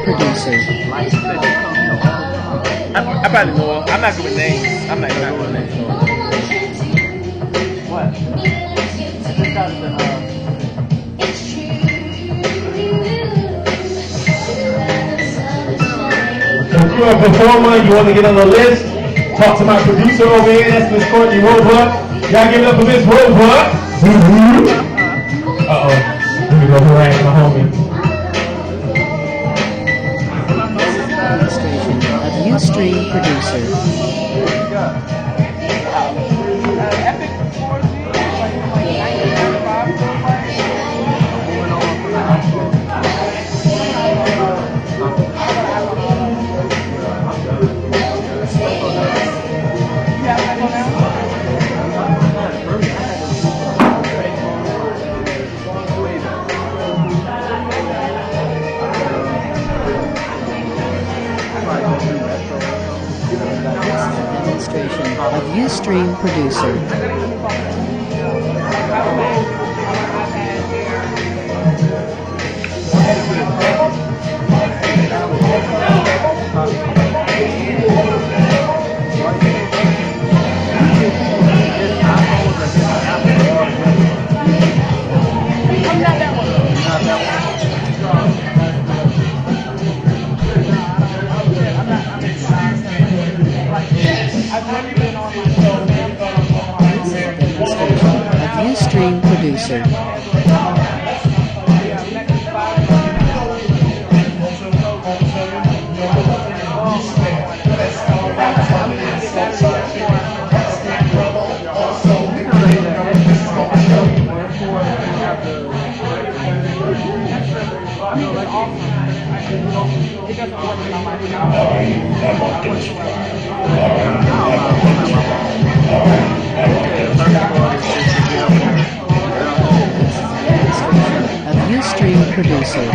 producer. I probably know him. I'm not good with names. I'm not good with names. What? If you're a performer, you want to get on the list, talk to my producer over here, that's Miss Courtney Roebuck. Y'all give it up for Miss Roebuck. Uh-oh. Here we go, right, my homie. Of Ustream producer. Of Ustream producer. Ustream producer. Ustream producer.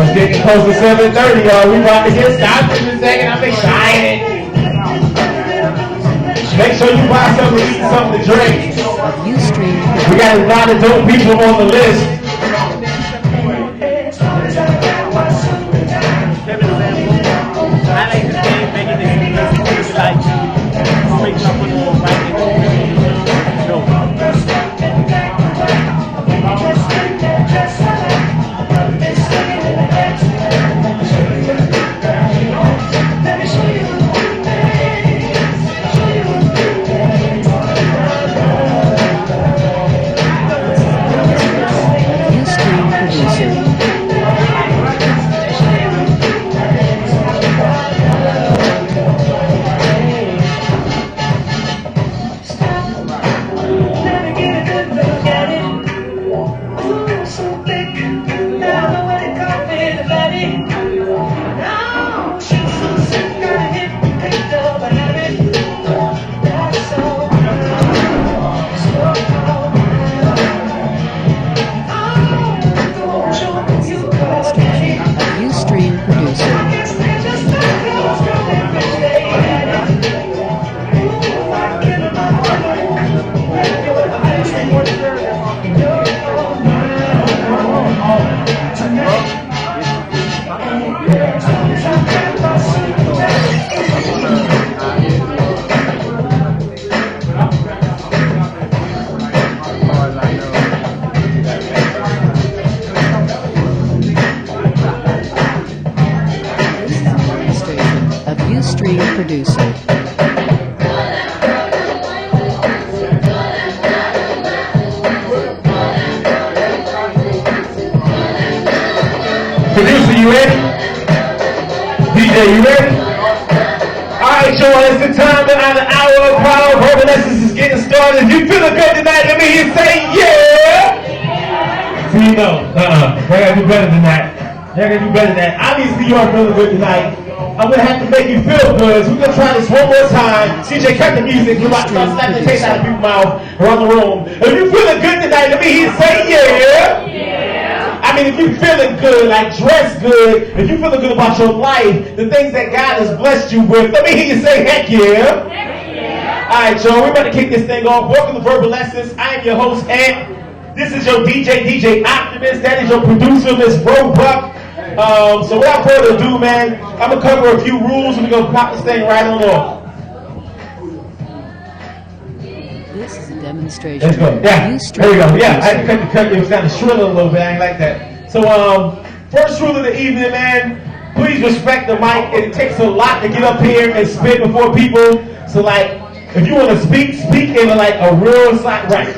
It's getting close to 7:30, y'all. We about to get stopped in a second. I'm excited. Make sure you buy something to eat, something to drink. We got a lot of dope people on the list. Ustream producer. Producer, you ready? DJ, you ready? Alright, y'all, it's the time behind the hour of Power Verbal Lessons is getting started. If you feeling good tonight, let me hear you say yeah! So you know, y'all gotta do better than that. Y'all gotta do better than that. Obviously, you are feeling good tonight. I'm gonna have to make you feel good, so we're gonna try this one more time. CJ, cut the music. We're about to start slapping the taste out of people's mouth around the room. If you feeling good tonight, let me hear you say yeah! I mean, if you're feeling good, like dress good, if you're feeling good about your life, the things that God has blessed you with, let me hear you say, heck yeah. Heck yeah. All right, y'all, we're about to kick this thing off. Welcome to Verbal Lessons. I am your host, Ant. This is your DJ Optimist. That is your producer, Miss Roebuck. So without further ado, man, I'm going to cover a few rules and we're going to pop this thing right on off. This is a demonstration. Let's go. Yeah, Ustream there we go. Yeah, I producer. had to cut it. It was kind of shrill a little bit. I ain't like that. So, first rule of the evening, man, please respect the mic. It takes a lot to get up here and spit before people. So, like, if you want to speak in like a real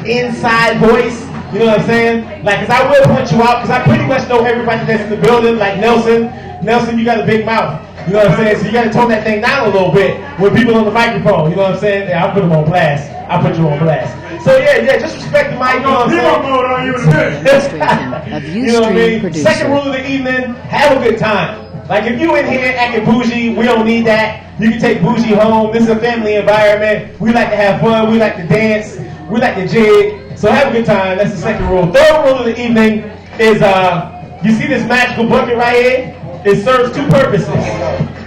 inside voice. You know what I'm saying? Like, because I will point you out, because I pretty much know everybody that's in the building. Like Nelson, you got a big mouth. You know what I'm saying? So you got to tone that thing down a little bit with people on the microphone. You know what I'm saying? Yeah, I'll put them on blast. I'll put you on blast. So yeah, just respect the mic. You know what I'm saying? Demonstration of You know what I mean? Ustream Second rule producer. of the evening, have a good time. Like if you in here acting bougie, we don't need that. You can take bougie home. This is a family environment. We like to have fun. We like to dance. We like to jig. So have a good time. That's the second rule. Third rule of the evening is, you see this magical bucket right here? It serves two purposes.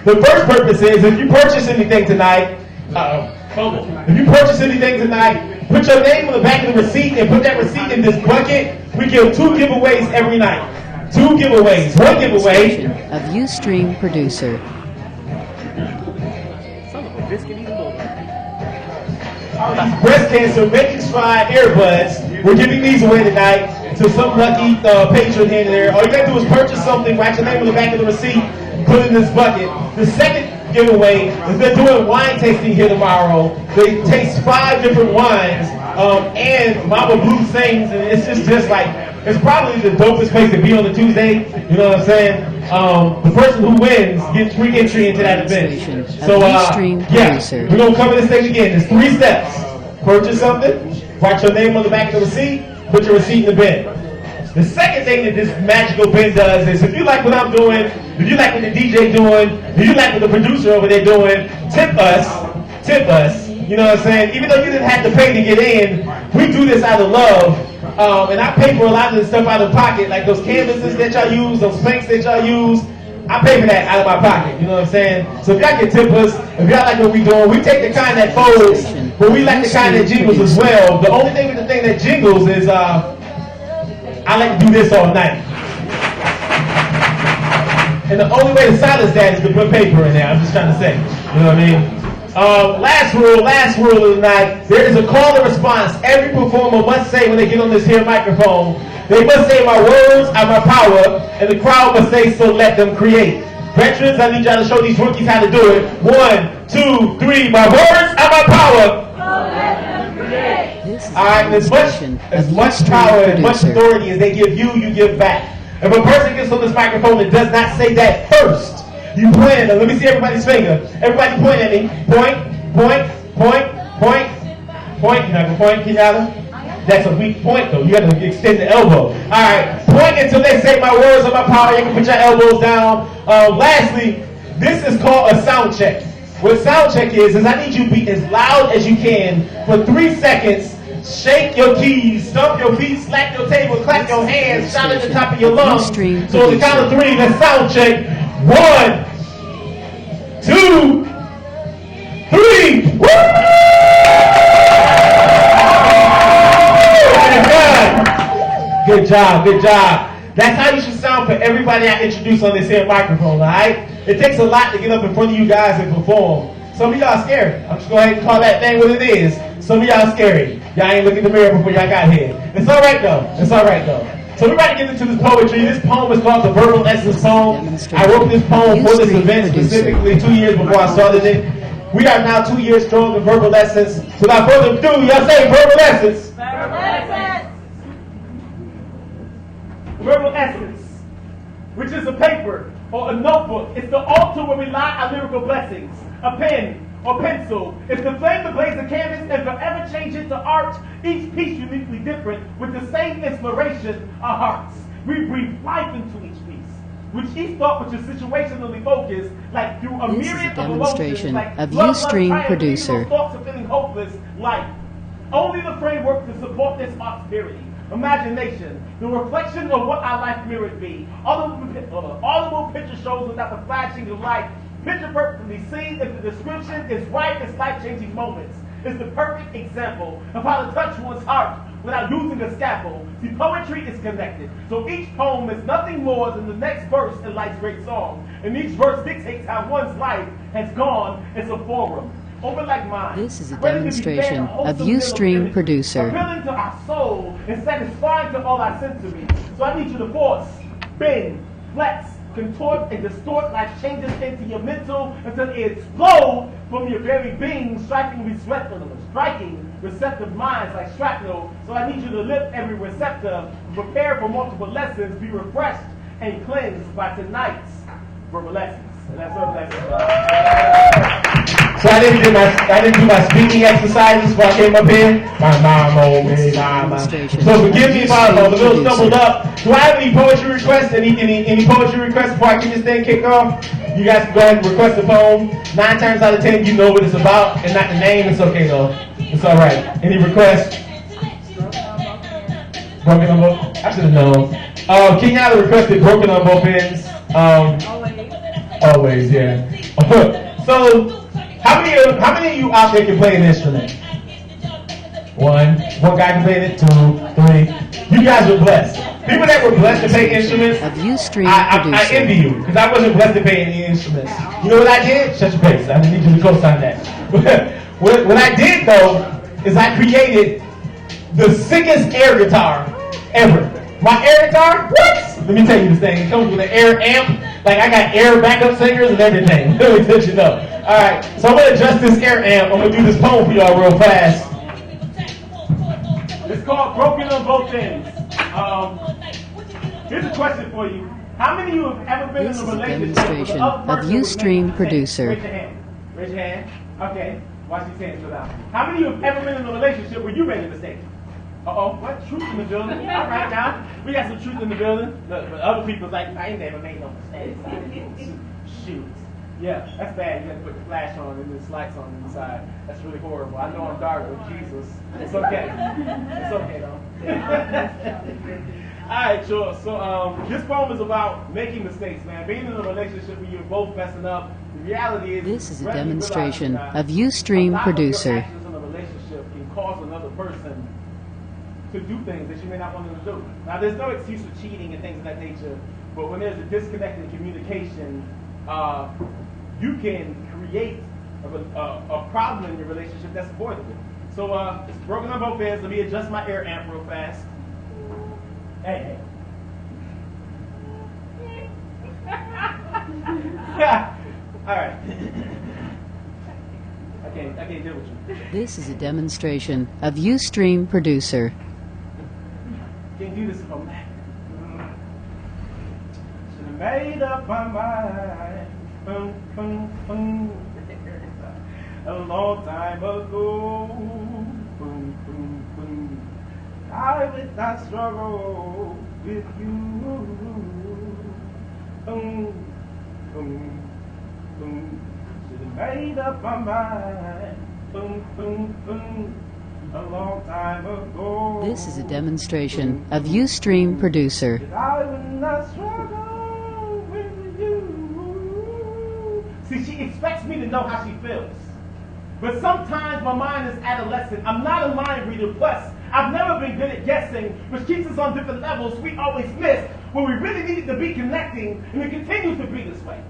The first purpose is if you purchase anything tonight, if you purchase anything tonight, put your name on the back of the receipt and put that receipt in this bucket. We give 2 giveaways every night. 2 giveaways. One giveaway. Demonstration of Ustream producer. Breast cancer making stride earbuds. We're giving these away tonight to some lucky patron here and there. All you gotta do is purchase something, write your name on the back of the receipt, put it in this bucket. The second giveaway is they're doing wine tasting here tomorrow. They taste 5 different wines, and Mama Blue sings, and it's just like, it's probably the dopest place to be on a Tuesday. You know what I'm saying? The person who wins gets free entry into that event. So, yeah, we're going to cover this thing again. There's 3 steps. Purchase something, write your name on the back of the receipt, put your receipt in the bin. The second thing that this magical bin does is if you like what I'm doing, if you like what the DJ doing, if you like what the producer over there doing, tip us. You know what I'm saying? Even though you didn't have to pay to get in, we do this out of love. And I pay for a lot of the stuff out of pocket, like those canvases that y'all use, those planks that y'all use. I pay for that out of my pocket, you know what I'm saying? So if y'all can tip us, if y'all like what we doing, we take the kind that folds, but we like the kind that jingles as well. The only thing with the thing that jingles is, I like to do this all night. And the only way to silence that is to put paper in there, I'm just trying to say, you know what I mean? Last rule of the night, there is a call and response. Every performer must say when they get on this here microphone, they must say my words are my power, and the crowd must say so let them create. Veterans, I need y'all to show these rookies how to do it. 1, 2, 3, my words are my power. This is Alright, as much power and much authority as they give you, you give back. If a person gets on this microphone and does not say that first, you point at them. Let me see everybody's finger. Everybody point at me. Point. You're not going to point, Kenyatta? That's a weak point, though. You got to extend the elbow. All right. Point until they say my words are my power. You can put your elbows down. Lastly, this is called a sound check. What sound check is I need you to be as loud as you can for 3 seconds. Shake your keys, stomp your feet, slap your table, clap your hands, shout at the top of your lungs. So at the count of 3, let's sound check. 1, 2, 3. Woo! Good job. That's how you should sound for everybody I introduce on this here microphone, alright? It takes a lot to get up in front of you guys and perform. Some of y'all scary. I'm just going to go ahead and call that thing what it is. Some of y'all scary. Y'all ain't look in the mirror before y'all got here. It's alright though. So we're about to get into this poetry. This poem is called the Verbal Essence Poem. I wrote this poem for this event specifically 2 years before I started it. We are now 2 years strong in Verbal Essence. Without further ado, y'all say Verbal Essence. Verbal Essence. Verbal Essence, which is a paper or a notebook. It's the altar where we lie our lyrical blessings. A pen or pencil is the flame to blaze a canvas and forever change it to art. Each piece uniquely different with the same inspiration, our hearts. We breathe life into each piece, which each thought which is situationally focused, like through a This is a myriad of demonstration emotions, like of love, Ustream lust, fire, producer. those thoughts of feeling hopeless, life. Only the framework to support this art's purity. Imagination, the reflection of what our life mirrored be. Audible picture shows without the flashing of light. Picture perfectly seen if the description is right, it's life-changing moments. It's the perfect example of how to touch one's heart without using a scalpel. See, poetry is connected. So each poem is nothing more than the next verse in life's great song. And each verse dictates how one's life has gone as a forum. Open like mine. This is a ready to be fed demonstration wholesome of little Ustream imagery, producer. appealing to our soul and satisfying to all our sensories. So I need you to force, bend, flex, contort, and distort life changes into your mental until it explodes from your very being, striking receptive minds like shrapnel. So I need you to lift every receptor, prepare for multiple lessons, be refreshed and cleansed by tonight's verbal lessons. And that's our lesson. So I didn't do my speaking exercises before I came up here. My mom told me, So forgive me if I'm a little stumbled up. Do I have any poetry requests? Any poetry requests before I get this thing kicked off? You guys can go ahead and request a poem. 9 times out of 10, you know what it's about and not the name. It's okay though. It's all right. Any requests? Broken on both. I should have known. Kenyatta requested Broken on Both Ends. Always, yeah. So. How many of you out there can play an instrument? One guy can play it, 2, 3. You guys were blessed. People that were blessed to play instruments, Of Ustream I producer. envy you because I wasn't blessed to play any instruments. You know what I did? Shut your face. I didn't need you to co-sign that. What I did though is I created the sickest air guitar ever. My air guitar? What? Let me tell you this thing. It comes with an air amp. Like I got air backup singers and everything. Let me let you know. All right, so I'm gonna adjust this air amp. I'm gonna do this poem for y'all real fast. It's called Broken on Both Ends. Here's a question for you. How many of you have ever been This in is a a relationship with demonstration the other of person who Ustream makes you producer. Raise your hand. Raise your hand. Okay. Watch these hands go down. How many of you have ever been in a relationship where you made a mistake? Uh-oh, what? Truth in the building? All right, now. We got some truth in the building. Look, but other people's like, I ain't never made no mistakes. Shoot. Yeah, that's bad. You got to put the flash on and there's lights on the inside. That's really horrible. I know I'm dark, but Jesus. It's okay. It's okay, though. All right, sure. So this poem is about making mistakes, man. Being in a relationship where you're both messing up. The reality is, This is a whether you demonstration realize it or not, of Ustream a lot producer. Of your actions in a relationship can cause another person to do things that you may not want them to do. Now, there's no excuse for cheating and things of that nature, but when there's a disconnect in communication, you can create a problem in your relationship that's avoidable. So it's broken on both ends. Let me adjust my air amp real fast. Hey. All right. I can't deal with you. This is a demonstration of Ustream producer. Can't do this if I'm mad. Should have made up my mind. A long time ago. I would not struggle with you. Should have made up my mind. A long time ago. This is a demonstration of Ustream producer. I would not struggle with you. See, she expects me to know how she feels. But sometimes my mind is adolescent. I'm not a mind reader. Plus, I've never been good at guessing, which keeps us on different levels we always miss when we really needed to be connecting, and it continues to be this way.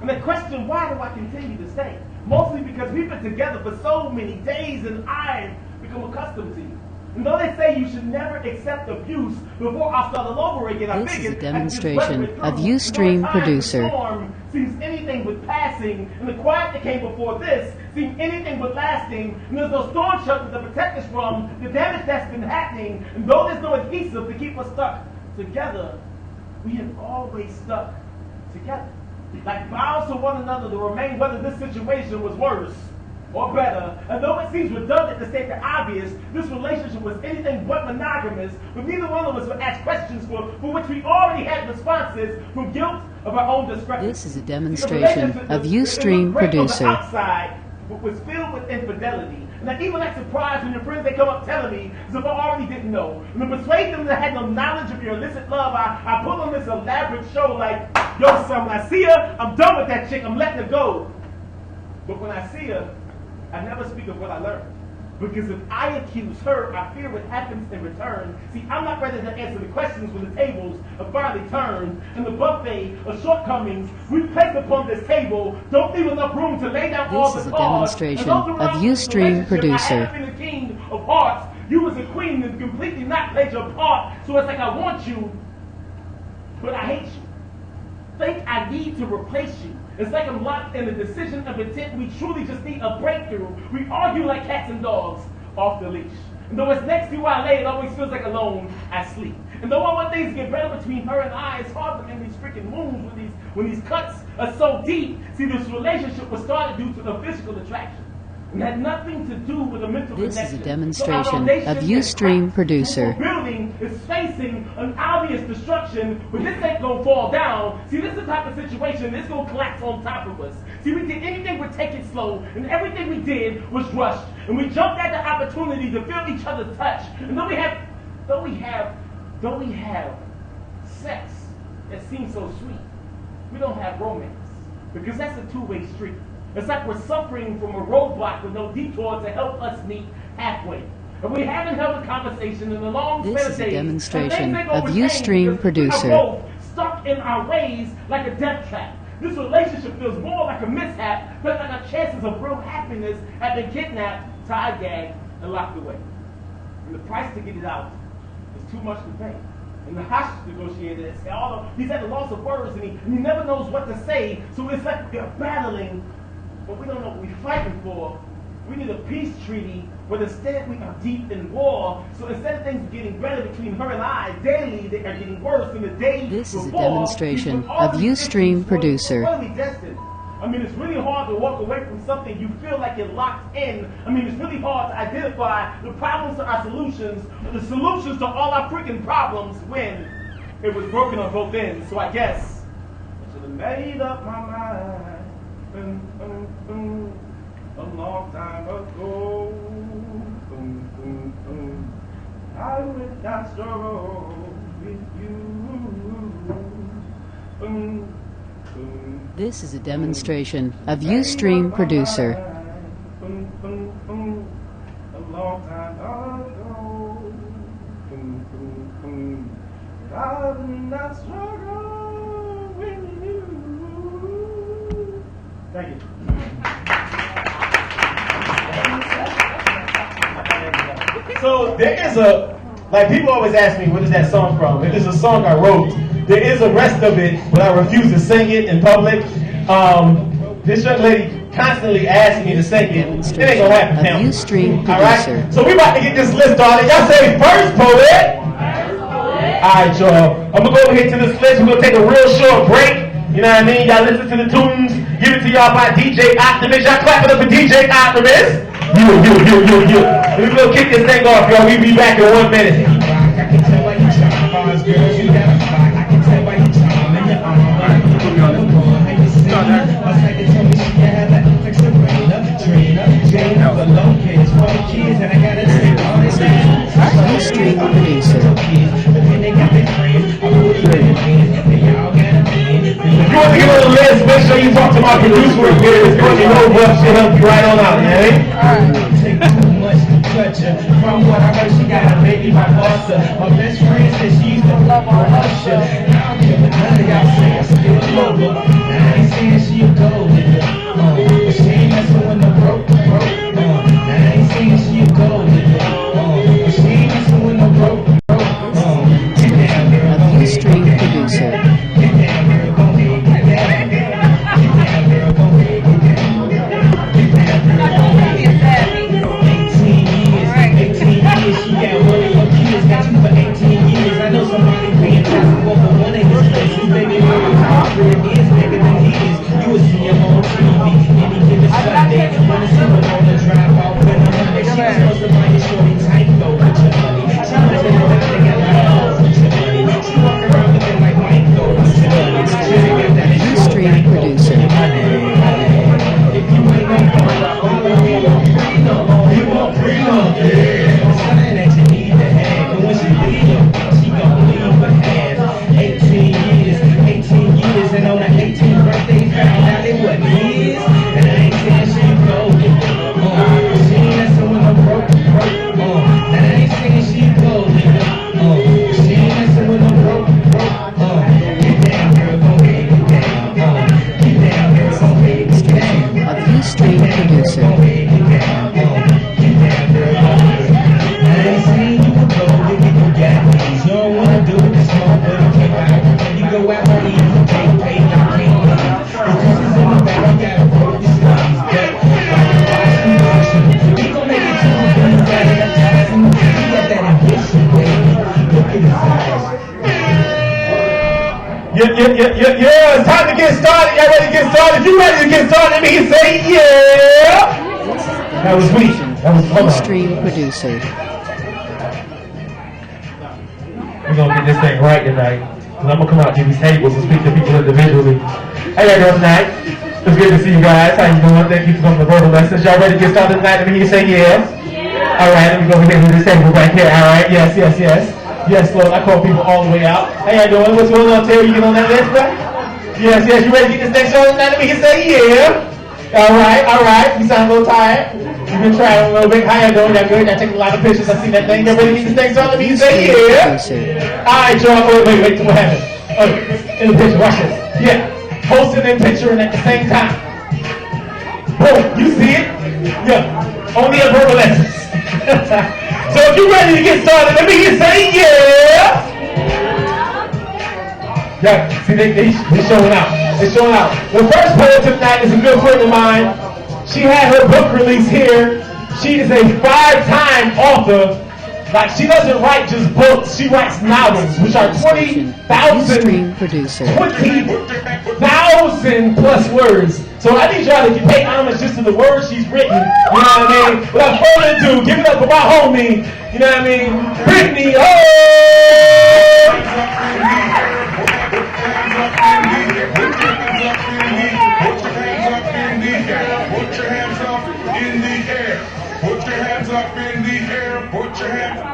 And the question, why do I continue to stay? Mostly because we've been together for so many days and I've become accustomed to you. And though they say you should never accept abuse before I start all over again, I This is figured a demonstration I could just of weather it through. Ustream The time Producer. the storm seems anything but passing, and the quiet that came before this seemed anything but lasting. And there's no storm shelter to protect us from the damage that's been happening. And though there's no adhesive to keep us stuck together, we have always stuck together. Like vows to one another to remain whether this situation was worse or better. And though it seems redundant to state the obvious, this relationship was anything but monogamous, but neither one of us would ask questions for which we already had responses from guilt of our own discrepancy. This is a demonstration of Ustream Producer. Outside was filled with infidelity. And I even act surprised when your friends they come up telling me as if I already didn't know. And to persuade them that I had no knowledge of your illicit love, I put on this elaborate show like, yo son, when I see her, I'm done with that chick, I'm letting her go. But when I see her, I never speak of what I learned. Because if I accuse her, I fear what happens in return. See, I'm not ready to answer the questions when the tables are finally turned. And the buffet of shortcomings we place upon this table don't leave enough room to lay down all the This is a cards. demonstration And those of around this Ustream relationship, Producer. I have been the king of hearts. You was a queen and completely not played your part. So it's like I want you, but I hate you. Think I need to replace you. It's like I'm locked in a decision of intent. We truly just need a breakthrough. We argue like cats and dogs off the leash. And though it's next to you I lay, it always feels like alone I sleep. And though I want things to get better between her and I, it's hard to end these freaking wounds when these cuts are so deep. See, this relationship was started due to a physical attraction. And had nothing to do with a mental This connection. is a demonstration So our foundation of is Ustream cracked. Producer. The building is facing an obvious destruction, but this ain't gonna fall down. See, this is the type of situation that's gonna collapse on top of us. See, we did anything but take it slow, and everything we did was rushed. And we jumped at the opportunity to feel each other's touch. And though we have sex that seems so sweet, we don't have romance. Because that's a two-way street. It's like we're suffering from a roadblock with no detour to help us meet halfway. And we haven't held a conversation in a long This span is of a days. demonstration And things ain't of gonna change Ustream because Producer. We are both stuck in our ways like a death trap. This relationship feels more like a mishap, but like our chances of real happiness have been kidnapped, tied, gagged, and locked away. And the price to get it out is too much to pay. And the hostage negotiator, he's at a loss of words and he never knows what to say. So it's like we're battling, but we don't know what we're fighting for. We need a peace treaty, but instead we are deep in war. So instead of things getting better between her and I, daily they are getting worse in the days This is a before. demonstration All of these Ustream issues, Producer. What are we destined? I mean, it's really hard to walk away from something you feel like you're locked in. I mean, it's really hard to identify the problems to our solutions, the solutions to all our freaking problems when it was broken on both ends. So I guess I should have made up my mind a long time ago. I would not struggle with you. This is a demonstration of Ustream Producer. A long time ago. I would not struggle with you. Thank you. So there is like people always ask me, what is that song from? It is a song I wrote. There is a rest of it, but I refuse to sing it in public. This young lady constantly asks me to sing it. It ain't gonna happen, Of Pam. Ustream All right? Producer. So we about to get this list started. Y'all say first poet. All right, y'all. I'm gonna go over here to this list. We're gonna take a real short break. You know what I mean? Y'all listen to the tunes. Give it to y'all by DJ Optimus. Y'all clap it up for DJ Optimus. You. We're gonna kick this thing off, y'all. We'll be back in 1 minute. I can tell by your charm, bars, girls, you got a vibe. I can tell by your charm and your arm. And you sing, my second told me she can have that extra brain up, Trina. Jane of the low kids, 4 kids, and I gotta take all this Ustream Producer. But then they got their friends, I put it in the hands, and y'all got a man. If you want to get on the list, make sure you talk to my producer and get his Courtney Nova. She'll help you right on out, man. Take too much to touch her. From what I heard, she got a baby by Buster. My best friend said she used to love on Usher. I don't care what none of y'all say, I still love her. I ain't saying she a gold digger, but she ain't messing with no broke. I ain't saying she a gold digger, but she ain't Yeah, it's time to get started. Y'all ready to get started? If you ready to get started, let me say yeah. That was weak. That was hold on. Ustream producer. We're gonna get this thing right tonight. Cause I'm gonna come out to these tables and speak to people individually. How y'all doing tonight? It's good to see you guys. How you doing? Thank you for coming to Verbal Lessons. Y'all ready to get started tonight? Let me hear you say yes. Yeah. All right, let me go over here to this table back here. All right, yes. Yes, Lord, I call people all the way out. How y'all doing? What's going on, Terry? You get on that list, bro? Yes, you ready to get this thing started tonight? Let me hear you say yeah. All right. You sound a little tired. You've been trying a little bit. How y'all doing? Y'all good? Y'all taking a lot of pictures. I see that thing. Y'all ready to get this thing started? Let me hear you say yeah. All right, y'all. Wait. What happened? Oh, in the picture. Watch this. Yeah. Posting and picturing at the same time. Boom. You see it? Yeah. Only at Verbal Lessons. So if you're ready to get started, let me hear you say yeah. Yeah, see, they showing out. They're showing out. The first poet tonight is a good friend of mine. She had her book release here. She is a 5-time author. Like, she doesn't write just books. She writes novels, which are 20,000 plus words. So I need y'all to pay homage just to the words she's written. You know what I mean? Without further ado, give it up for my homie. You know what I mean? Brittany. Oh! Put your hands up in the air. Put your hands up in the air. Put your hands up.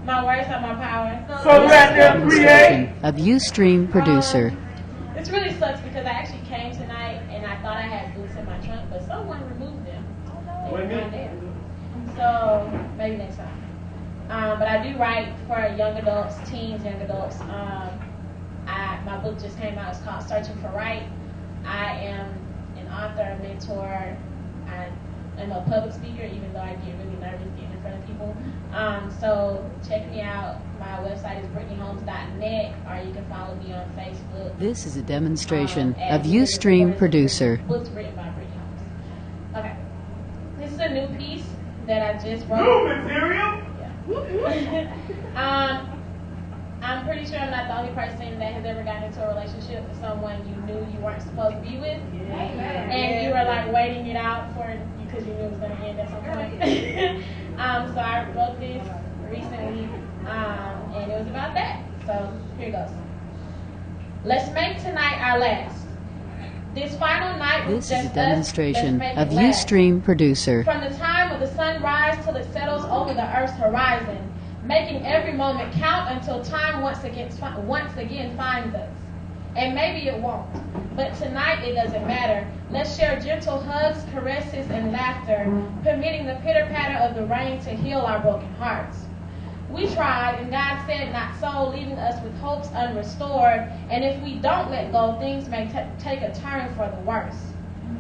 My words are my power. So let them create. Of Ustream producer. This really sucks because I actually came tonight and I thought I had boots in my trunk, but someone removed them. They were not there. So maybe next time. But I do write for young adults, teens, young adults. My book just came out. It's called Searching for Right. I am an author, a mentor. I am a public speaker, even though I get really nervous getting in front of people. So check me out. My website is BrittanyHolmes.net, or you can follow me on Facebook. This is a demonstration of Ustream producer. Books written by Brittany Holmes. Okay. This is a new piece that I just wrote. New material? Yeah. I'm pretty sure I'm not the only person that has ever gotten into a relationship with someone you knew you weren't supposed to be with. Yeah. And you were like waiting it out for because you knew it was going to end at some point. So I wrote this recently, and it was about that. So here goes. Let's make tonight our last. This final night was This is just a demonstration us. of Ustream producer. From the time of the sunrise till it settles over the earth's horizon, making every moment count until time once again finds us. And maybe it won't, but tonight it doesn't matter. Let's share gentle hugs, caresses, and laughter, permitting the pitter-patter of the rain to heal our broken hearts. We tried, and God said not so, leaving us with hopes unrestored. And if we don't let go, things may take a turn for the worse.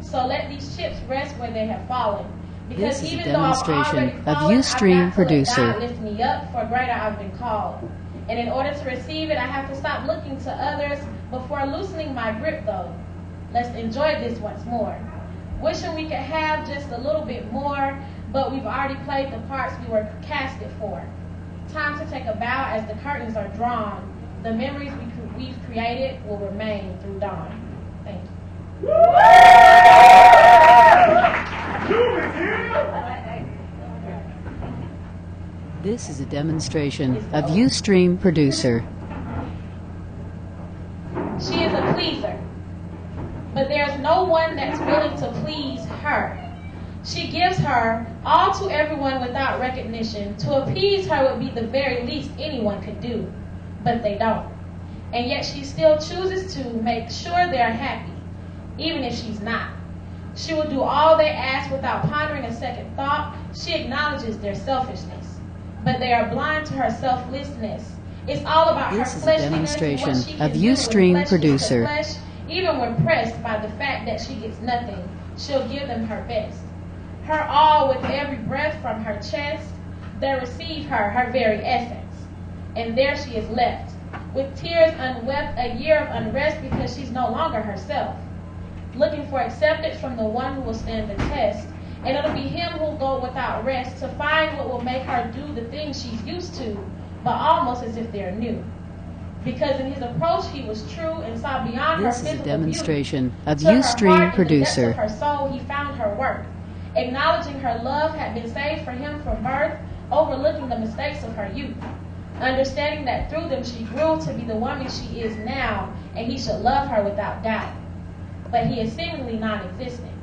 So let these chips rest where they have fallen. Because This is a even though I've demonstration already of fallen, Ustream I've got to let producer. God lift me up, for greater I've been called. And in order to receive it, I have to stop looking to others before loosening my grip, though. Let's enjoy this once more. Wishing we could have just a little bit more, but we've already played the parts we were casted for. Time to take a bow as the curtains are drawn. The memories we've created will remain through dawn. Thank you. This is a demonstration of Ustream producer. She is a pleaser, but there's no one that's willing to please her. She gives her all to everyone without recognition. To appease her would be the very least anyone could do, but they don't. And yet she still chooses to make sure they're happy, even if she's not. She will do all they ask without pondering a second thought. She acknowledges their selfishness, but they are blind to her selflessness. It's all about This her is a fleshliness and demonstration what she can of do with Ustream flesh producer. to flesh. Even when pressed by the fact that she gets nothing, she'll give them her best. Her all with every breath from her chest. They receive her very essence. And there she is left, with tears unwept, a year of unrest because she's no longer herself. Looking for acceptance from the one who will stand the test. And it'll be him who'll go without rest to find what will make her do the things she's used to, but almost as if they're new. Because in his approach, he was true and saw beyond her This is a physical demonstration beauty. of To her Ustream heart and the producer. depths of her soul, he found her worth. Acknowledging her love had been saved for him from birth, overlooking the mistakes of her youth. Understanding that through them she grew to be the woman she is now, and he should love her without doubt. But he is seemingly non-existent.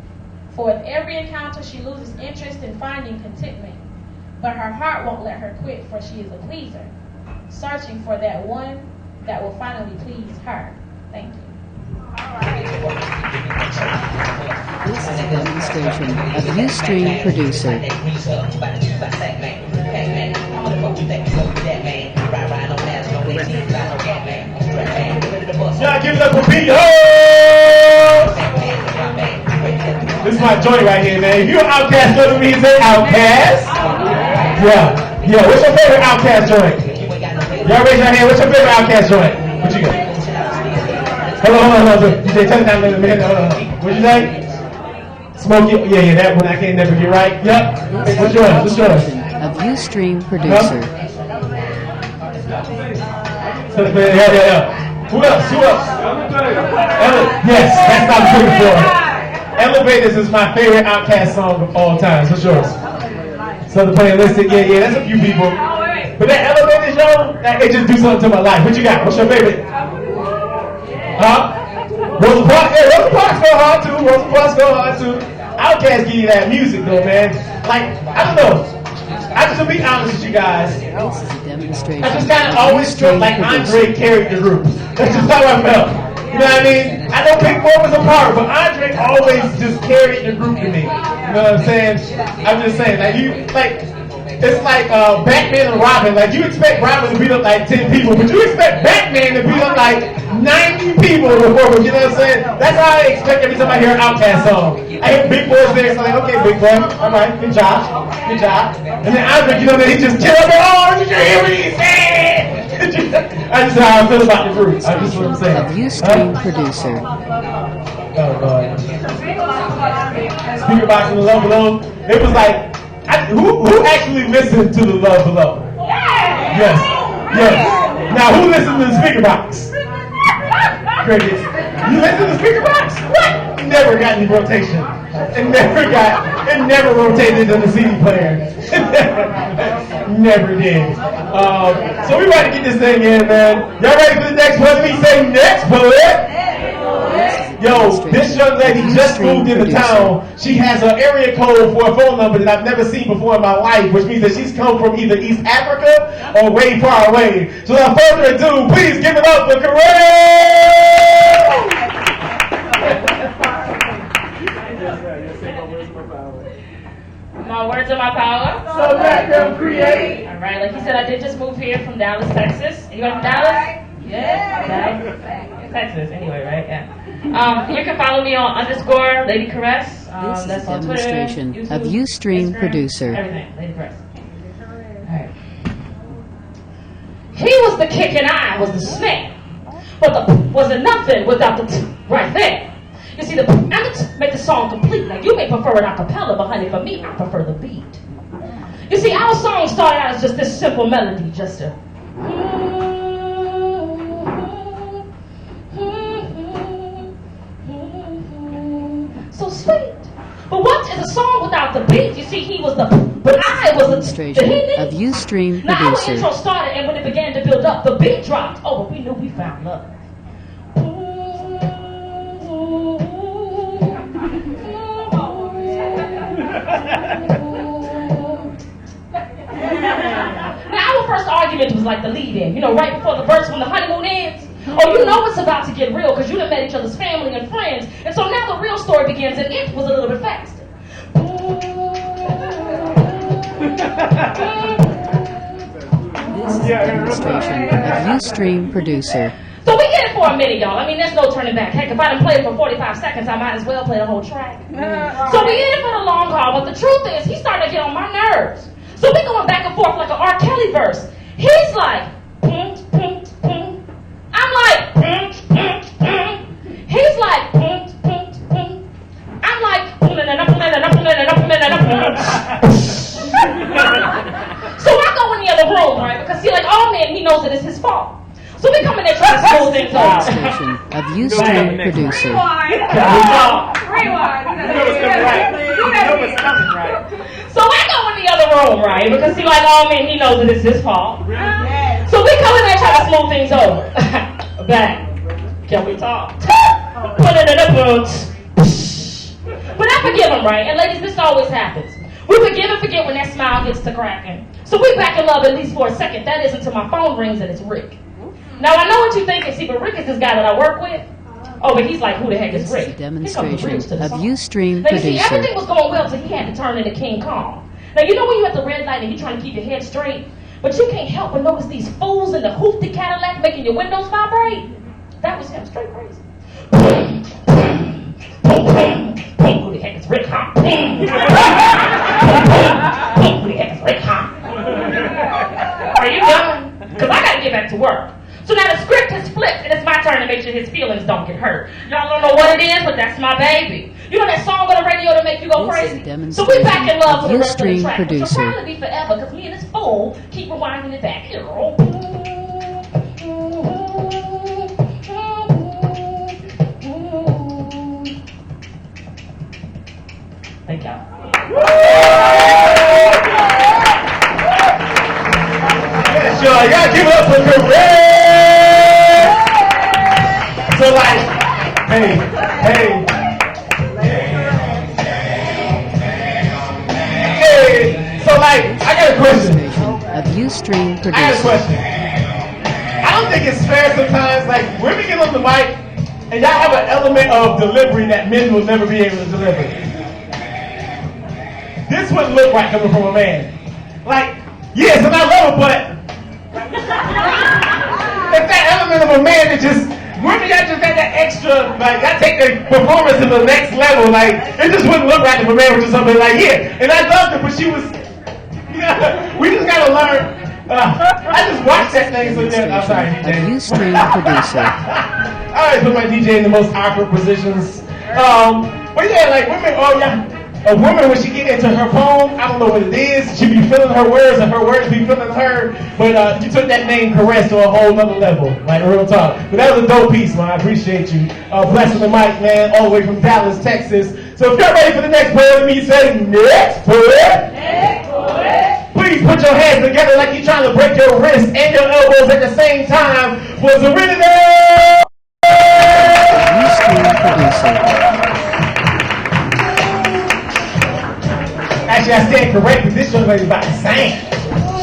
For with every encounter she loses interest in finding contentment. But her heart won't let her quit, for she is a pleaser, searching for that one that will finally please her. Thank you. This is a demonstration of Ustream producer. Y'all give it up for Pete. Ho! This is my joint right here, man. If you're an Outkast, know what it means, say Outkast. Yeah. What's your favorite Outkast joint? Y'all raise your hand. What's your favorite Outkast joint? What you got? Hold on. You say tell it down in a minute. Hold on. What'd you say? Smokey. Yeah, that one I can't never get right. Yep. What's yours? Of Ustream producer. Yeah. Who else? Yes, that's what I'm looking for. Elevators is my favorite Outkast song of all time. What's yours? So the playlist, yeah, that's a few people. But that Elevators, yo, it just do something to my life. What you got? What's your favorite? Rosa Parks. Yeah, Rosa Parks go hard too. Outkast give you that music though, man. Like, I don't know. I just to be honest with you guys, This is a demonstration I just kind of always felt like Andre carried the group. That's just how I felt. You know what I mean? I know Pink Floyd was a part, but Andre always just carried the group to me. You know what I'm saying? I'm just saying, it's like Batman and Robin. Like, you expect Robin to beat up like 10 people, but you expect Batman to beat up like 90 people before, you know what I'm saying? That's how I expect every time I hear an Outkast song. I hear Big Boy's there, so I'm like, okay, Big Boy, all right, good job. And then Andre, you know, he just kills me. Oh, did you hear what he said? I just how I feel about the group. I just what I'm saying. Of Ustream producer. Oh, God. Speaker box in the Love Below. It was like, who actually listened to the Love Below? Yes. Now, who listened to the speaker box? Crickets. You listen to the speaker box? What? Never got any rotation. It never rotated in the CD player. Never did. So we about to get this thing in, man. Y'all ready for the next one? Let me say next bullet. Yo, this young lady just moved into town. She has an area code for a phone number that I've never seen before in my life, which means that she's come from either East Africa or way far away. So without further ado, please give it up for Corinne! My words are my power. So let them create. All right, like you said, I did just move here from Dallas, Texas. You guys from Dallas? Yeah. Okay. Texas, anyway, right? Yeah. You can follow me on _ Lady Caress. This is That's a on Twitter, demonstration YouTube, of Ustream Instagram, producer. Everything, Lady Caress. All right. He was the kick and I was the snare, but the wasn't nothing without the right there. You see, the and the make the song complete. Now you may prefer an acapella, but honey, for me, I prefer the beat. You see, our song started out as just this simple melody, just a. So sweet. But what is a song without the beat? You see, he was the, but I was the Demonstration he of Ustream Now our producer. intro started, and when it began to build up, the beat dropped. Oh, but we knew we found love. Now our first argument was like the lead-in, you know, right before the verse when the honeymoon ends. Oh, you know it's about to get real because you done met each other's family and friends. And so now the real story begins, and it was a little bit faster. This is a demonstration of Ustream producer. So we get it for a minute, y'all. I mean, there's no turning back. Heck, if I done played it for 45 seconds, I might as well play the whole track. So we in it for the long haul, but the truth is, he started to get on my nerves. So we going back and forth like an R. Kelly verse. He's like, I'm like, he's like, I'm like, so I go in the other room, right? Because see, like all men knows that it's his fault. So we come in there trying to smooth things over. Demonstration of Ustream producer. So I go in the other room, right? Because he like, oh man, he knows that it's his fault. So we come in there trying to smooth things over. Back. Can we talk? Put it in the boots. But I forgive him, right? And ladies, this always happens. We forgive and forget when that smile gets to cracking. So we back in love at least for a second. That is until my phone rings and it's Rick. Now I know what you're thinking. See, but Rick is this guy that I work with. Oh, but he's like, who the heck is This Rick? is a demonstration to the of song. Ustream Now you see, producer. everything was going well, so he had to turn into King Kong. Now you know when you're at the red light and you're trying to keep your head straight, but you can't help but notice these fools in the hoopty Cadillac making your windows vibrate. That was him, straight crazy. Who the heck is Rick, huh? Who the heck is Rick, huh? Are you done? Because I got to get back to work. So now the script has flipped, and it's my turn to make sure his feelings don't get hurt. Y'all don't know what it is, but that's my baby. You know that song on the radio to make you go This is a crazy? So we back in love with the rest of the Ustream track. Which will producer. probably be forever, because me and this fool keep rewinding it back. Thank y'all. Yes, y'all. Y'all give it up for Correct. So like, hey. So like, I got a question. Demonstration of Ustream I got a producer. question. I don't think it's fair sometimes, like, women get on the mic, and y'all have an element of delivery that men will never be able to deliver. This wouldn't look right coming from a man. Like, yes, and I love it, but it's that element of a man that just, women, y'all just got that extra, like, I take the performance to the next level. Like, it just wouldn't look right if a man was just something like, yeah. And I loved it, but she was, we just gotta learn. I just watched that thing, so yeah, I'm sorry, Of DJ. Ustream producer. I always put my DJ in the most awkward positions. But yeah, like women, a woman when she get into her poem, I don't know what it is. She be feeling her words, and her words be feeling her. But you took that name Caress to a whole nother level, like real talk. But that was a dope piece, man. I appreciate you. Blessing the mic, man, all the way from Dallas, Texas. So if you're ready for the next poet, let me say next poet. Next poet. Please put your hands together like you're trying to break your wrists and your elbows at the same time. Was a really Ustream producer. Actually, I stand corrected. This young lady's about to sing.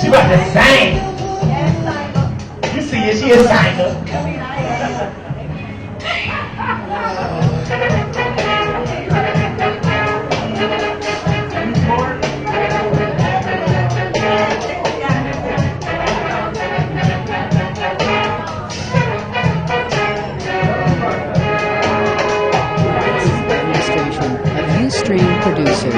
She about to sing. You see it, she is singer. Demonstration of Ustream producer.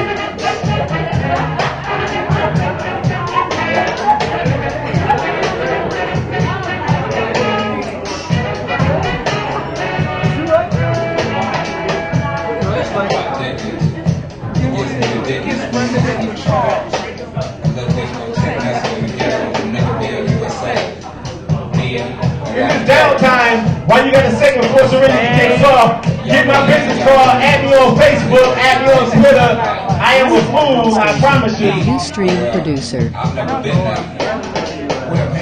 In this downtime, while you got a second before Serenity takes off, get my business card, add me on Facebook, add me on Twitter. I am a fool, I promise you. Ustream producer. I've never been there.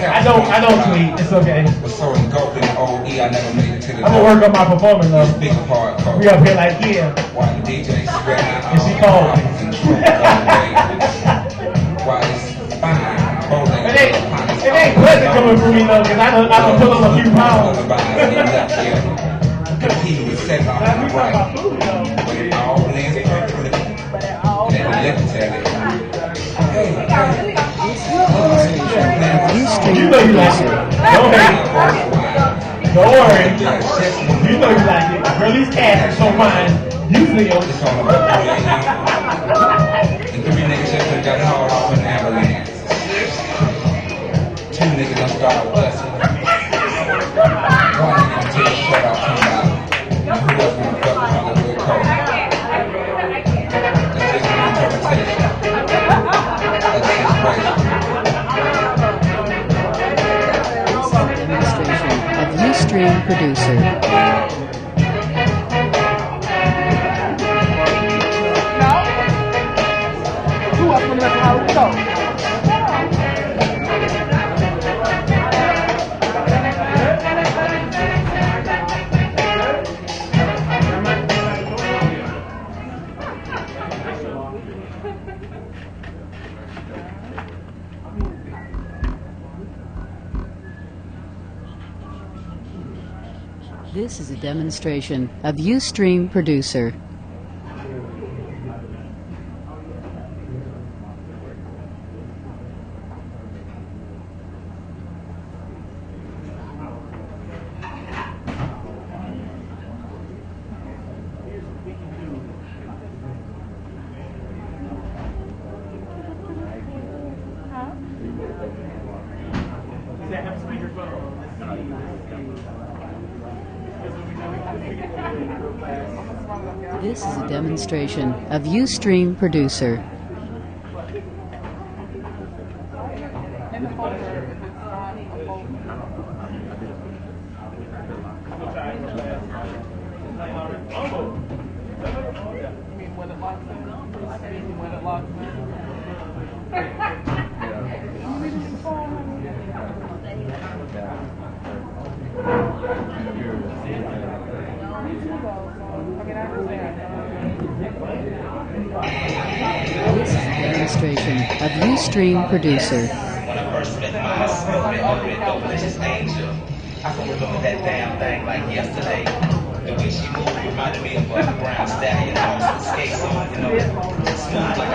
I don't tweet, it's okay. Was so engulfed in OE, I never made it to the I'm gonna work on my performance though. big part. We up here like, yeah. Why the DJ spread out? And she called me. Why it's fine. It ain't pleasant coming from me though, because I can put on a few pounds. He was set off on the right. But it all lands perfectly. And then the legendary. You know you like it. Don't hate. Don't worry. You know you like it. Girl, these cats are so fine. You feel. It's all about and 3 niggas just got hauled off in an ambulance. 2 niggas done started busting. 1 nigga done take a shot off somebody. And who else gonna fuck with Hollywood Code? That's just an interpretation. That's just crazy. This is a demonstration of Ustream Producer. This is a demonstration of Ustream Producer. This is a demonstration of Ustream Producer. When I first met my delicious angel, I can remember that damn thing like yesterday. The way she moved reminded me of a brown stallion on some skates on, you know, smooth like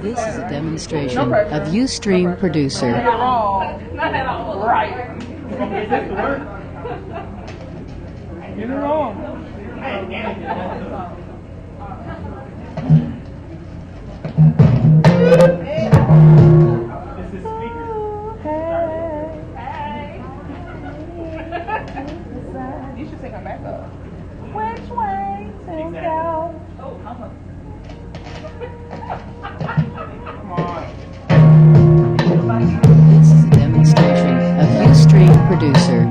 This is a demonstration of Ustream Producer. Not at all. Right. Get it wrong. This is speaker. Hey. You should take her back up. Which way to go? Oh, come on. This is a demonstration of Ustream Producer.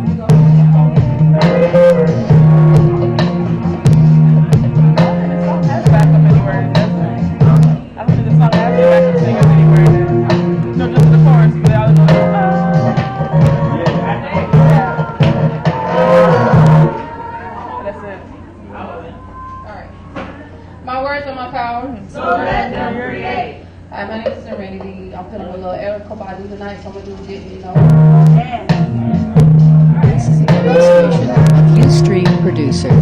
My words are my power. So let them create. Hi, my name is Serenity. I'm putting a little Erica Badu tonight, so I'm going to do a ditty, you know. This is a demonstration of Ustream Producer.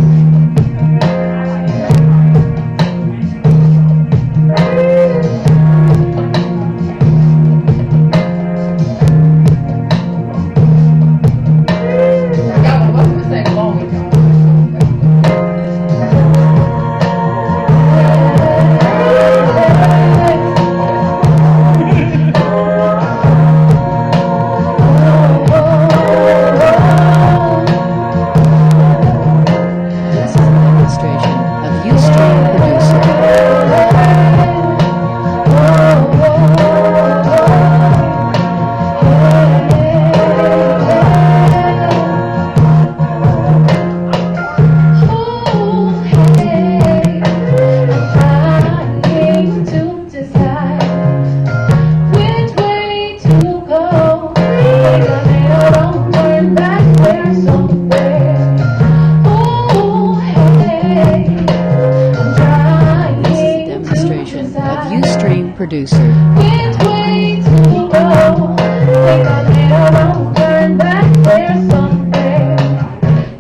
Producer. Which way to go? Take a little wrong turn back there somewhere.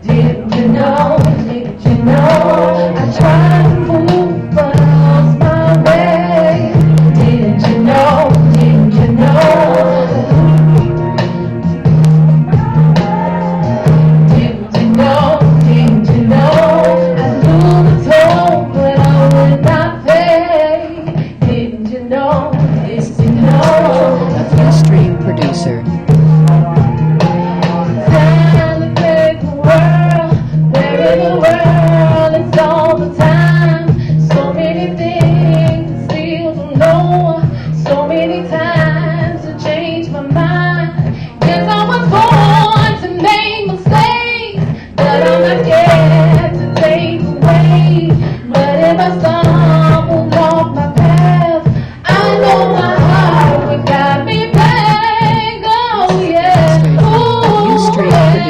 Did you know? Did you know? I tried to move, but I lost my way. Did you know? Did you know? Did you know? Did you know? I blew the toll, but I would not pay. Did you know? Did you know? A Ustream Producer. Time to break the world, where in the world it's all the time. So many things I still don't know. So many times to change my mind. Yes, I was born to make mistakes, but I'm not scared to take away. But if I stumble off my path, I know my heart would guide me back. Oh yeah. Ustream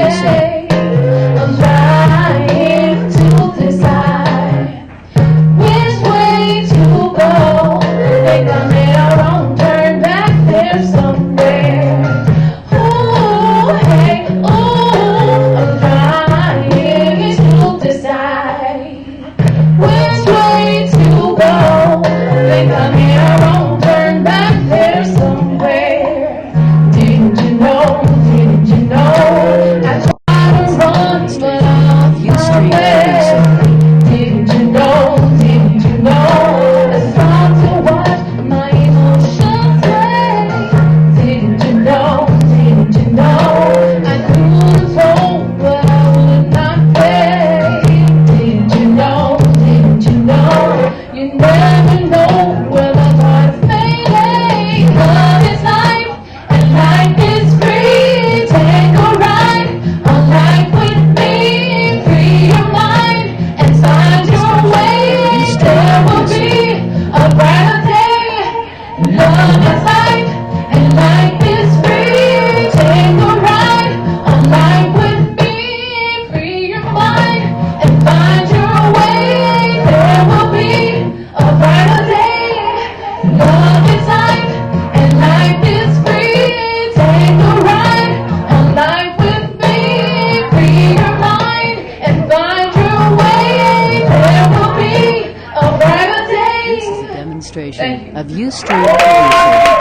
demonstration of Ustream Producer.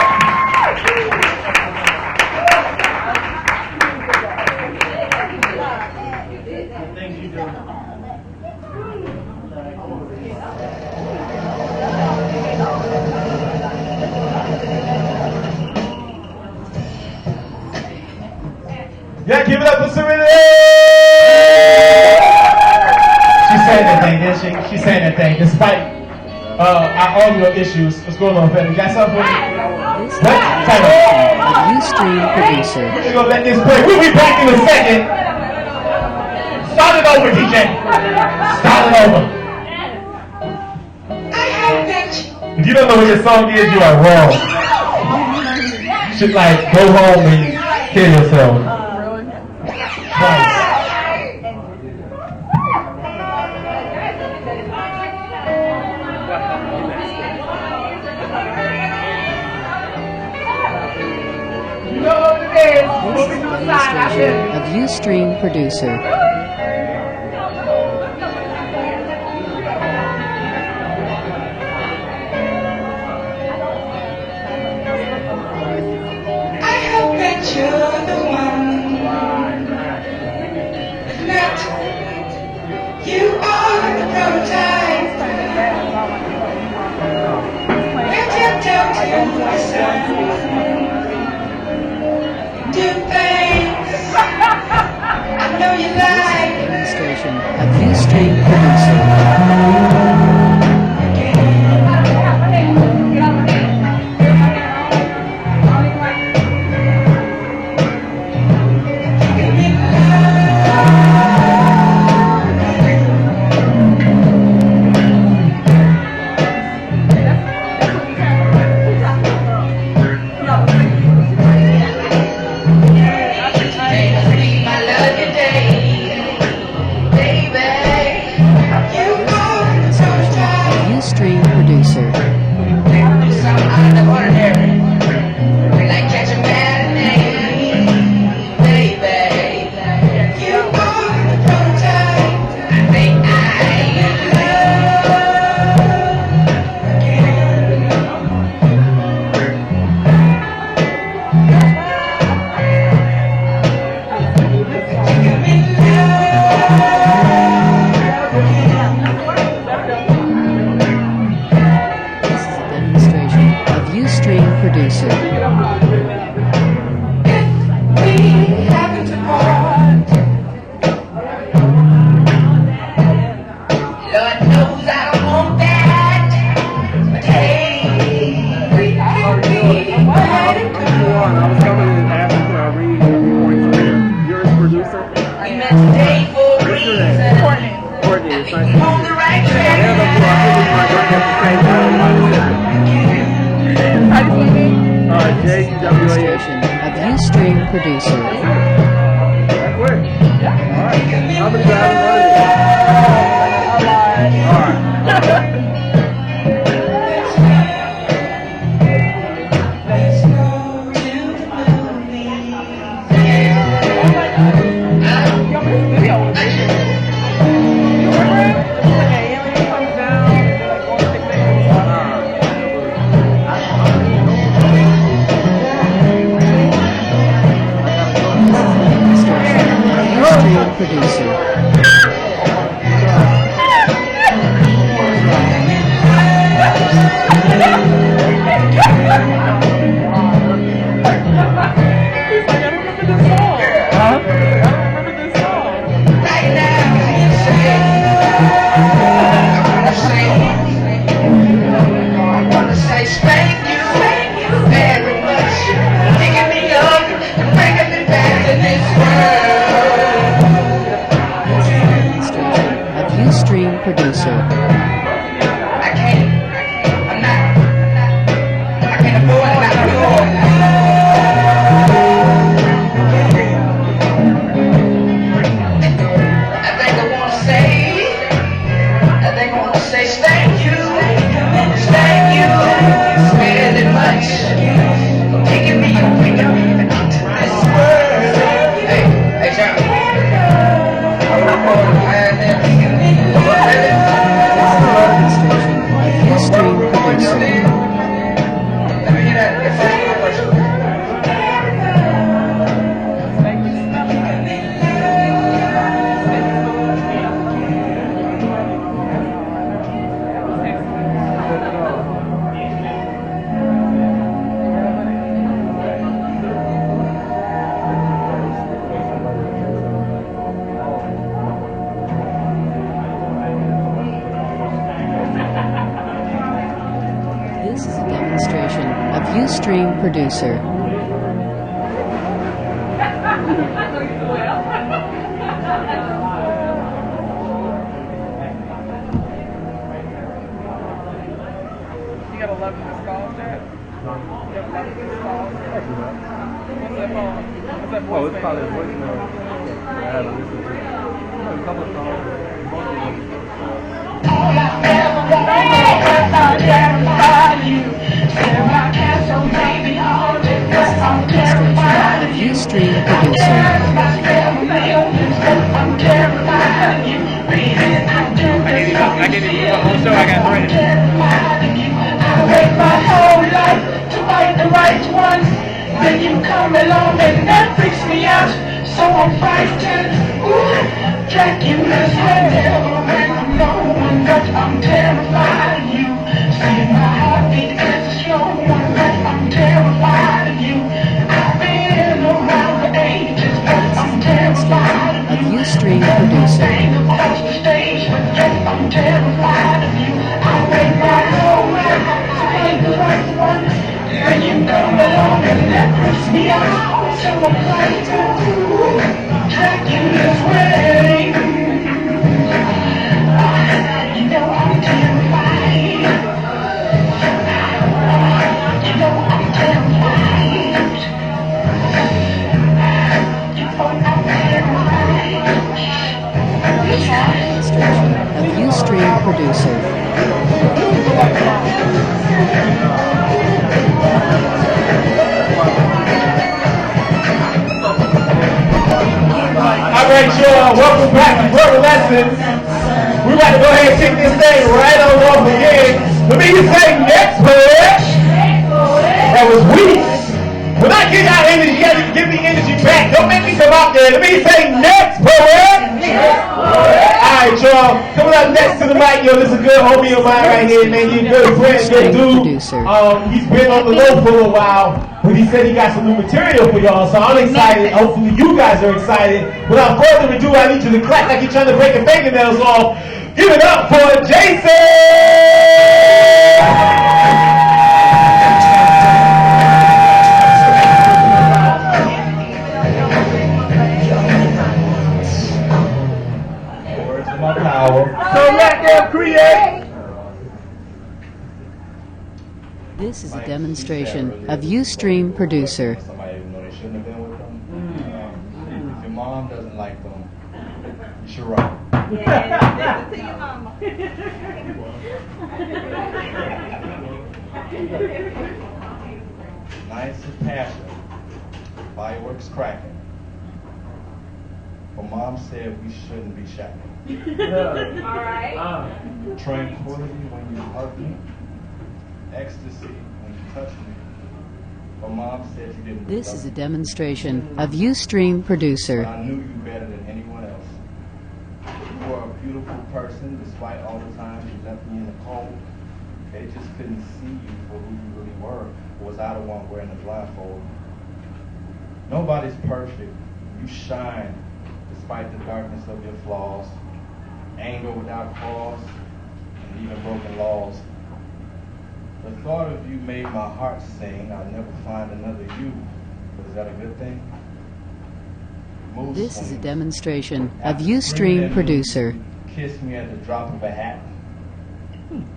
Yeah, give it up for Serenity! She sang that thing, didn't she? She sang that thing, despite our audio issues. What's going on, Fed? You got something for me? This is What? a Time demonstration of Ustream Producer. We're gonna let this play. We'll be back in a second. Start it over, DJ. Start it over. If you don't know what your song is, you are wrong. You should like go home and kill yourself. Twice. You know what it is. This is a demonstration of Ustream Producer. Demonstration of Ustream Producer. Ustream Producer. Ustream Producer. Lord knows I don't want that, but hey, we could be right. I was coming and asking for a read points here. You're his producer? We met today for a reason. Courtney, it's nice to meet On the right track. Demonstration of Ustream Producer. That quick. All right. How many guys are there? All right. Ustream Producer. Ustream Producer. I can't afford it, not afford it. I think I wanna say thank you very much for taking me away from this world. Hey, John. Ustream producer. You got 11 missed calls, Chad? You have 11 missed calls? What's that phone? What's that Oh, it's voicemail? probably a voicemail. I haven't listened to it. A couple of songs. Most of them. Of Ustream producer. I can't even do my own show. I got threatened. I wait my whole life to find the right one. Then you come along and that freaks me out. So I'm fighting, Dracula's head. Never ran no one, but I'm terrified of you. See, my heartbeat is a slow one, but I'm terrified of you. I've been around for ages, but I'm terrified of you. Ustream producer. Across the stage, but I'm terrified of you. I wait my whole life to find the right one. Then you come along and that freaks me out. So I'm fighting, Dracula's wedding. You know I'm terrified. You know I'm terrified. You know I'm terrified. Of Ustream producer. All right, y'all, welcome back to Brother Lessons. We're about to go ahead and kick this thing right on off again. Let me just say next poet. That was weak. When I get out energy, you gotta give me energy back. Don't make me come out there. Let me say next poet. Alright, y'all. Coming up next to the mic, yo, this is a good homie of mine right here, man. He's a good friend, good dude. He's been on the low for a while, but he said he got some new material for y'all, so I'm excited. Hopefully you guys are excited. Without further ado, I need you to clap like you're trying to break your fingernails off. Give it up for Jason! My power. So let them create. This is a demonstration of Ustream producer. Somebody even know they shouldn't have been with them. If your mom doesn't like them, you should run. Yeah, listen to your mama. Nice as passion. Fireworks cracking. But mom said we shouldn't be shacking. Alright. Tranquility when you hug me. Ecstasy when you touch me. But mom said you didn't. This is a demonstration of Ustream producer. I knew you better than anyone else. You were a beautiful person despite all the times you left me in the cold. They just couldn't see you for who you really were. Or was I the one wearing the blindfold? Nobody's perfect. You shine despite the darkness of your flaws. Anger without cause, and even broken laws. The thought of you made my heart sing. I'll never find another you. But is that a good thing? Mood This is a swings. demonstration of After Ustream screaming, producer. you kissed me at the drop of a hat.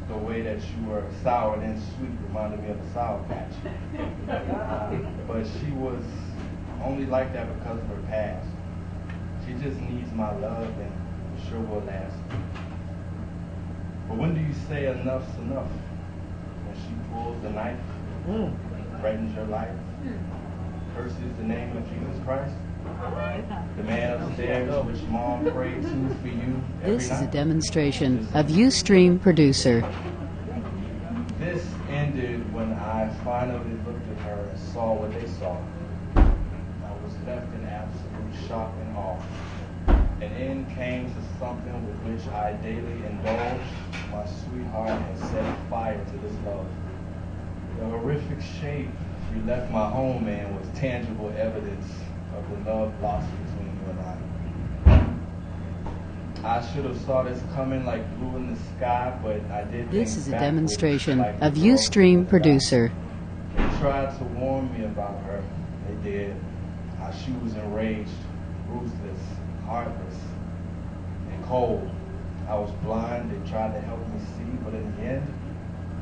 The way that you were sour and sweet reminded me of a Sour Patch. But she was only like that because of her past. She just needs my love and I'm sure will last. But when do you say enough's enough? When she pulls the knife, threatens your life, curses the name of Jesus Christ? The man upstairs, which mom prayed to for you every This is a night? demonstration of Ustream producer. This ended when I finally looked at her and saw what they saw. I was left in absolute shock and awe. An end came to something with which I daily indulged. My sweetheart had set fire to this love. The horrific shape you left my home in was tangible evidence of the love lost between you and I. I should have saw this coming like blue in the sky, but I did. This things is a backwards, demonstration like of the road in Ustream the producer. sky. tried to warn me about her. They did. How she was enraged, ruthless, heartless, and cold. I was blind. They tried to help me see, but in the end,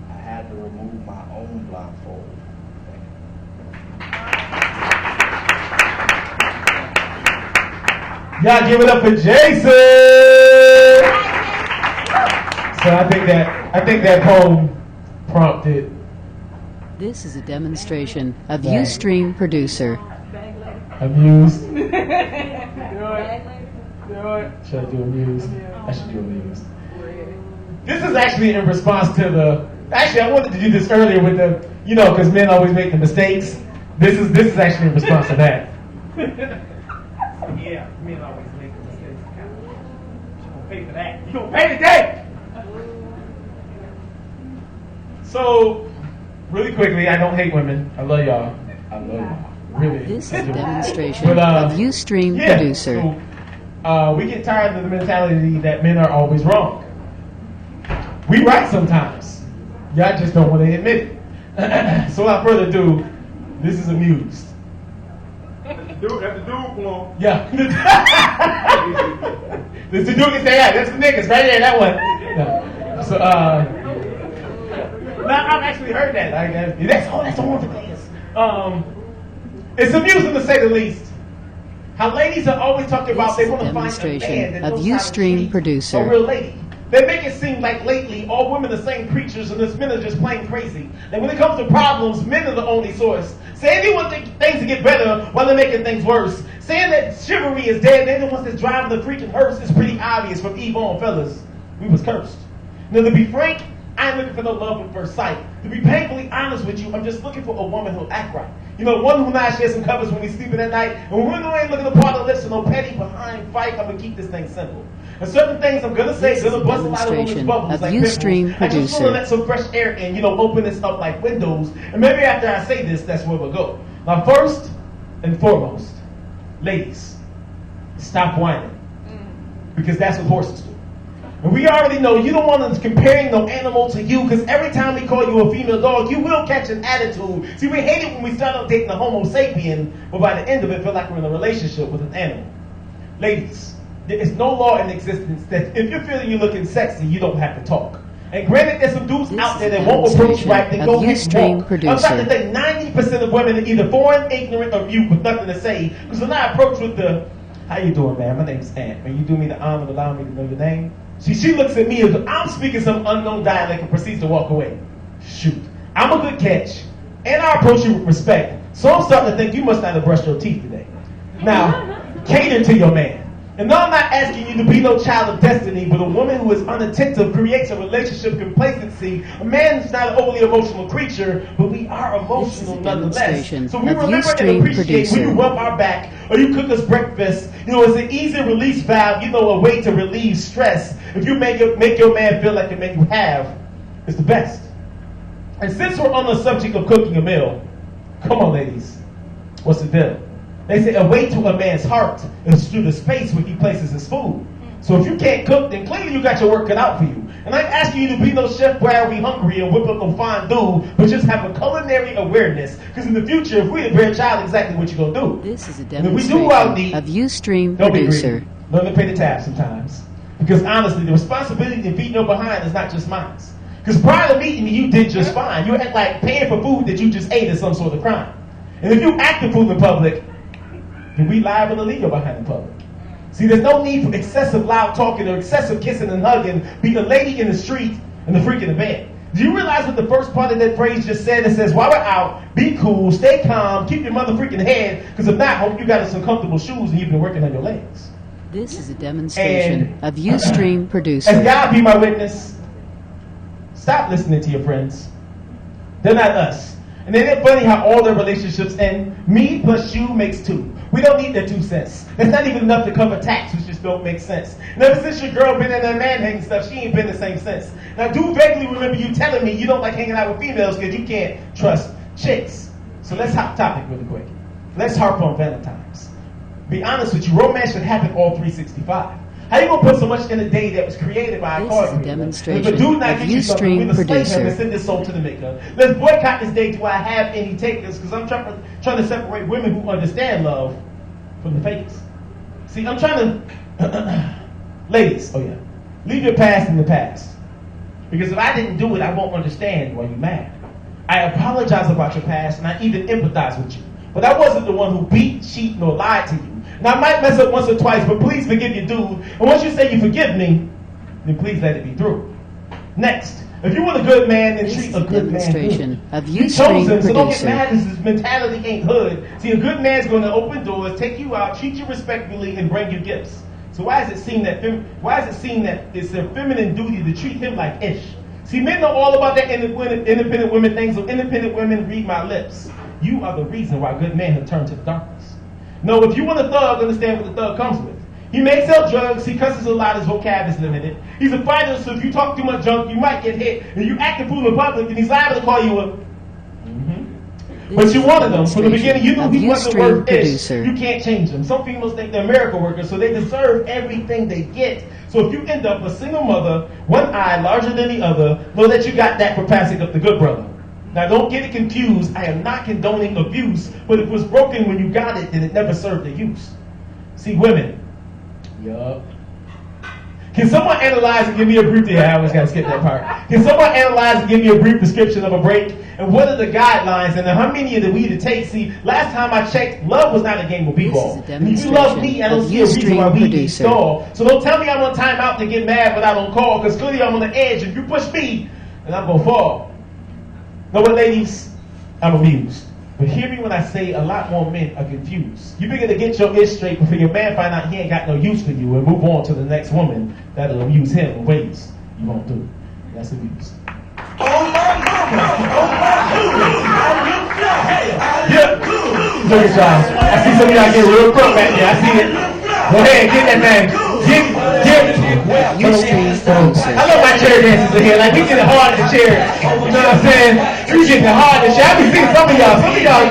I had to remove my own blindfold. Y'all give it up for Jason. So I think that poem prompted. This is a demonstration of Ustream Producer. Amused. Do it. Should I do amused? I should do amused. This is actually in response to the. Actually, I wanted to do this earlier with the, because men always make the mistakes. This is actually in response to that. Yeah, men always make the mistakes. You gonna pay for that? You gonna pay today? So, really quickly, I don't hate women. I love y'all. I love y'all. Really. This is a demonstration of Ustream Producer. So, we get tired of the mentality that men are always wrong. We right sometimes. Y'all just don't want to admit it. So without further ado, this is amused. Dude, that's the dude floor. Yeah. This is the dude can say, yeah, that's the niggas right there, that one. No. So, no, I've actually heard that. That's the one for niggas. It's amusing to say the least. How ladies are always talking about they want to find a man that knows how to treat Producer. a real lady. They make it seem like lately all women are the same creatures and this men are just plain crazy. And when it comes to problems, men are the only source. Saying they want things to get better while they're making things worse. Saying that chivalry is dead, they're the ones that's driving the freaking hearse is pretty obvious from Eve on, fellas. We was cursed. Now, to be frank, I ain't looking for no love at first sight. To be painfully honest with you, I'm just looking for a woman who'll act right. One who not share some covers when we sleeping at night. And when we ain't looking to part the lips and no petty behind fight, I'm going to keep this thing simple. And certain things I'm going to say, going to bust a lot of women's bubbles like Ustream I just want to Producer. let some fresh air in, open this up like windows. And maybe after I say this, that's where we'll go. Now, first and foremost, ladies, stop whining. Because that's what horses do. And we already know you don't want us comparing no animal to you, because every time we call you a female dog, you will catch an attitude. See, we hate it when we start out dating a homo sapien, but by the end of it, feel like we're in a relationship with an animal. Ladies, there is no law in existence that if you're feeling you're looking sexy, you don't have to talk. And granted, there's some dudes out there that won't approach right, then go get walk. I'm trying to think 90% of women are either foreign, ignorant, or mute with nothing to say. Because when I approach with the, how you doing, man? My name's Ant. When you do me the honor of allowing me to know your name. See, she looks at me as if I'm speaking some unknown dialect and proceeds to walk away. Shoot. I'm a good catch. And I approach you with respect. So I'm starting to think you must not have brushed your teeth today. Now, cater to your man. And no, I'm not asking you to be no child of destiny, but a woman who is unattentive creates a relationship complacency. A man is not an overly emotional creature, but we are emotional nonetheless. So we remember and appreciate when you rub our back or you cook us breakfast. It's an easy release valve, a way to relieve stress. If you make your man feel like the man you have is the best. And since we're on the subject of cooking a meal, come on, ladies, what's the deal? They say a way to a man's heart is through the space where he places his food. So if you can't cook, then clearly you got your work cut out for you. And I'm asking you to be no Chef Boyardee hungry and whip up a fondue, but just have a culinary awareness. Because in the future, if we bear a child, exactly what you're going to do. This is a And if we do out demonstration of Ustream don't be Producer. greedy. Learn to pay the tab sometimes. Because honestly, the responsibility to feed your behind is not just mine. Because prior to meeting me, you did just fine. You act like paying for food that you just ate is some sort of crime. And if you act the food in public, then we liable to leave you behind in public. See, there's no need for excessive loud talking or excessive kissing and hugging. Be the lady in the street and the freak in the bed. Do you realize what the first part of that phrase just said? It says, while we're out, be cool, stay calm, keep your mother freaking head, because if not, hope you got some comfortable shoes and you've been working on your legs. This is a demonstration of Ustream As Producer. God be my witness, stop listening to your friends. They're not us. And isn't it funny how all their relationships end? Me plus you makes two. We don't need their 2 cents. That's not even enough to cover tax, which just don't make sense. And ever since your girl been in that man hanging stuff, she ain't been the same since. Now, do vaguely remember you telling me you don't like hanging out with females because you can't trust chicks. So let's hop topic really quick. Let's harp on Valentine's. Be honest with you, romance should happen all 365. How you gonna put so much in a day that was created by a This card is a reader? demonstration If a dude not of get you something, Ustream we'll enslave him producer. and send this soul to the maker. Let's boycott this day. Do I have any takers? Because I'm trying to separate women who understand love from the fakers. See, I'm trying to, ladies, oh yeah, leave your past in the past. Because if I didn't do it, I won't understand why you're mad. I apologize about your past, and I even empathize with you. But I wasn't the one who beat, cheated, or lied to you. Now, I might mess up once or twice, but please forgive your dude. And once you say you forgive me, then please let it be through. Next, if you want a good man, then This treat is a a good man demonstration good. of He Ustream chosen, so don't get producer. mad. His mentality ain't hood. See, a good man's going to open doors, take you out, treat you respectfully, and bring you gifts. So why does it seem that it's a feminine duty to treat him like ish? See, men know all about that independent women thing, so independent women read my lips. You are the reason why good men have turned to the darkness. No, if you want a thug, understand what the thug comes with. He may sell drugs, he cusses a lot, his vocab is limited. He's a fighter, so if you talk too much junk, you might get hit. And you act a fool in public, and he's liable to call you a... But you wanted him. From the beginning, you knew he wasn't worth ish. You can't change him. Some females think they're miracle workers, so they deserve everything they get. So if you end up a single mother, one eye larger than the other, know that you got that for passing up the good brother. Now don't get it confused. I am not condoning abuse, but if it was broken when you got it, then it never served a use. See, women. Yup. Can someone analyze and give me a brief? Yeah, I always gotta skip that part. Can someone analyze and give me a brief description of a break? And what are the guidelines? And how many are we to take? See, last time I checked, love was not a game of b-ball. And if you love me, I don't see a reason why we need stall. So don't tell me I'm on timeout to get mad when I don't call, because clearly I'm on the edge. If you push me, then I'm gonna fall. Know what, ladies? I'm amused. But hear me when I say a lot more men are confused. You begin to get your ish straight before your man find out he ain't got no use for you and move on to the next woman that'll amuse him in ways you won't do. That's abuse. Yeah. Look at y'all. I see some of y'all get real crook back there. I see it. Go ahead, get that man. Get. I love my chair dances in here. Like, we get it hard in the chair. You know what I'm saying? We getting it hard in the chair. I be seeing some of y'all. Some of y'all.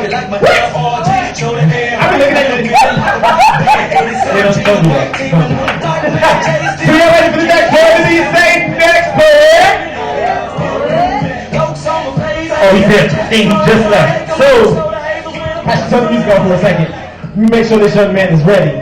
I be looking at you. Don't do that. So y'all ready for the next part? What do you say next part? Oh, he did. He just left. So, I should turn the music off for a second. Let me make sure this young man is ready.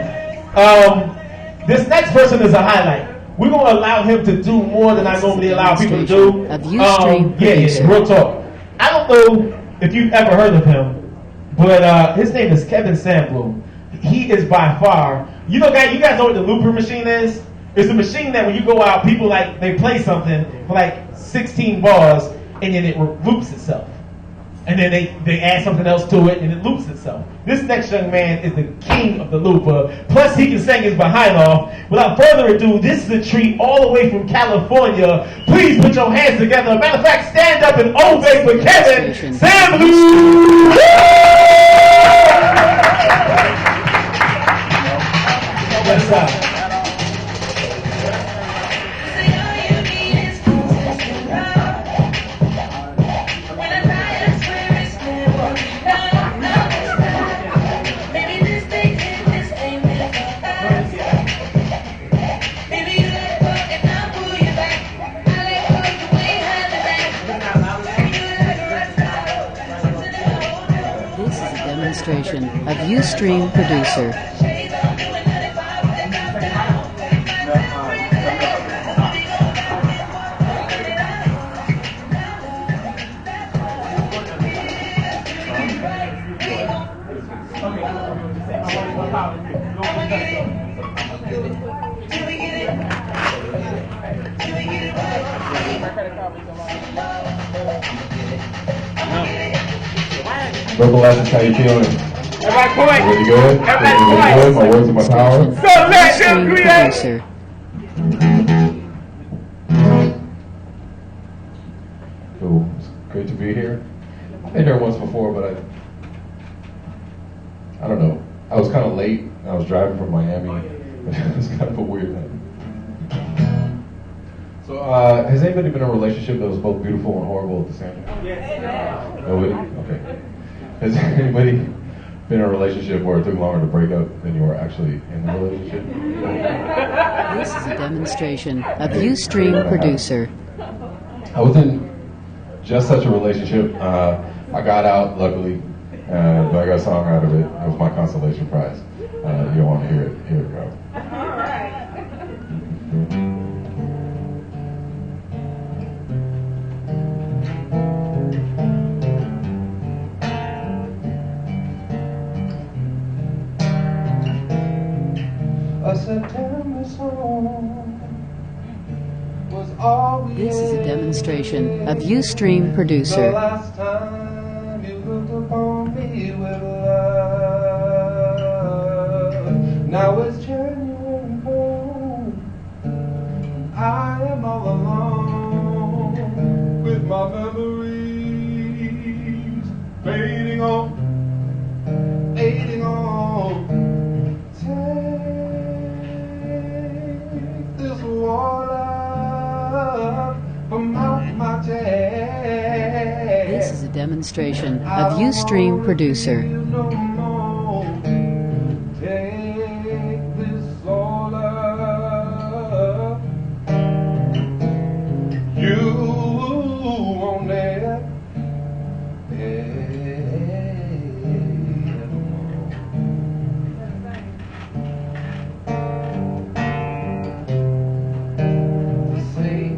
This next person is a highlight. We're going to allow him to do more than I normally allow people to do. Yeah, real talk. I don't know if you've ever heard of him, but his name is Kevin Sandbloom. He is by far, you guys know what the looper machine is? It's a machine that when you go out, people they play something for like 16 bars, and then it loops itself. And then they add something else to it, and it loops itself. This next young man is the king of the looper. Plus, he can sing his behind off. Without further ado, this is a treat all the way from California. Please put your hands together. Matter of fact, stand up and obey for Kevin Sandbloom. What's up? Demonstration of Ustream producer. Local Legends, how you feeling? Everybody point. Really good? Everybody really good? My words and my power? So let them create. Cool. It's great to be here. I've been here once before, but I don't know. I was kind of late. I was driving from Miami. It was kind of a weird night. So, has anybody been in a relationship that was both beautiful and horrible at the same time? Yes. Nobody? Okay. Has anybody been in a relationship where it took longer to break up than you were actually in the relationship? This is a demonstration of Ustream Producer. I was in just such a relationship. I got out, luckily, but I got a song out of it. It was my consolation prize. You don't want to hear it. Here we go. A September song was all we This is a had. demonstration of Ustream The Producer. last time you looked upon me with love. Now it's January cold. I am all alone with my memories fading on, fading on. Take this water from out my tank. This is a demonstration of Ustream Producer. No more. Take this water. You won't ever say,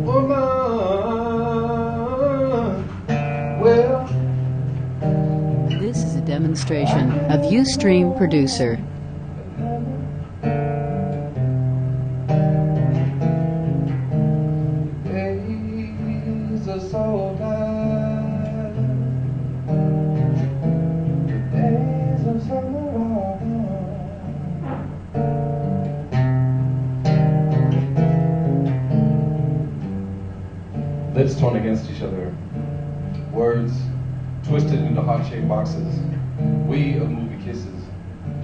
woman, well, This is a demonstration of Ustream Producer. days are so bad. The days of summer are Lips torn against each other, words twisted into heart-shaped boxes. We of movie kisses,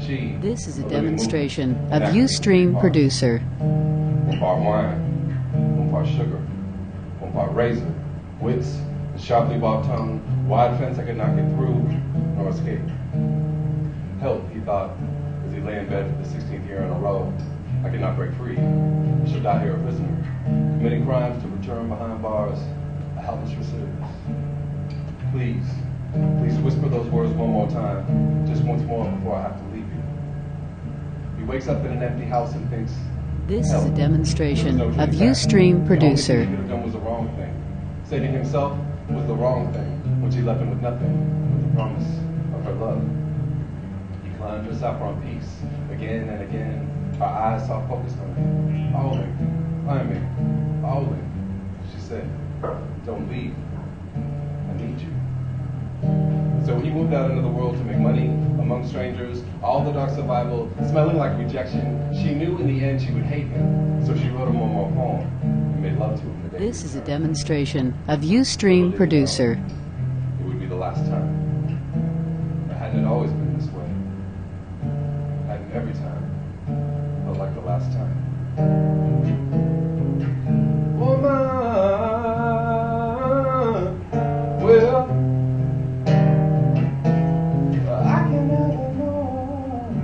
she. This is a of living demonstration movie. of An Ustream actor, Producer. One part wine, one part sugar, one part razor, wits, a sharply barbed tongue, wide fence I could not get through nor escape. Help, he thought, as he lay in bed for the 16th year in a row. I cannot break free. I shall die here a prisoner, committing crimes to return behind bars, a helpless recidivist. Please, please whisper those words one more time, just once more before I have to leave you. He wakes up in an empty house and thinks, This is help. a demonstration There was no of truth back. Ustream Producer. The only thing he could have done was the wrong thing. Saving himself was the wrong thing, when she left him with nothing, with the promise of her love. He climbed her saffron peaks again and again, her eyes soft focused on him. Alling, climbing, Alling. She said, don't leave. I need you. So he moved out into the world to make money among strangers, all the dark survival, smelling like rejection. She knew in the end she would hate him, so she wrote him one more poem and made love to him the day. This is a demonstration of Ustream Producer. It would be the last time. But hadn't it always been this way? Hadn't every time felt like the last time? woman, well, I can never know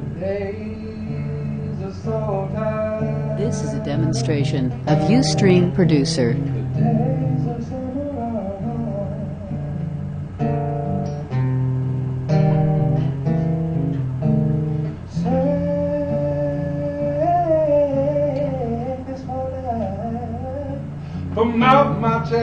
the days are so tired. This is a demonstration of Ustream Producer. The days of summer are take this water from out my chest.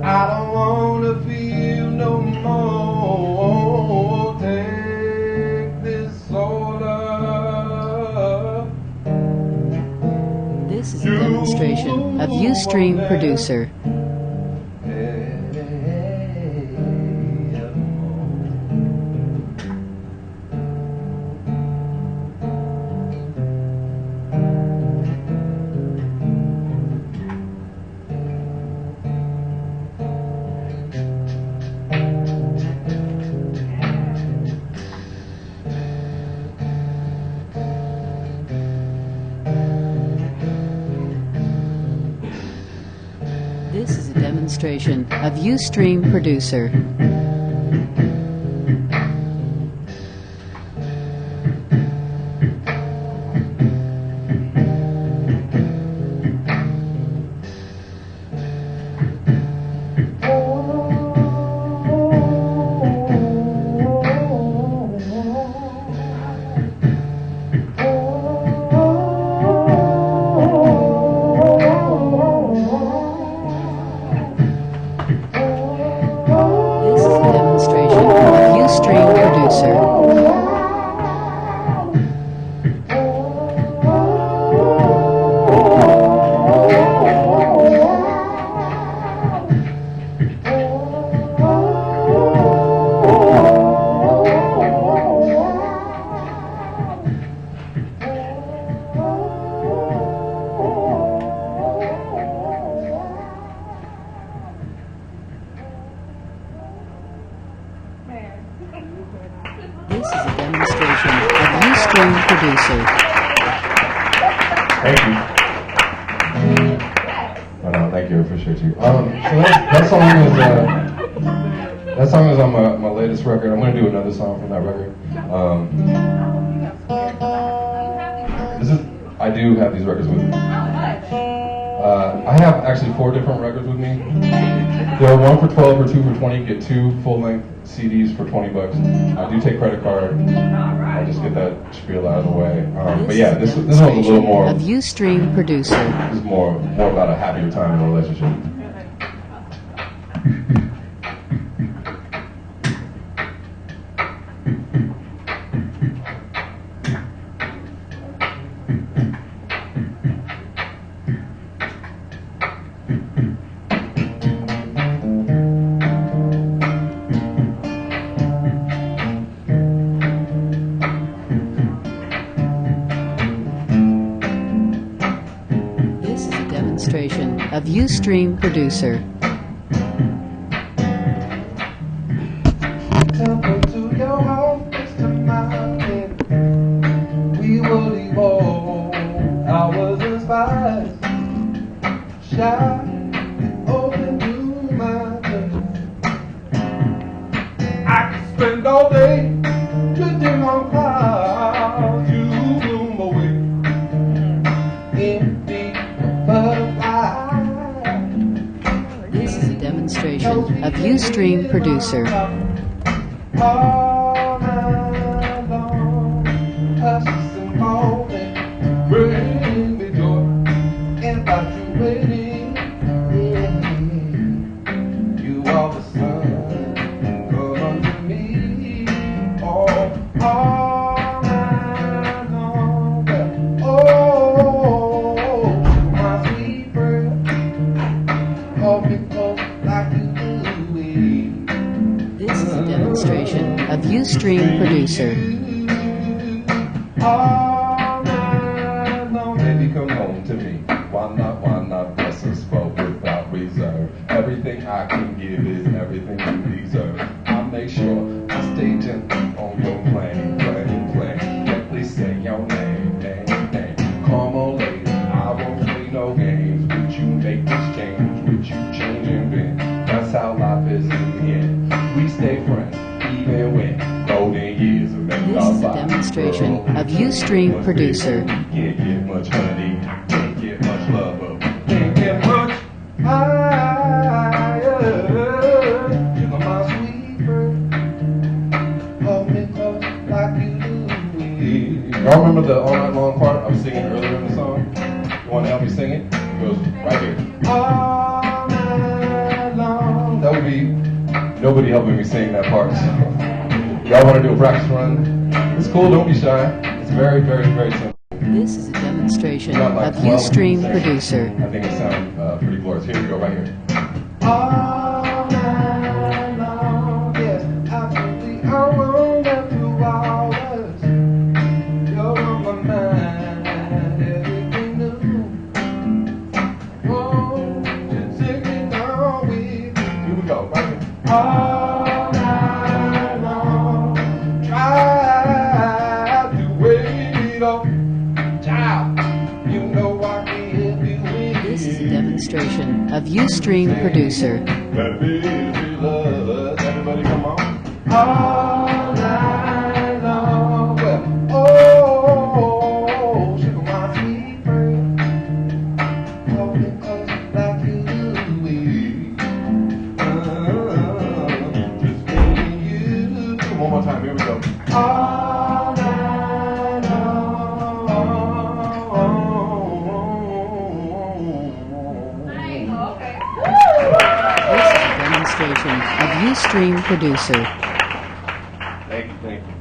I don't wanna feel no more. Take this soda. This is a demonstration of Ustream Producer. demonstration of Ustream Producer. This is a demonstration of Ustream Producer. Thank you. Thank you. I appreciate you. So that song is on my latest record. I'm going to do another song from that record. I do have these records with me. I have actually 4 different records with me. There are 1 for 12 or 2 for 20. You get 2 full-length CDs for $20. I do take credit card. I'll just get that spiel out of the way. But yeah, this one's a little more of Ustream Producer. This is more about a happier time in a relationship. Demonstration of Ustream Producer. Temple to your home, next to mine. We will evolve. I was inspired, shy, open to my touch. I could spend all day drifting on clouds. You bloom away. Empty butterfly. This is a demonstration of Ustream Producer. All night long, hushes and moaning, bring me joy, infatuating. You are the sun, come unto me. All night long, oh, my sweet friend, hold me close like you do. This is a demonstration of Ustream Producer. All night long, baby, come home to me. Why not bless us both without reserve? Everything I can give is everything you deserve. I'll make sure I stay gentle on your plane. Gently say your name. Come on, lady, I won't play no games. Would you make this change? Would you change and bend? That's how life is in the end. We stay friends, even when golden years are making This our is a lives. demonstration of Ustream Producer. Can't get much honey, can't get much love, can't get much higher. You are my sweet bird, hold me close like you do. Y'all remember the All Night Long part I was singing earlier in the song? You want to help me sing it? It goes right here. All night long. That would be nobody helping me sing that part. So. Y'all want to do a practice run? It's cool, don't be shy. It's very, very, very simple. This is a demonstration Not like of 12 Ustream seconds. Producer. I think it sounds pretty glorious. Here we go, right here. All night long, yes, absolutely. I won't have 2 hours. You're on my mind, everything new. Oh, just take it down with you. Here we go, right here. All night long, try to wait up. Child, you know I can help you with This is a demonstration of Ustream producer. That busy love. Everybody come on. All night long. Oh, sugar my sweet friend. Hold me close like you do me. Just me and you. One more time, here we go. All night Demonstration of Ustream producer. Thank you, thank you.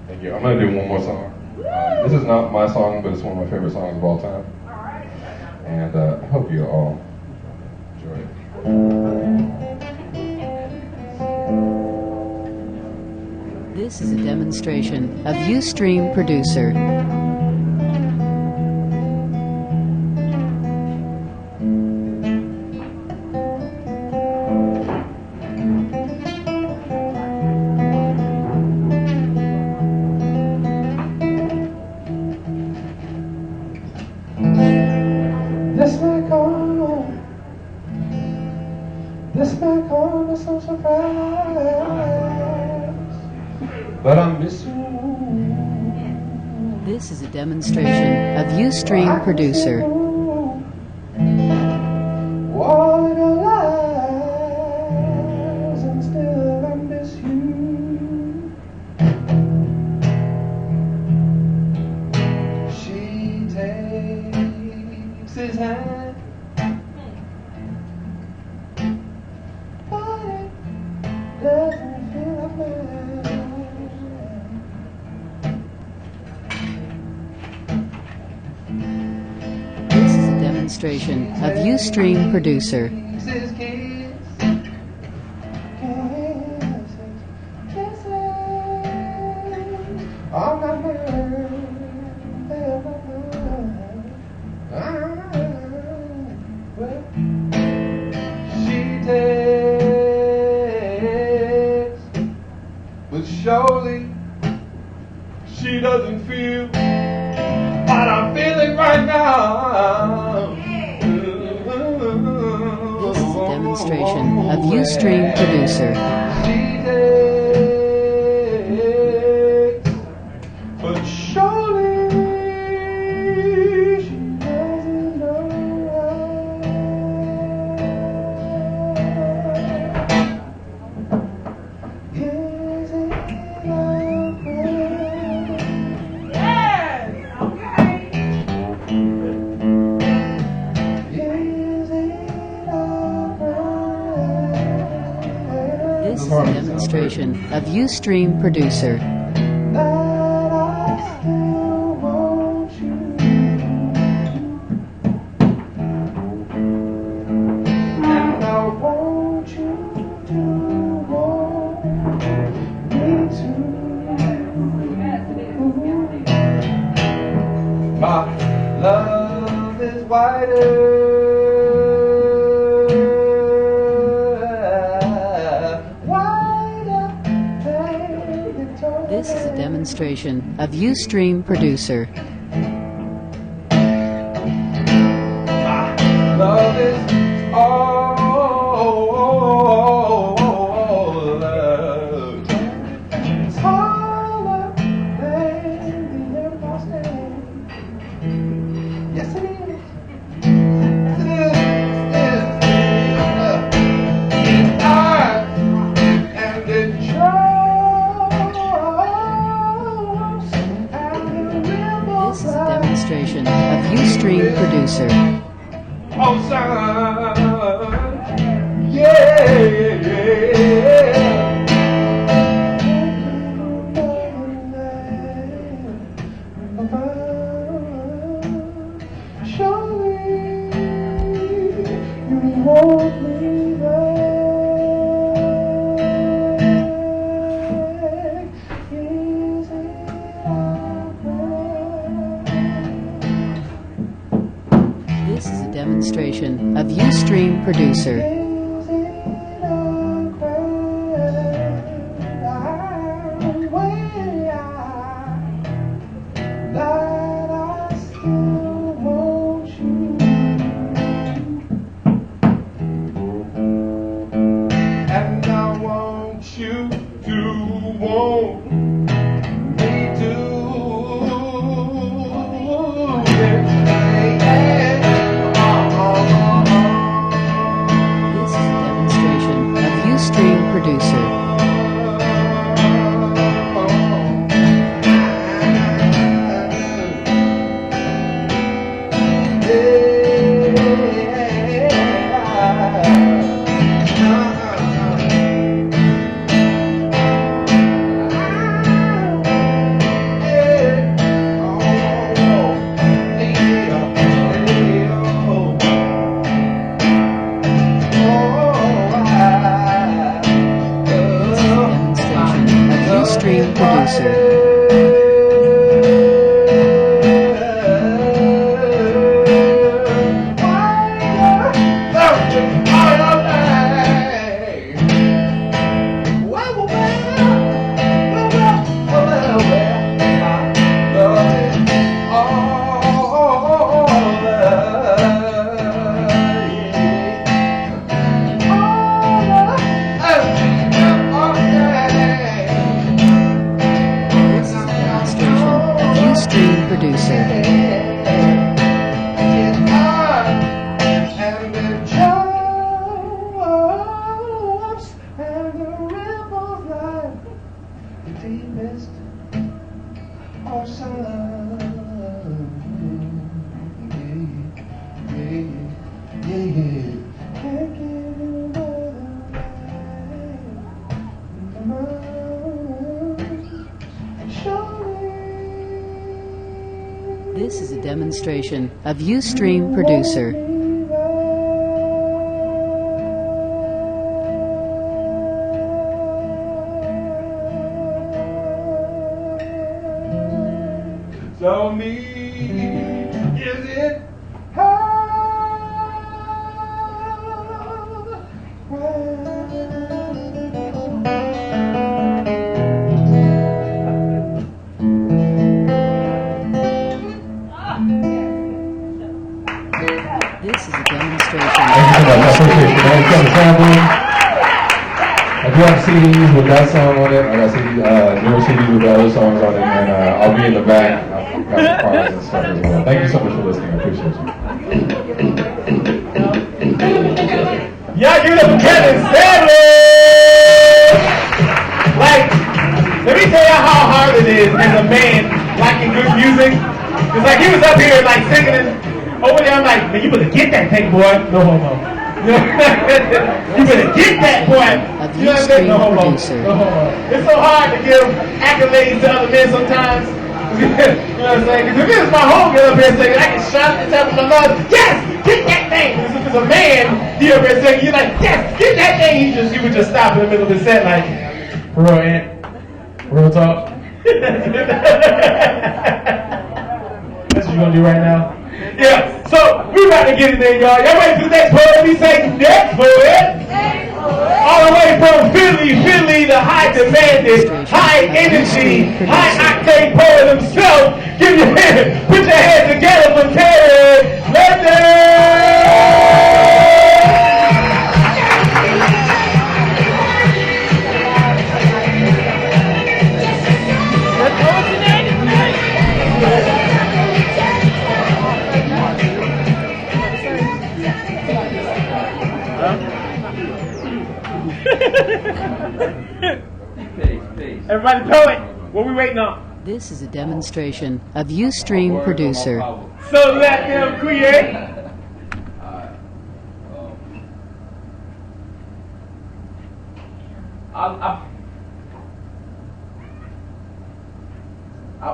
Thank you. I'm going to do one more song. This is not my song, but it's one of my favorite songs of all time. And I hope you all enjoy it. This is a demonstration of Ustream producer. This may come as a surprise, but I miss you. This is a demonstration of Ustream producer. All of your lies, and still I miss you. She takes his hand, but it doesn't feel like This is a demonstration of Ustream producer. Kisses, kisses, kisses, all my she takes, but surely she doesn't feel what I'm feeling right now. This is a demonstration of Ustream producer. She takes, but surely she doesn't know why. Is it love? Yes! Okay! Is it love? This is a demonstration of Ustream producer. That I still want you, and I want you to want me too. My love is wider, wider than Victoria. This is a demonstration of Ustream producer. Love is all love. It's harder than the Empire State. Yes, it is. Yes, it is. It's hard and it shows. This is a demonstration of Ustream producer. Oh, son, yeah, surely you want me back. Is it This is a demonstration of Ustream producer. producer. This is a demonstration of Ustream Producer. So me, is it This is a demonstration. Thank you so much. I appreciate you, man. Come to family. I do have CDs with that song on it. I got newer CDs with the other songs on it, and I'll be in the back. I've got the cards and stuff as well. Thank you so much for listening. I appreciate you. Y'all give it up for Kevin Stanley! Like, let me tell y'all how hard it is as a man liking good music. Cause like he was up here like singing and over there I'm like, man, you better get that thing, boy. No homo. You better get that, boy. You know what I'm saying? No homo. No homo. It's so hard to give accolades to other men sometimes. You know what I'm saying? Because if it was my homegirl up here saying, I can shout and tell my love, yes, get that thing. Because if it's a man, he up here saying, you're like, yes, get that thing. He would just stop in the middle of the set like, for real, Aunt. Real talk. That's what you gonna do right now? Yeah, so we about to get in there, y'all. Y'all ready for the next poet? We say next poet. All the way from Philly, the high demanded, high energy, high octane poet himself. Give your hand, put your hands together for Terry London. Everybody poet, what we waiting on? This is a demonstration of Ustream Producer. So let them create. I've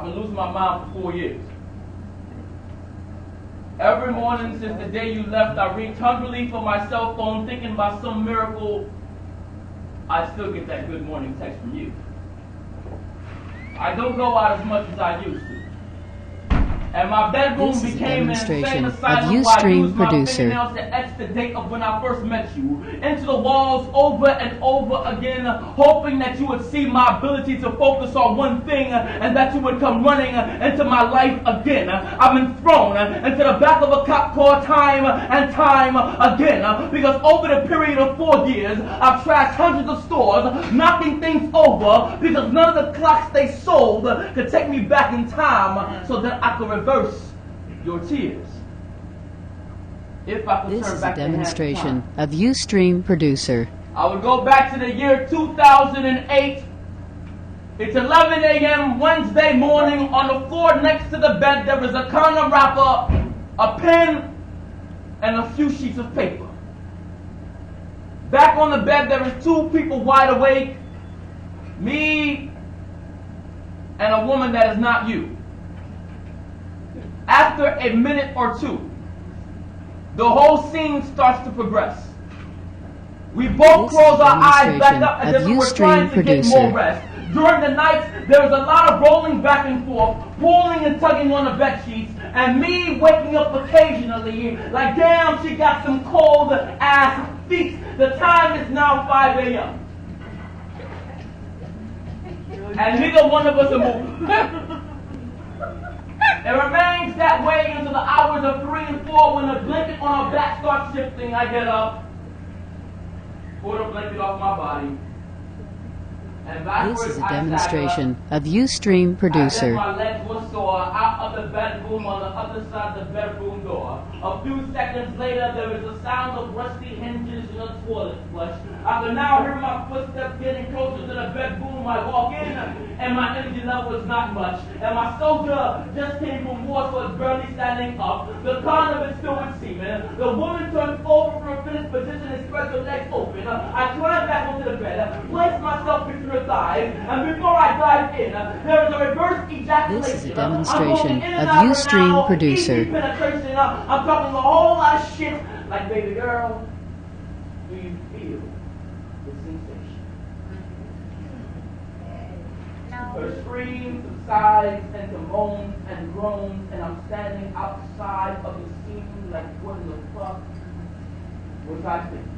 been losing my mind for 4 years. Every morning since the day you left, I reach hungrily for my cell phone, thinking about some miracle. I still get that good morning text from you. I don't go out as much as I used to. And my bedroom This is a became an insane demonstration asylum of where I Ustream used my Producer. fingernails to etch the date of when I first met you into the walls over and over again, hoping that you would see my ability to focus on one thing and that you would come running into my life again. I've been thrown into the back of a cop car time and time again because over the period of 4 years, I've trashed hundreds of stores, knocking things over because none of the clocks they sold could take me back in time so that I could reverse your tears. If I could This turn is a back the hands of demonstration time, of Ustream Producer. I would go back to the year 2008. It's 11 a.m. Wednesday morning. On the floor next to the bed, there is a corner wrapper, a pen, and a few sheets of paper. Back on the bed, there is 2 people wide awake, me and a woman that is not you. After a minute or 2, the whole scene starts to progress. We both This close is a our eyes back up demonstration as if of we were Ustream trying to get Producer. more rest. During the nights, there was a lot of rolling back and forth, pulling and tugging on the bed sheets, and me waking up occasionally, like damn, she got some cold ass feet. The time is now 5 a.m. And neither one of us are moving. It remains that way until the hours of 3 and 4 when the blanket on our back starts shifting. I get up, pull the blanket off my body, and backwards This is a I demonstration of Ustream Producer. my legs were sore out of the bedroom on the other side of the bedroom door. A few seconds later, there was a sound of rusty hinges and a toilet flush. I could now hear my footsteps getting closer to the bedroom. I walk in, and my energy level is not much. And my soldier just came from war, so it's barely standing up. The condom is still with semen. The woman turns over from a finished position and spreads her legs open. I climb back onto the bed, place myself between her thighs, and before I dive in, there is a reverse ejaculation. This is a demonstration of Ustream Producer. Penetration. I'm talking a whole lot of shit. Like, baby girl, do you feel the sensation? Her screams subsides into moans and groans, and I'm standing outside of the scene like, what in the fuck was I thinking?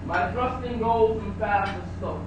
My thrusting goes from fast to slow.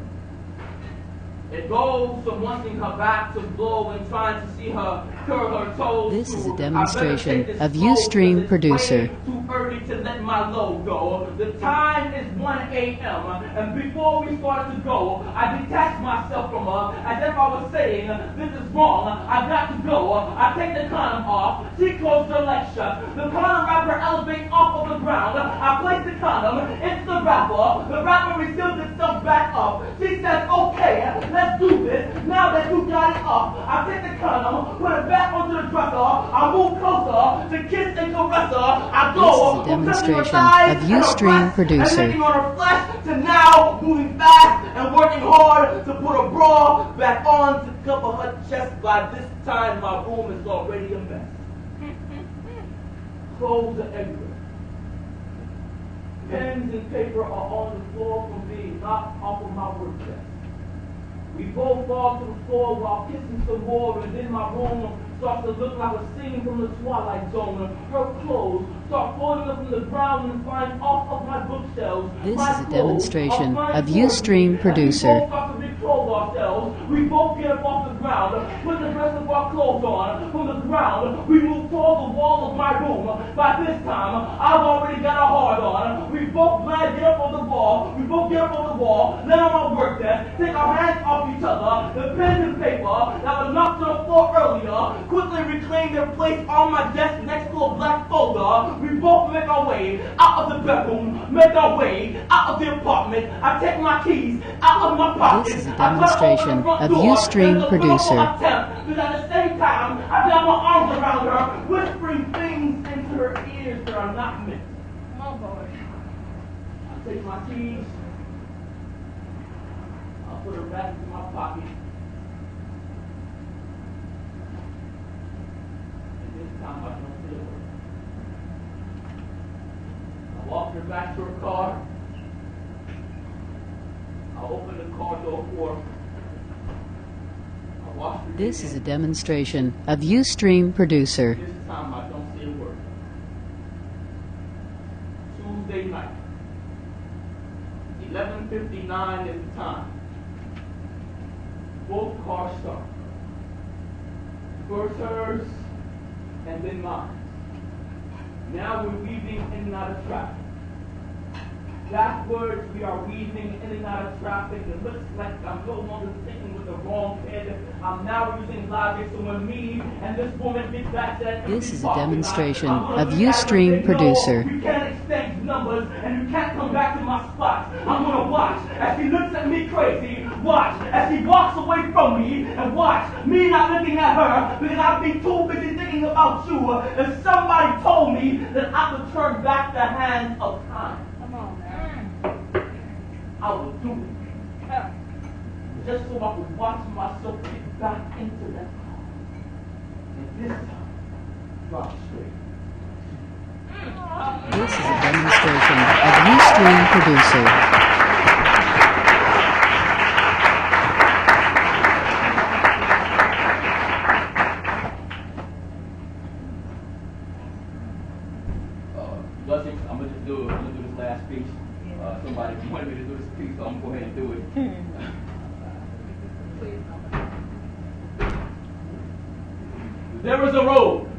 It goes from wanting her back to blow and trying to see her curl her toes. This is a demonstration of Ustream Producer. Too early to let my load go. The time is 1 a.m. and before we started to go, I detached myself from her as if I was saying, this is wrong, I've got to go. I take the condom off. She closed her legs shut. The condom wrapper elevates off of the ground. I place the condom into the wrapper. The wrapper reseals itself back up. She says, okay, let's do this. Now that you got it up, I take the condom, put it back onto the dresser. I move closer to kiss and caress her. I go This is a demonstration of Ustream Producer. and on her flesh to now moving fast and working hard to put a bra back on to cover her chest. By this time, my room is already a mess. Clothes are everywhere. Pens and paper are on the floor from being knocked off of my work desk. We both fall to the floor while kissing some more, and then my room starts to look like a scene from the Twilight Zone. Her clothes start floating up from the ground and flying off of my bookshelves. This is a demonstration of Ustream Producer. We both get up off the ground, put the rest of our clothes on. From the ground, we move toward the wall of my room. By this time, I've already got a hard on. We both get up on the wall. We both get up on the wall, lay on my work desk, take our hands off each other. The pen and paper that was knocked to the floor earlier quickly reclaim their place on my desk next to a black folder. We both make our way out of the bedroom, make our way out of the apartment. I take my keys out of my pocket. This is a demonstration of Ustream Producer. Because at the same time, I got my arms around her, whispering things into her ears that are not meant. Oh boy. I take my keys. I'll put her back into my pocket. And this time I don't feel her. I walked her back to her car. I opened the car door for her. This is a demonstration of Ustream Producer. This time I don't say a word. Tuesday night. 11:59 is the time. Both cars start. First hers, and then mine. Now we're weaving in and out of traffic. Backwards, we are weaving in and out of traffic. It looks like I'm no longer thinking with the wrong head. I'm now using logic. So when me and this woman get back to that, This is a demonstration of Ustream Producer. You can't exchange numbers, and you can't come back to my spot. I'm gonna watch as she looks at me crazy. Watch as she walks away from me, and watch me not looking at her because I'd be too busy thinking about you. If somebody told me that I could turn back the hands of time, I would do it. Just so I could watch myself get back into that car. And this time, drop straight. This is a demonstration of Ustream Producer. there is a road.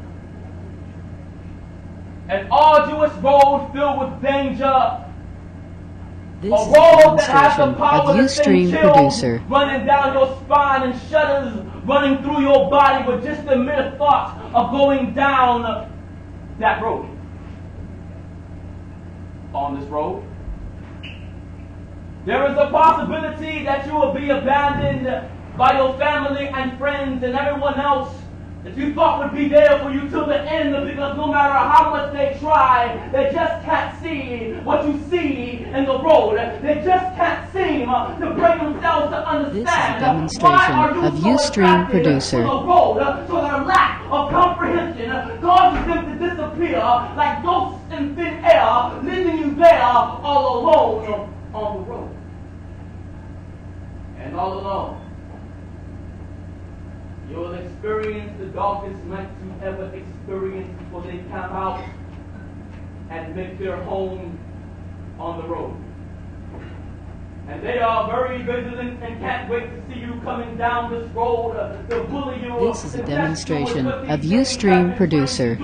An arduous road filled with danger. This A is a road that has the demonstration power of to send Ustream chills producer. running down your spine and shudders running through your body with just the mere thought of going down that road. On this road, there is a possibility that you will be abandoned by your family and friends and everyone else that you thought would be there for you till the end, because no matter how much they try, they just can't see what you see in the road. They just can't seem to bring themselves to understand. This is a demonstration of Ustream producer. To the road, so their lack of comprehension causes them to disappear like ghosts in thin air, leaving you there all alone on the road. And all alone, you will experience the darkest night you ever experienced before they camp out and make their home on the road. And they are very vigilant and can't wait to see you coming down this road to bully you. This is a demonstration of Ustream producer.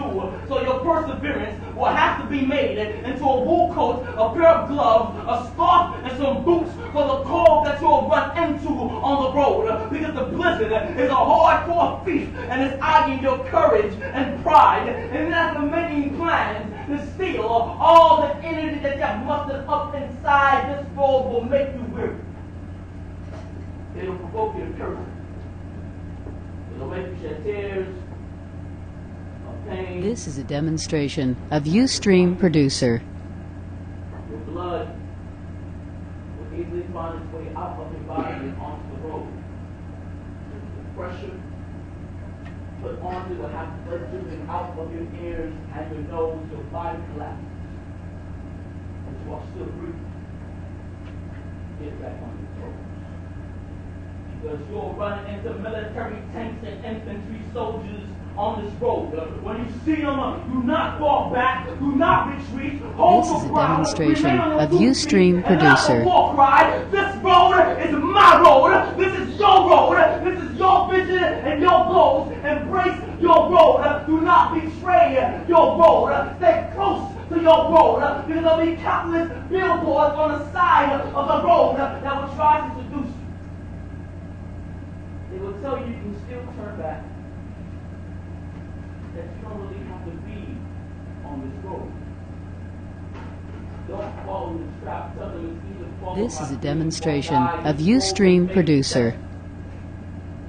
So your perseverance will have to be made into a wool coat, a pair of gloves, a scarf, and some boots for the cold that you'll run into on the road. Because the blizzard is a hardcore feast and it's eyeing your courage and pride. And after making plans to steal all the energy that you have mustered up inside, this road will make you weary. It'll provoke you to curse. It'll make you shed tears of pain. This is a demonstration of Ustream producer. Your blood will easily find its way out of your body and onto the road. The pressure put onto the half blood dripping out of your ears and your nose, your body collapses. But you are still breathing. Get back on your throat. Because you're running into military tanks and infantry soldiers on this road. When you see them, do not fall back, do not retreat. Hold This is a the ground, demonstration remain on of your 2 Ustream feet, and not producer. a war cry. This road is my road. This is your road. This is your vision and your goals. Embrace your road. Do not betray your road. Stay close to your road, because there'll be countless billboards on the side of the road that will try to seduce you. They will tell you you can still turn back, that you don't really have to be on this road. Don't fall in the trap. Tell them it's either fall This is a by demonstration or die. of Ustream producer.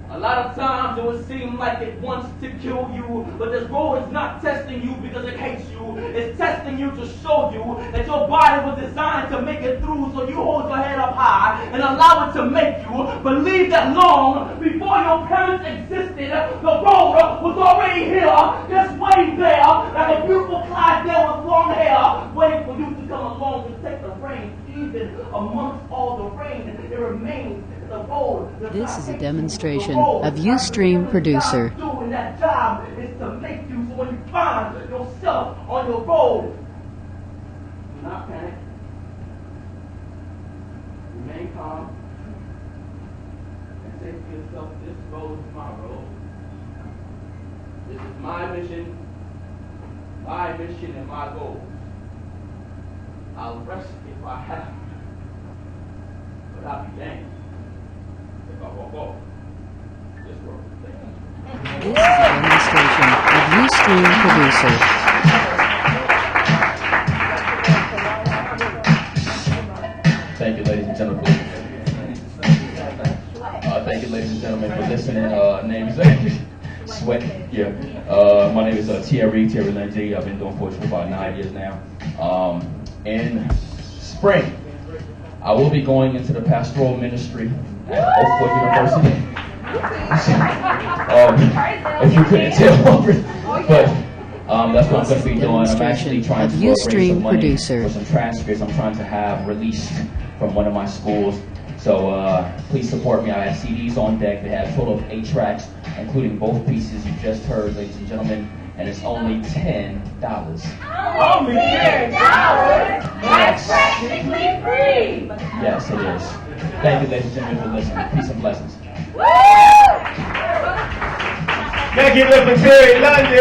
A lot of times it would seem like it wants to kill you, but this road is not testing you because it hates you. It's testing you to show you that your body was designed to make it through, so you hold your head up high and allow it to make you believe that long before your parents existed, the road was already here, just waiting there, like a beautiful Clydesdale with long hair, waiting for you to come along to take the reins. Even amongst all the rain, it remains the road. This is a demonstration of Ustream producer. Doing that job is to make you, so when you find yourself on your road, do not panic. Remain calm. And say to yourself, this road is my road. This is my mission and my goals. I'll rest if I have to, but I'll be damned if I walk off this road. This is a demonstration of Ustream producer. Thank you, ladies and gentlemen. Thank you, ladies and gentlemen, for listening. Name is Sweat. Yeah. My name is Thierry Lange. I've been doing poetry for about 9 years now. In spring, I will be going into the pastoral ministry at Oakwood University. If you couldn't tell already, but that's what I'm going to be doing. I'm actually trying to raise some money for some transcripts I'm trying to have released from one of my schools. So please support me. I have CDs on deck. They have a total of 8 tracks, including both pieces you just heard, ladies and gentlemen. And it's only $10. Only $10? That's practically free! Yes, it is. Thank you, ladies and gentlemen, for listening. Peace and blessings. Now give it up for Terry London.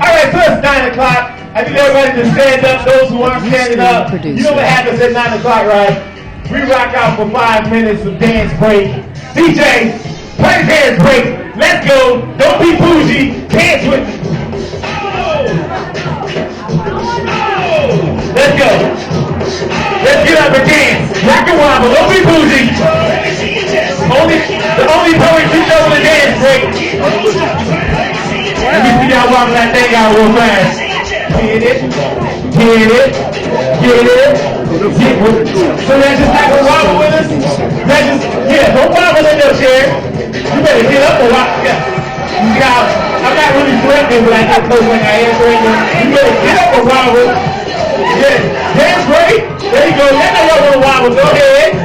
All right, so it's 9 o'clock. I need everybody to stand up, those who aren't standing up. You know what happens at 9 o'clock, right? We rock out for 5 minutes of dance break. DJ, play the dance break. Let's go. Don't be bougie. Dance with me. Let's go. Let's get up and dance. Rock and wobble. Don't be bougie. The only poet you know the dance break. Let me see y'all wobble that thing out real fast. Get it. Get it. Get it. So that's just not gonna wobble with us? That's just, yeah, don't wobble in your chair. You better get up and wobble. Yeah. I'm not really threatening when I get close like I am right now. You better get up and wobble. Yeah, dance break. There you go. Let me know what wobble. Go ahead.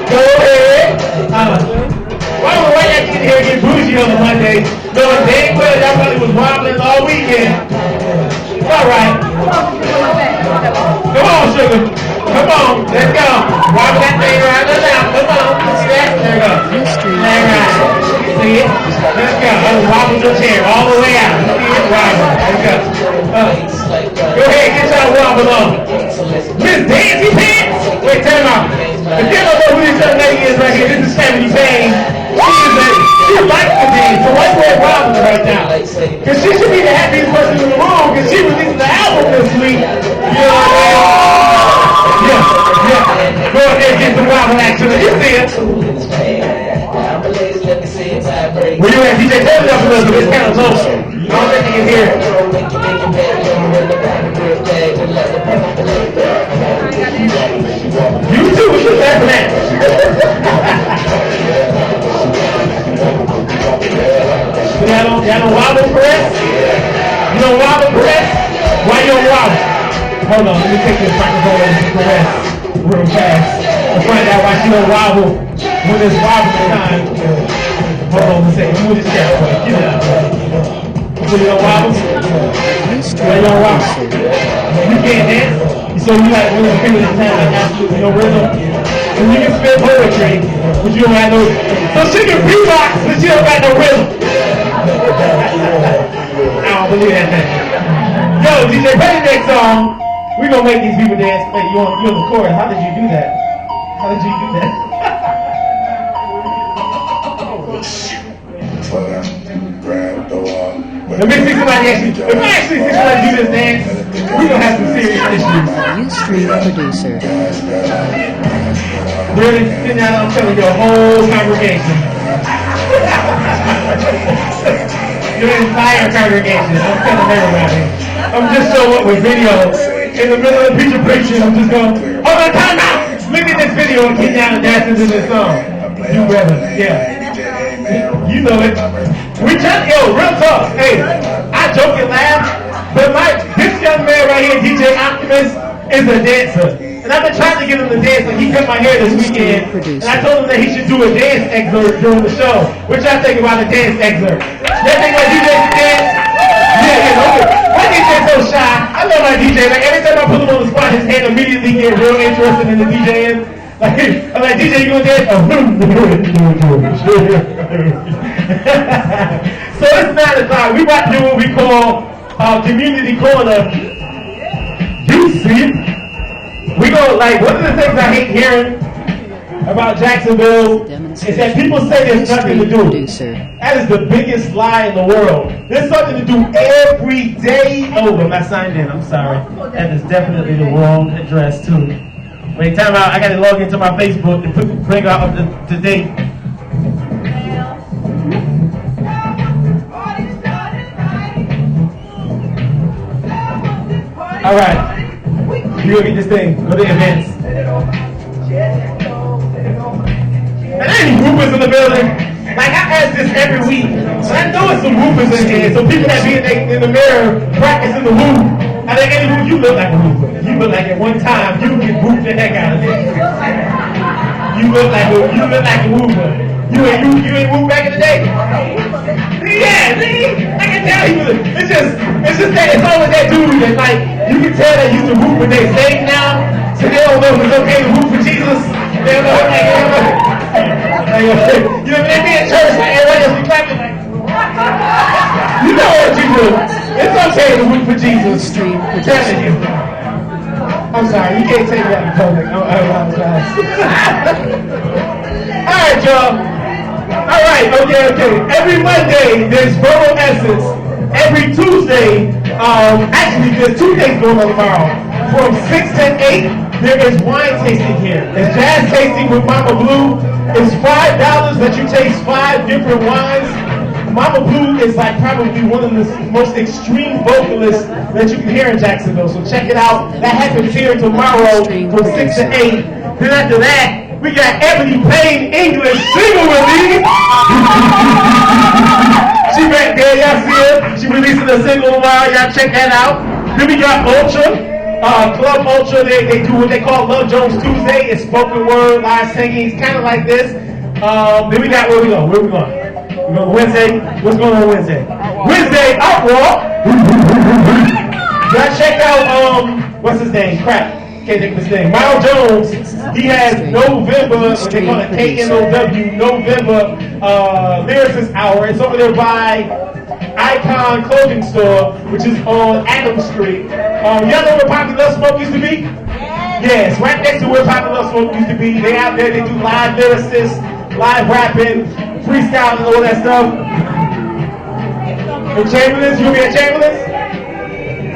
Go ahead. Why would I get here and get bougie on a Monday? No, dang well, that probably was wobbling all weekend. All right. Come on, sugar. Come on. Let's go. Wobble that thing right now. Come on. See that? There you go. All right. See it? Let's go. Wobble your chair all the way out. See it? Wobble. Let's go. Go ahead. Get your wobble on. Miss Daisy Pants. Wait, time out. If you don't know who this young lady is right here, this is Stephanie Payne. She likes to dance, so what's that wobbling right now? Because she should be the happiest person in the room because she released the album this week. You know what I mean? Yeah. Go ahead and get some wobble action. You see it? Where you at, DJ? Turn it up a little bit. It's kind of low. I don't think you can hear it. You too. What you laughing at? Y'all don't wobble press? You don't wobble press? Why you don't wobble? Hold on, let me take this microphone and press real fast. Let's find out why she don't wobble when it's wobbling time. Hold on a second, move this chair for you. So you don't wobble? Why you don't wobble? You can't dance? So you like one of the people that have like absolutely no rhythm? And you can spit poetry, but you don't have no. So she can beatbox, but she don't got no rhythm. I don't believe that thing. Yo, DJ, play the next song. We're gonna make these people dance. Wait, you on the chorus? How did you do that? How did you do that? Let me see somebody actually. If I actually see somebody do this dance, we're gonna have some serious issues. Ustream producer. Really? Sit down, I'm telling your whole congregation. Your entire congregation. I'm telling everybody. I'm just showing up with videos. In the middle of the preacher preaching, I'm just going, hold on, time out! Look at this video and get down and dance to this song. You better, yeah. You know it. We just, real talk. Hey, I joke and laugh, but this young man right here, DJ Optimist, is a dancer. And I've been trying to get him to dance, and he cut my hair this weekend. And I told him that he should do a dance excerpt during the show. What y'all think about a dance excerpt? Y'all think my DJ should dance? Yeah. My DJ so shy. I love my DJ. Like every time I put him on the spot, his hand immediately get real interested in the DJing. Like, I'm like, DJ, you gonna dance? So it's 9 o'clock. We about to do what we call Community Corner. You see? We go, like, one of the things I hate hearing about Jacksonville is that people say there's nothing to do. That is the biggest lie in the world. There's something to do every day. Oh, I'm not signed in. I'm sorry. That is definitely the wrong address, too. Wait, time out. I got to log into my Facebook and bring out up to date. All right. You go get this thing. Go to events. And there any roofers in the building? Like I ask this every week. And I know it's some roofers in here. So people that be in the mirror practicing the roof. I think any roof, you look like a roofer. You look like at one time you get roofed the heck out of it. You look like a roofer. You ain't roofed back in the day. Yeah, see? I can tell you. It's just that it's always that dude that like you can tell they used to roof when they saved now. So they don't know if it's okay to root for Jesus. They don't know You know, they be in church, like, everybody else be clapping, like, you know what you do. It's okay to root for Jesus. I'm telling you. I'm sorry, you can't take that in public. I apologize. All right, y'all. All right, okay. Every Monday, there's Verbal Essence. Every Tuesday, actually, there's 2 days going on tomorrow. From 6 to 8, there is wine tasting here. It's jazz tasting with Mama Blue. It's $5 that you taste 5 different wines. Mama Blue is like probably one of the most extreme vocalists that you can hear in Jacksonville. So check it out. That happens here tomorrow from 6 to 8. Then after that, we got Ebony Payne English single release. She back there, y'all see her. She releasing a single in a while. Y'all check that out. Then we got Ultra. Club Ultra, they do what they call Love Jones Tuesday. It's spoken word, live singing. It's kind of like this. Then we got, where we going? We're going Wednesday. What's going on Wednesday? Wednesday, Outroar. Y'all check out, what's his name? Crap. Can't think of his name. Miles Jones. He has November, what they call it, KNOW, November Lyricist Hour. It's over there by Icon Clothing Store, which is on Adams Street. Y'all know where Poppy Love Smoke used to be? Yes, right next to where Poppy Love Smoke used to be. They out there, they do live lyricists, live rapping, freestyle and all that stuff. And Chamberlain's, you gonna be at Chamberlain's?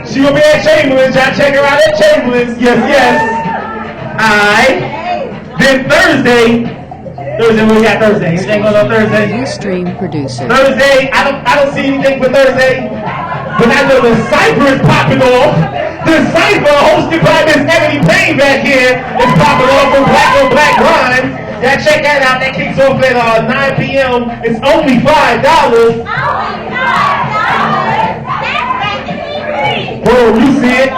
She gonna be at Chamberlain's. Y'all check her out at Chamberlain's. Yes. Then Thursday, what we got Thursday? Anything going on Thursday? Ustream producer. Thursday, I don't see anything for Thursday, but I know the Cypher is popping off. The Cypher, hosted by Miss Ebony Payne back here, is popping off from Black on Black Rhyme. Y'all check that out. That kicks off at 9 p.m. It's only $5. Only $5. Whoa, you see it?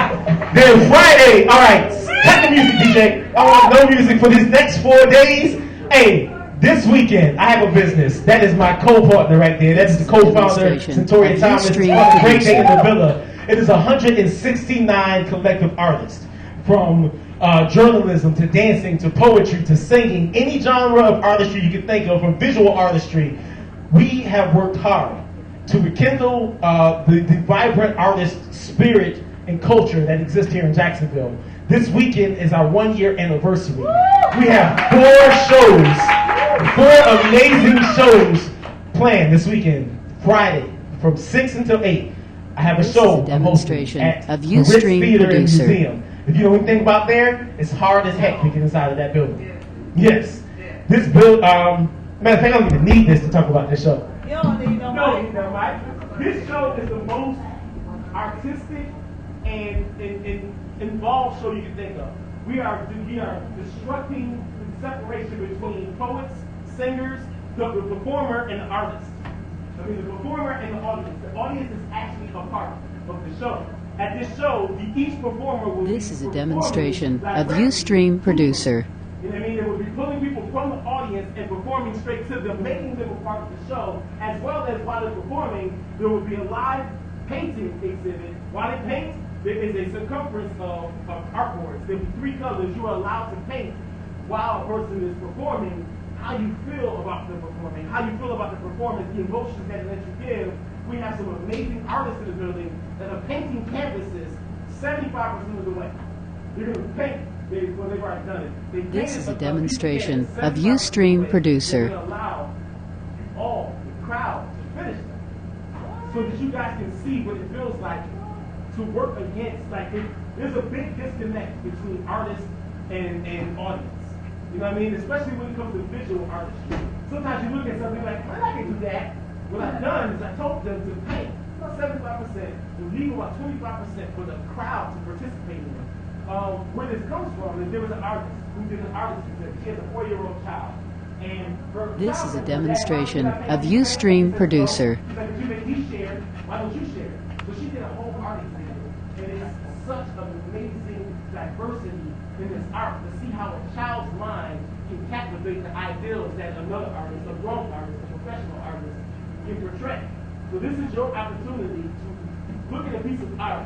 Then Friday, all right, cut the music, DJ. I want no music for these next 4 days. Hey, this weekend, I have a business. That is my co-partner right there. That is the co-founder, Centoria Thomas. It's called The Great Day in the Villa. It is 169 collective artists, from journalism to dancing to poetry to singing, any genre of artistry you can think of, from visual artistry. We have worked hard to rekindle the vibrant artist spirit and culture that exists here in Jacksonville. This weekend is our 1-year anniversary. We have 4 shows, 4 amazing shows planned this weekend. Friday from 6 until 8. I have a show I'm hosting at the Ritz Theater and Museum. If you know anything about there, it's hard as heck to get inside of that building. Yes. This build, matter of fact, I don't even need this to talk about this show. You don't need no mic. This show is the most artistic and involved show you can think of. We are destructing the separation between poets, singers, the performer, and the artist. I mean, the performer and the audience. The audience is actually a part of the show. At this show, each performer will This is a demonstration of Ustream producer. You know what I mean? They will be pulling people from the audience and performing straight to them, making them a part of the show, as well as while they're performing, there will be a live painting exhibit. While they paint, there is a circumference of artboards. There will be 3 colors you are allowed to paint while a person is performing. How you feel about the performing, how you feel about the performance, the emotions that you give. We have some amazing artists in the building that are painting canvases 75% of the way. They're going to paint. They've already done it. This is a demonstration of Ustream producer. They're going to allow all the crowd to finish them, so that you guys can see what it feels like to work against. Like there's a big disconnect between artists and audience. You know what I mean? Especially when it comes to visual artistry. Sometimes you look at something like, well, I can do that. What I've done is I told them to paint about 75%, and leave about 25% for the crowd to participate in. Where this comes from is there was an artist who did an artist exhibit. She has a 4-year-old child. And This is a demonstration of Ustream producer. She's like, if you make me share, why don't you share? So she did a whole art exhibit. And it's such an amazing diversity in this art to see how a child's mind can captivate the ideals that another artist, a grown artist, a professional artist can portray. So this is your opportunity to look at a piece of art,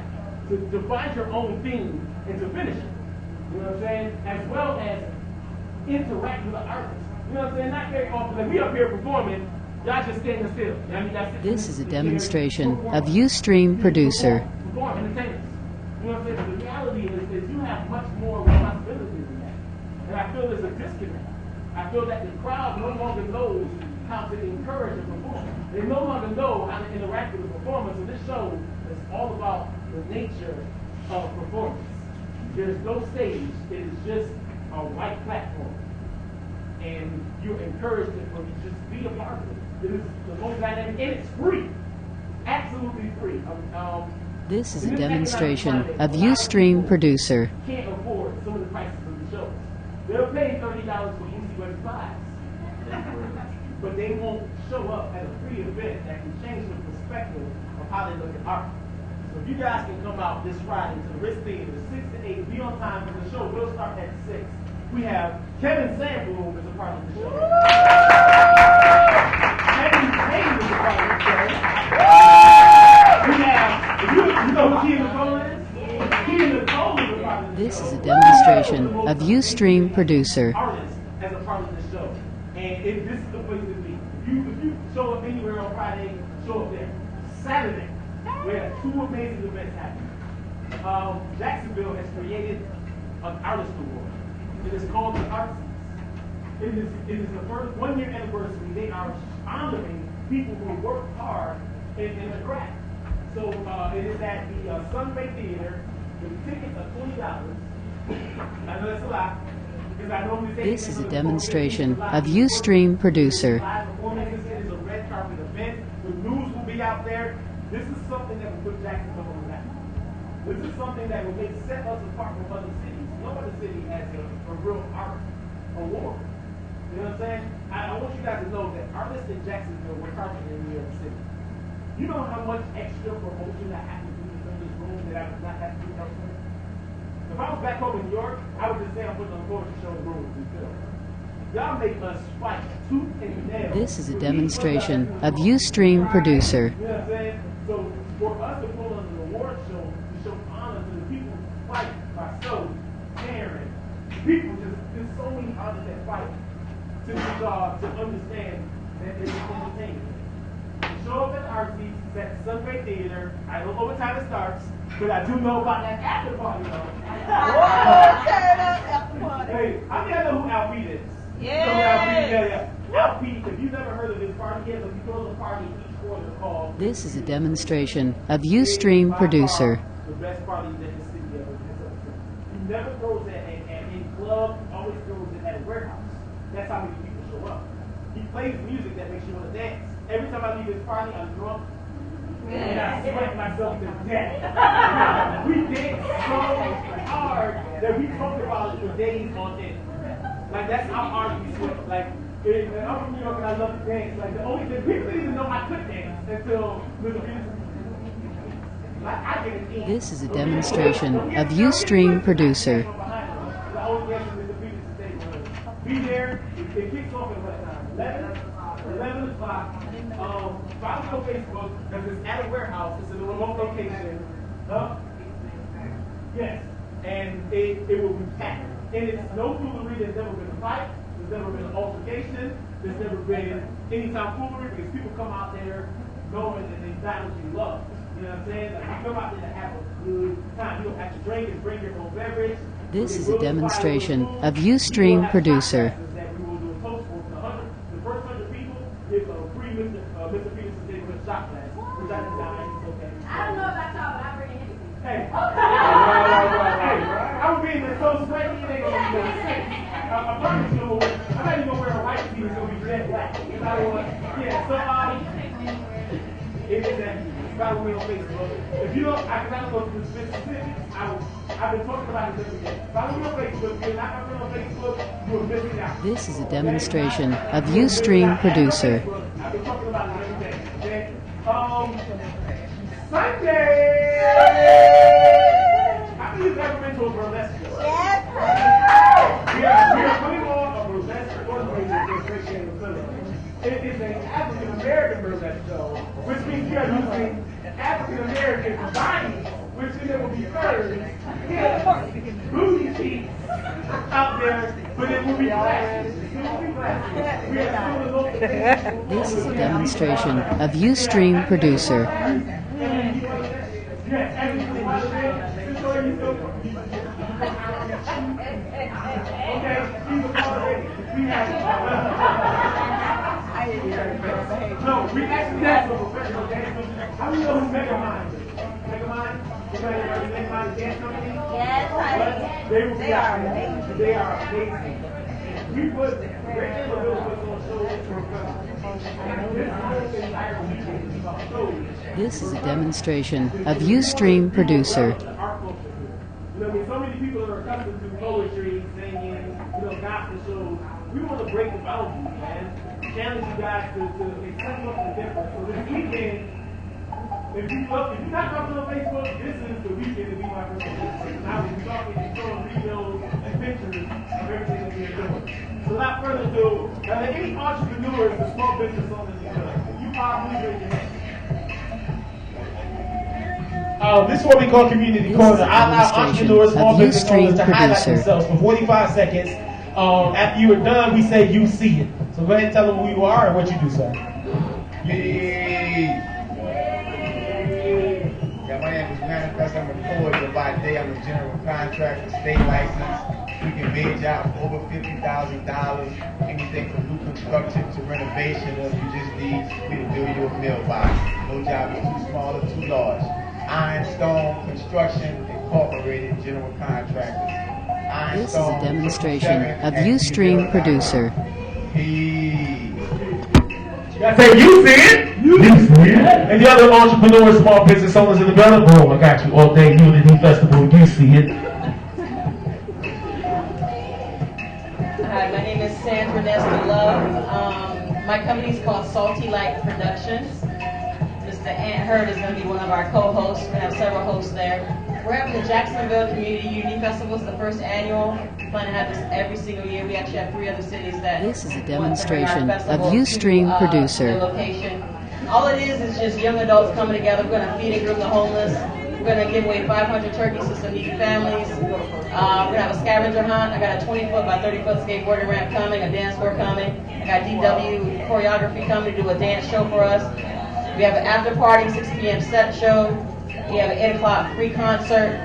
to find your own theme and to finish it. You know what I'm saying? As well as interact with the artist. You know what I'm saying? Not very often. Like we up here performing, y'all just standing still. I mean, that's This is a demonstration of Ustream Producer. Perform entertainers. You know what I'm saying? But the reality is you have much more responsibility than that. And I feel there's a disconnect. I feel that the crowd no longer knows how to encourage a performer. They no longer know how to interact with the performers. So this show is all about the nature of performance. There's no stage. It is just a white platform. And you're encouraged to just be a part of it. It is the most dynamic, and it's free. Absolutely free. This is a demonstration of Ustream Producer. Can't afford some of the prices of the shows. They'll pay $30 for UC West 5. But they won't show up at a free event that can change the perspective of how they look at art. So if you guys can come out this Friday to the Ritz Theater, 6 to 8, be on time for the show. We'll start at 6. We have Kevin Sandbroom as a part of the show. Kevin Payne is a part of the show. We have, you know who Key Nicole is? Key Nicole is a part of the show. This is a demonstration of Ustream Producer. Artists as a part of the show. And this is the place to be. If you show up anywhere on Friday, show up there. Saturday, we have 2 amazing events happening. Jacksonville has created an artist award. It is called the Arts. It is the first 1-year anniversary. They are honoring people who work hard in the craft. So it is at the Sunway Theater. The tickets are $20. I know that's a lot. This is a demonstration of Ustream Producer. Live performances. It is a red carpet event. The news will be out there. This is something that will put Jacksonville on the map. This is something that will set us apart from other cities. No other city has a real art award. You know what I'm saying? I want you guys to know that artists in Jacksonville were targeted in New York City. You know how much extra promotion I have to do in this room that I would not have to do elsewhere? If I was back home in New York, I would just say I'm putting on a poetry show in rooms and film. Y'all make us fight tooth and nail. This is a demonstration of Ustream Producer. You know what I'm saying? So for us to pull on an award show to show honor to the people who fight by so Karen, people there's so many artists that fight to understand that it's entertainment. Show up at Artsy, at Sunway Theater. I don't know what time it starts, but I do know about that after party though. Hey, how many of you know who Alpine is? Yeah. Alpine, if you've never heard of this party yet, if you go to the party each quarter called. This is a demonstration of Ustream Producer. The best party that the city ever has. He never throws it at any club, always throws it at a warehouse. That's how many people show up. He plays music that makes you want to dance. Every time I leave this party, I'm drunk. And I sweat myself to death. We dance so hard that we talk about it for days on end. Like, that's how hard we sweat. Like, I'm from New York and I love to dance. Like, the only thing, people didn't even know I could dance until Little Music. Like, I can This is a demonstration of Ustream Producer. The only answer is the Peters today. Be there. It kicks off at what time? 11 o'clock. Follow me on Facebook because it's at a warehouse. It's in a remote location. Yes. And it will be packed. And it's no foolery. There's never been a fight. There's never been an altercation. There's never been any tomfoolery because people come out there knowing that they got what you love. You know what I'm saying? Like, you come out there to have a good time. You don't have to drink and bring your own beverage. This is a demonstration of Ustream Producer. We will do a toast for the first 100 people give a free Mr. Peterson's neighborhood shot glass, which I designed. It's okay. I don't know about y'all, but I bring it. Hey, I'm being so sweaty, it ain't gonna be no sense. I promise you, I'm not even gonna wear a white tee. It's gonna be jet black. Yeah. So it is that. Follow me on Facebook. If you don't, I can go to the specifics. I've been talking about this every day. Follow me on Facebook. If you're not on Facebook, you're missing out. This is a demonstration of Ustream Producer. I've been talking about it every day. Okay? Sunday! How many of you have ever been to a burlesque show? Yes! We are putting on a burlesque fundraiser for Christian Facility. It is an African American burlesque show, which means we are using African American bodies, which means there will be furs, hips, booty cheeks out there, but it will be black. You know This is a demonstration of Ustream Producer. No, we actually have some professional dancers. How do you know who's Megamind? Megamind? Anybody Megamind dance company? Yes, honey. They are amazing. They are amazing. We put regular videos on shows for This is a demonstration of Ustream Producer. You know what I mean? So many people are accustomed to poetry, singing, gospel shows. We want to break the boundaries, man. Challenge you guys to accept something different. So this weekend, if you're not talking on Facebook, this is the weekend to be my first business. Now we're talking and showing videos and pictures of everything that we're doing. So without further ado, any entrepreneurs or small business owners in here, you probably raise your hand. This is what we call community corner. I allow entrepreneurs, small business owners to highlight themselves for 45 seconds. After you are done, we say you see it. So go ahead and tell them who you are and what you do, sir. Yeah, my name is Manifest. I'm a forger by day. I'm a general contractor, state license. We can bid out over $50,000. Anything from new construction to renovation. If you just need me to build you a mailbox. No job is too small or too large. Ironstone Construction Incorporated, general contractors. This is a demonstration of Ustream Producer. I say you see it. You see it. And the other entrepreneurs, small business owners in the building, boom, I got you all day Unity Festival. You see it. Hi, my name is Sandra Nesta Love. My company is called Salty Light Productions. Mr. Ant Hurd is going to be one of our co-hosts. We have several hosts there. We're having the Jacksonville Community Unity Festival. It's the first annual. We plan to have this every single year. We actually have 3 other cities that. This is a demonstration of Ustream Producer. Location. All it is just young adults coming together. We're going to feed and groom the homeless. We're going to give away 500 turkeys to some needy families. We're going to have a scavenger hunt. I got a 20-foot by 30-foot skateboarding ramp coming, a dance floor coming. I got DW choreography coming to do a dance show for us. We have an after party, 6 p.m. set show. We have an 8 o'clock free concert.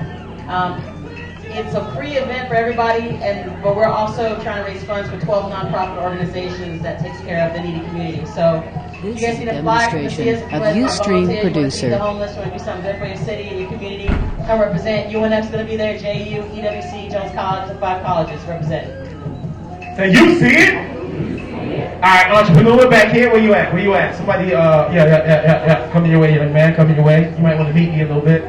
It's a free event for everybody, but we're also trying to raise funds for 12 nonprofit organizations that takes care of the needy community. So you guys see the flyer, you can see us. Of Ustream Producer. The homeless, want to do something good for your city and your community. Come represent. UNF's going to be there. JU, EWC, Jones College, the 5 colleges represented. Say you see it. All right, entrepreneur back here. Where you at? Where you at? Somebody, yeah. Coming your way, young man. Coming your way. You might want to meet me a little bit.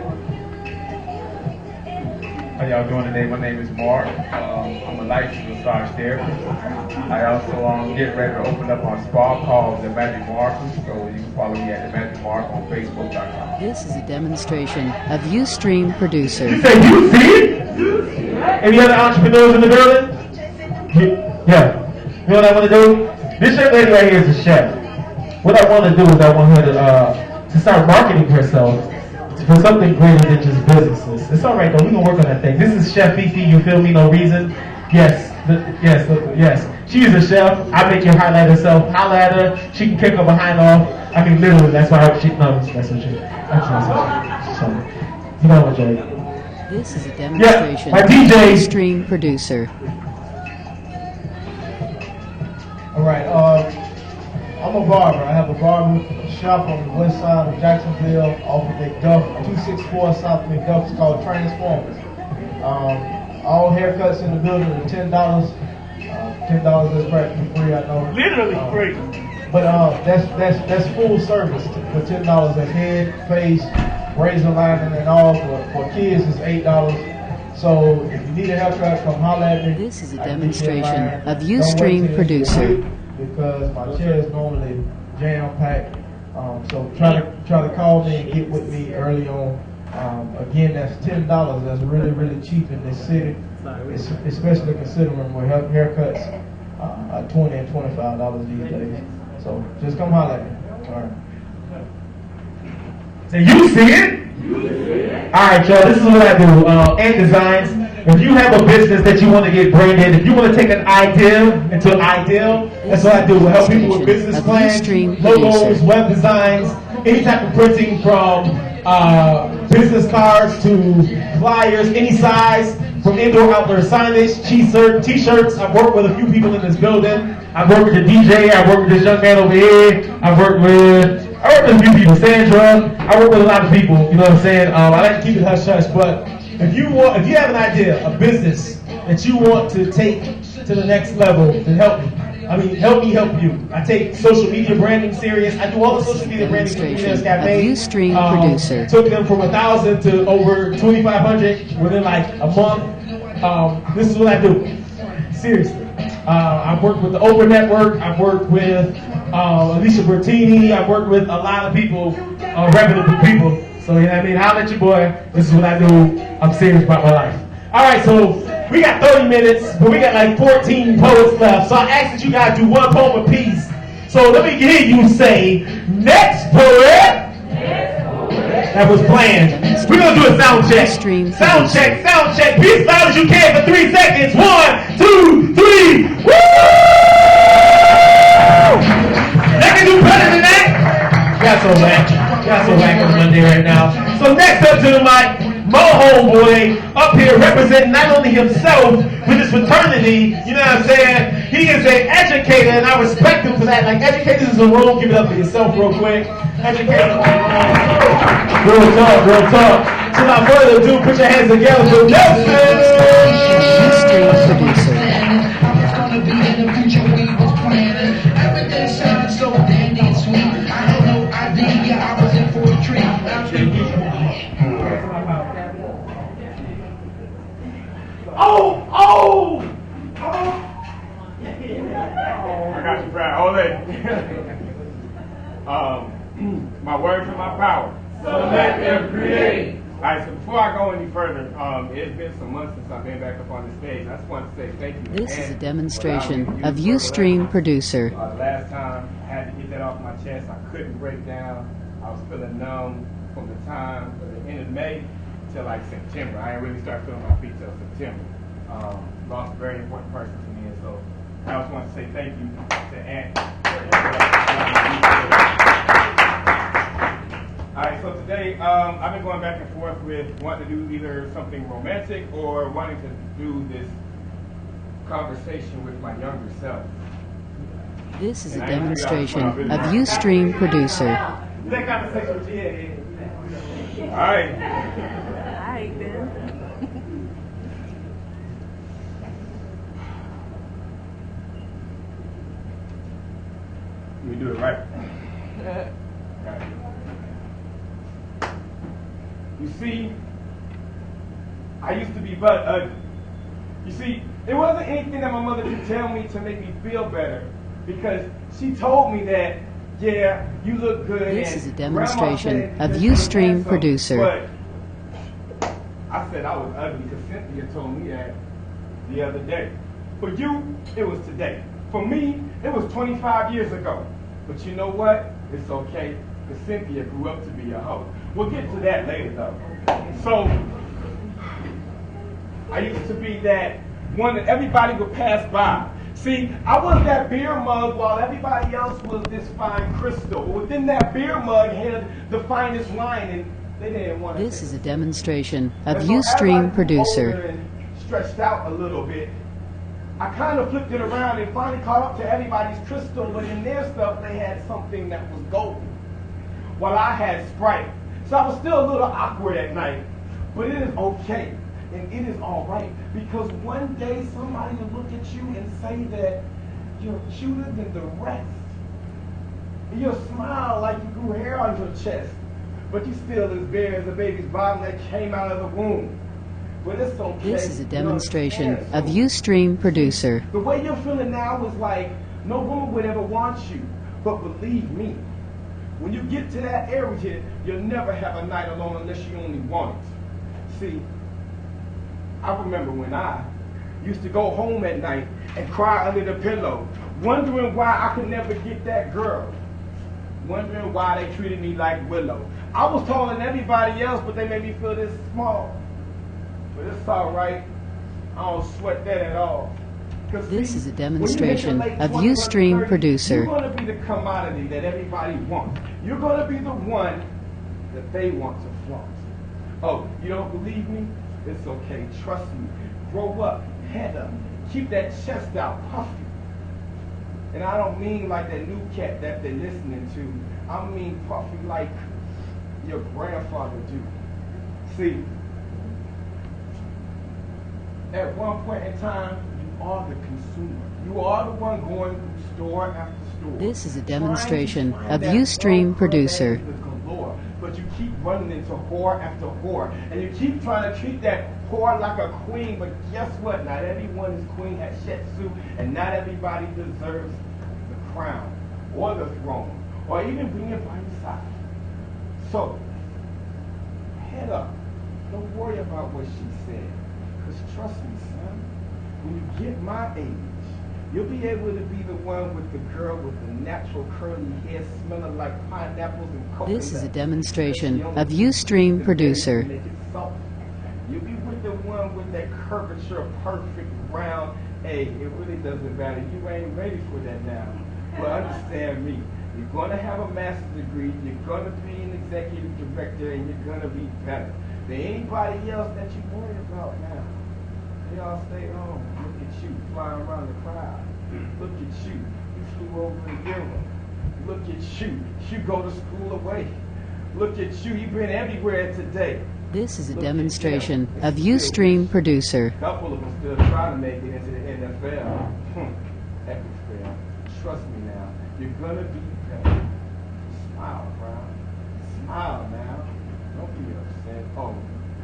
How y'all doing today? My name is Mark. I'm a licensed massage therapist. I also get ready to open up my spa called The Magic Marker, so you can follow me at The Magic Marker on Facebook.com. This is a demonstration of Ustream Producer. You say you see it? Any other entrepreneurs in the building? Yeah. You know what I want to do? This young lady right here is a chef. What I want to do is I want her to start marketing herself for something greater than just businesses. It's all right though. We're gonna work on that thing. This is Chef Fifi. You feel me? No reason. Yes. She's a chef. I make her highlight herself. Holla at her. She can kick her behind off. I mean, literally. That's why she. No, that's what she. You know what, Jay? This is a demonstration my DJ. of Ustream Producer. All right, I'm a barber. I have a barber shop on the west side of Jacksonville off of McDuff, 264 South McDuff. It's called Transformers. All haircuts in the building are $10. $10 is practically free, I know. Literally free. But that's full service for $10. That's head, face, razor lining, and all. For kids, it's $8. So if you need a haircut, come holler at me. This is a demonstration of Ustream Producer. Because my chair is normally jam-packed. So try to call me and get with me early on. Again, that's $10. That's really, really cheap in this city, especially considering we have haircuts at $20 and $25 these days. So just come holler at me. All right. So you see it? All right, y'all. This is what I do. Ant Designs. If you have a business that you want to get branded, if you want to take an idea into an ideal, that's what I do. We help people with business plans, logos, web designs, any type of printing from business cards to flyers, any size, from indoor, outdoor signage, t-shirts. I've worked with a few people in this building. I've worked with the DJ. I've worked with this young man over here. I worked with a few people, Sandra. I work with a lot of people, you know what I'm saying? I like to keep it hush-hush, but if you have an idea, a business that you want to take to the next level, then help me. Help me help you. I take social media branding serious. I do all the social media branding for Millionaires Cafe. Ustream producer. Took them from 1,000 to over 2,500 within like a month. This is what I do. Seriously. I've worked with the Oprah Network. I've worked with Alicia Bertini. I've worked with a lot of people, reputable people. So, you know what I mean? Holla at your boy. This is what I do. I'm serious about my life. All right, so we got 30 minutes, but we got like 14 poets left. So I asked that you guys do one poem apiece. So let me hear you say, next poet. That was planned. We're going to do a sound check. Sound check, sound check. Be as loud as you can for 3 seconds. 1, 2, 3. Woo! They can do better than that. Got so whack on Monday right now. So next up to the mic, my homeboy up here representing not only himself, but his fraternity. You know what I'm saying? He is an educator, and I respect him for that. Like, educators is a room. Give it up for yourself real quick. Educators. Real talk, real talk. So without further ado, put your hands together for Nelson. Ustream producer. I got you, Brad. Hold it. My words are my power. So let them create. All right, so before I go any further, it's been some months since I've been back up on the stage. I just want to say thank you. This is a demonstration of Ustream producer. Last time I had to get that off my chest. I couldn't break down. I was feeling numb from the time of the end of May till like September. I didn't really start feeling my feet till September. Lost a very important person to me, and so I just want to say thank you to Aunt. Alright, so today I've been going back and forth with wanting to do either something romantic or wanting to do this conversation with my younger self. This is a demonstration of Ustream producer. That conversation with you. Alright. Alright, Ben. Let me do it right. You see, I used to be but ugly. You see, it wasn't anything that my mother could tell me to make me feel better, because she told me that, yeah, you look good. This is a demonstration of Ustream producer. But I said I was ugly because Cynthia told me that the other day. For you, it was today. For me, it was 25 years ago. But you know what? It's okay, because Cynthia grew up to be a hoe. We'll get to that later, though. So, I used to be that one that everybody would pass by. See, I was that beer mug while everybody else was this fine crystal. But within that beer mug had the finest wine, and they didn't want to. This is a demonstration of Ustream producer. Stretched out a little bit. I kind of flipped it around and finally caught up to everybody's crystal, but in their stuff they had something that was golden, while I had Sprite. So I was still a little awkward at night, but it is okay, and it is all right, because one day somebody will look at you and say that you're cuter than the rest. And you'll smile like you grew hair on your chest, but you still as bare as a baby's bottom that came out of the womb. But it's okay. This is a demonstration of Ustream producer. The way you're feeling now is like no woman would ever want you. But believe me, when you get to that area, you'll never have a night alone unless you only want it. See, I remember when I used to go home at night and cry under the pillow, wondering why I could never get that girl. Wondering why they treated me like Willow. I was taller than everybody else, but they made me feel this small. But it's all right, I don't sweat that at all. This is a demonstration of Ustream Producer. You're going to be the commodity that everybody wants. You're going to be the one that they want to flaunt. Oh, you don't believe me? It's okay. Trust me. Grow up, head up, keep that chest out, puffy. And I don't mean like that new cat that they're listening to. I mean puffy like your grandfather do. See, at one point in time, you are the consumer. You are the one going through store after store. This is a demonstration of Ustream Producer. But you keep running into whore after whore, and you keep trying to treat that whore like a queen. But guess what? Not everyone is queen at Shetsu, and not everybody deserves the crown or the throne, or even being by your side. So head up. Don't worry about what she said, because trust me, son. When you get my age, you'll be able to be the one with the girl with the natural curly hair smelling like pineapples and coconut. This is a demonstration of Ustream Producer. You'll be with the one with that curvature, perfect round. Hey, it really doesn't matter. You ain't ready for that now. But understand me. You're going to have a master's degree. You're going to be an executive director, and you're going to be better than anybody else that you worry about now. They all stay home. Look at you flying around the crowd. Look at you. You flew over to Europe. Look at you. You go to school away. Look at you. You've been everywhere today. This is a demonstration of Ustream Producer. A couple of them still trying to make it into the NFL. Epic fail. Trust me now. You're gonna be better. Smile, Brown. Smile now. Don't be upset. Oh,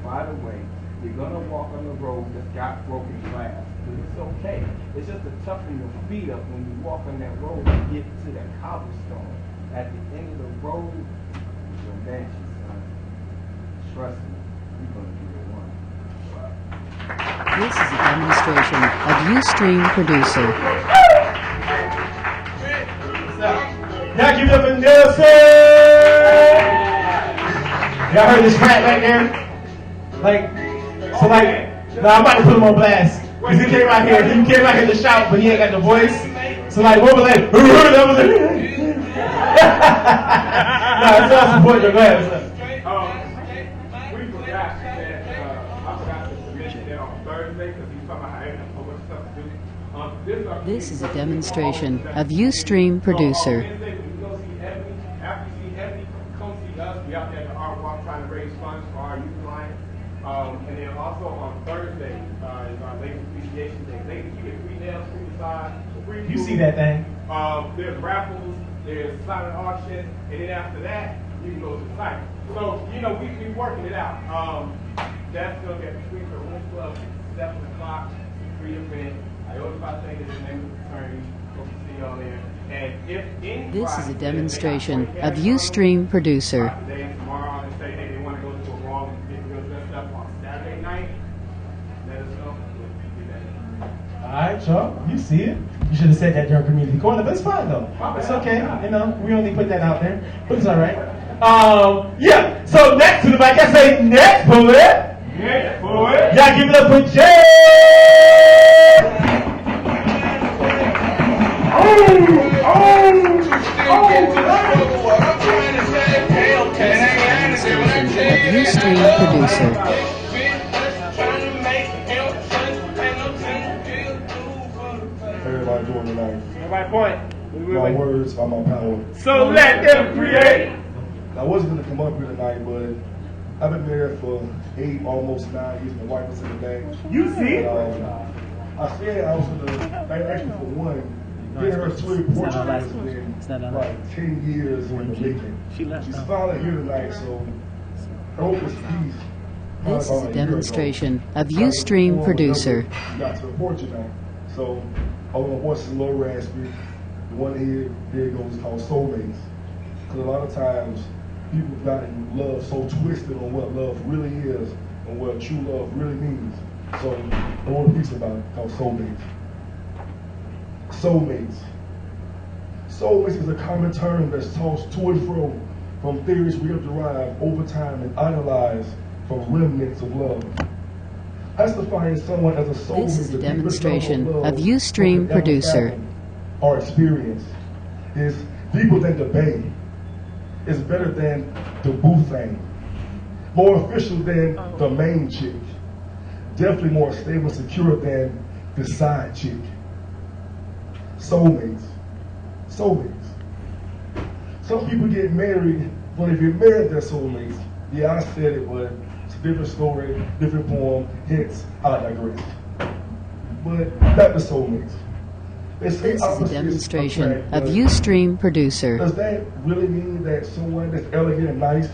by the way, you're gonna walk on the road that's got broken glass. It's okay. It's just to toughen your feet up when you walk on that road and get to that cobblestone. At the end of the road, you'll dance, son. Trust me, you're gonna be the one. This is a demonstration of Ustream Producer. Y'all give it up in Nelson! Y'all heard this rap right there? Now I'm about to put him on blast. Because he came out here to shout, but he ain't got the voice. So what was that? That was it. It's all support. Go ahead. We forgot to submit that on Thursday because he's talking about how I have so much stuff to do. This is a demonstration of Ustream Producer. After you see Ebony, come see us. We out there at the Art Walk trying to raise funds for our youth clients. And then also on Thursday is our Ladies Appreciation Day. Ladies, you get free nails, free massage, free food. You see that thing? There's raffles, there's silent auction, and then after that, you can go to the site. So, we working it out. That's going to get between the Room Club, 7 o'clock, free event. Iota Patek is the name of the attorney. Hope to see y'all there. And if anybody... This is a demonstration of Ustream Producer. Today and tomorrow, and say, hey, they want to go to a ball and get real dressed up on Saturday night, let us know. Alright, y'all. You see it. You should have said that during community corner, but it's fine though. It's okay. We only put that out there, but it's alright. Yeah. So next to the mic, I say next poet. Next poet. Y'all give it up for Jay. Ustream Producer. Everybody doing tonight? Everybody point. My words are my power. So let them create. I wasn't going to come up here tonight, but I've been married for almost 9 years. My wife was in the back. You see? I said I was going to, actually for one, get her sweet portrait has been like 10 years in the making. She's finally here tonight, so I hope it's peace. This is a demonstration of Ustream Producer. You got to support you now. So, although my voice is a little raspy, the one here goes called soulmates. Because a lot of times, people have gotten love so twisted on what love really is and what true love really means. So, I want a piece about it called soulmates. Soulmates. Soulmates is a common term that's tossed to and fro from theories we have derived over time and analyzed from remnants of love. Classifying someone as a soulmate This is a the deepest demonstration level love of Ustream one could ever producer. fathom or experience is deeper than the bay. It's better than the boo thing. More official than the main chick. Definitely more stable and secure than the side chick. Soulmates. Soulmates. Some people get married, but if you're married, they're soulmates. Yeah, I said it, but it's a different story, different poem, hence I digress. But back to soulmates. They say This is a opposites demonstration attract, of but Ustream producer. does that really mean that someone that's elegant and nice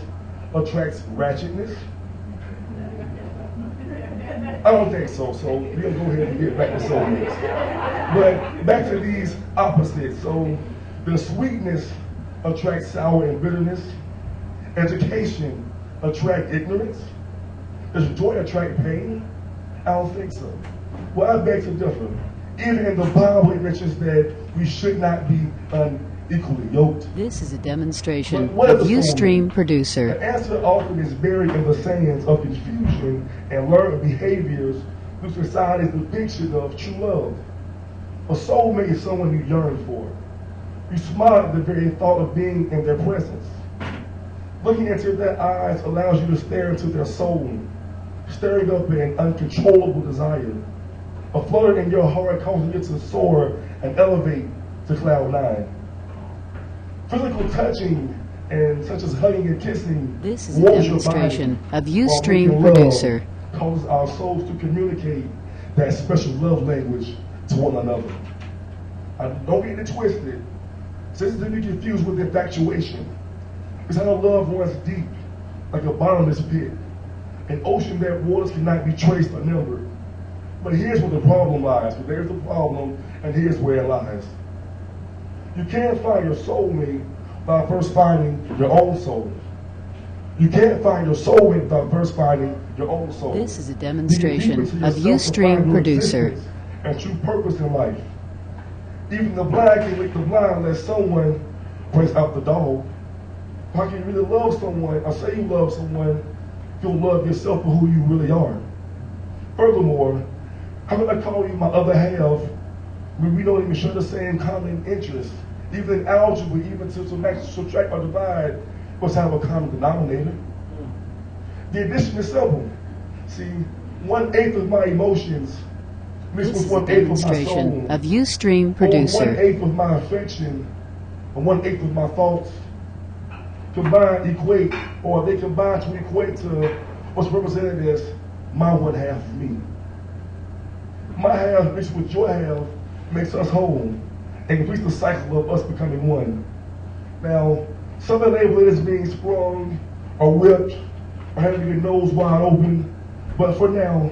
attracts ratchetness? I don't think so, so we'll go ahead and get back to soulmates. But back to these opposites. So the sweetness attracts sour and bitterness. Education attracts ignorance. Does joy attract pain? I don't think so. Well, I beg to differ. Even in the Bible, it mentions that we should not be unequally yoked. This is a demonstration But what of is a Ustream soulmate? producer. The answer often is buried in the sands of confusion and learned behaviors through society's depiction of true love. A soulmate is someone you yearn for. You smile at the very thought of being in their presence. Looking into their eyes allows you to stare into their soul, stirring up an uncontrollable desire. A flutter in your heart causes you to soar and elevate to cloud 9. Physical touching and such as hugging and kissing This is a warms your demonstration body, of while Ustream making love producer. causes our souls to communicate that special love language to one another. Don't get it twisted. Since to be confused with infatuation. It's how love runs deep, like a bottomless pit, an ocean that waters cannot be traced or numbered. But here's where the problem lies. But there's the problem, and here's where it lies. You can't find your soulmate by first finding your own soul. You can't find your soulmate by first finding your own soul. This is a Dig demonstration deep into of yourself to find Ustream your producer. existence and true purpose in life. Even the blind can make the blind unless someone brings out the dog. How can you really love someone, or say you love someone, if you don't love yourself for who you really are? Furthermore, how can I call you my other half when we don't even share the same common interests? Even in algebra, even to subtract or divide, must have a common denominator. The addition is simple. See, 1/8 of my emotions mixed This with is a 1/8 of my soul. demonstration of Ustream Or producer. 1/8 of my affection, or 1/8 of my thoughts combine equate, or they combine to equate to what's represented as my 1/2 of me. My half mixed with your half makes us whole and completes the cycle of us becoming one. Now, some label it as being sprung or whipped or having your nose wide open, but for now,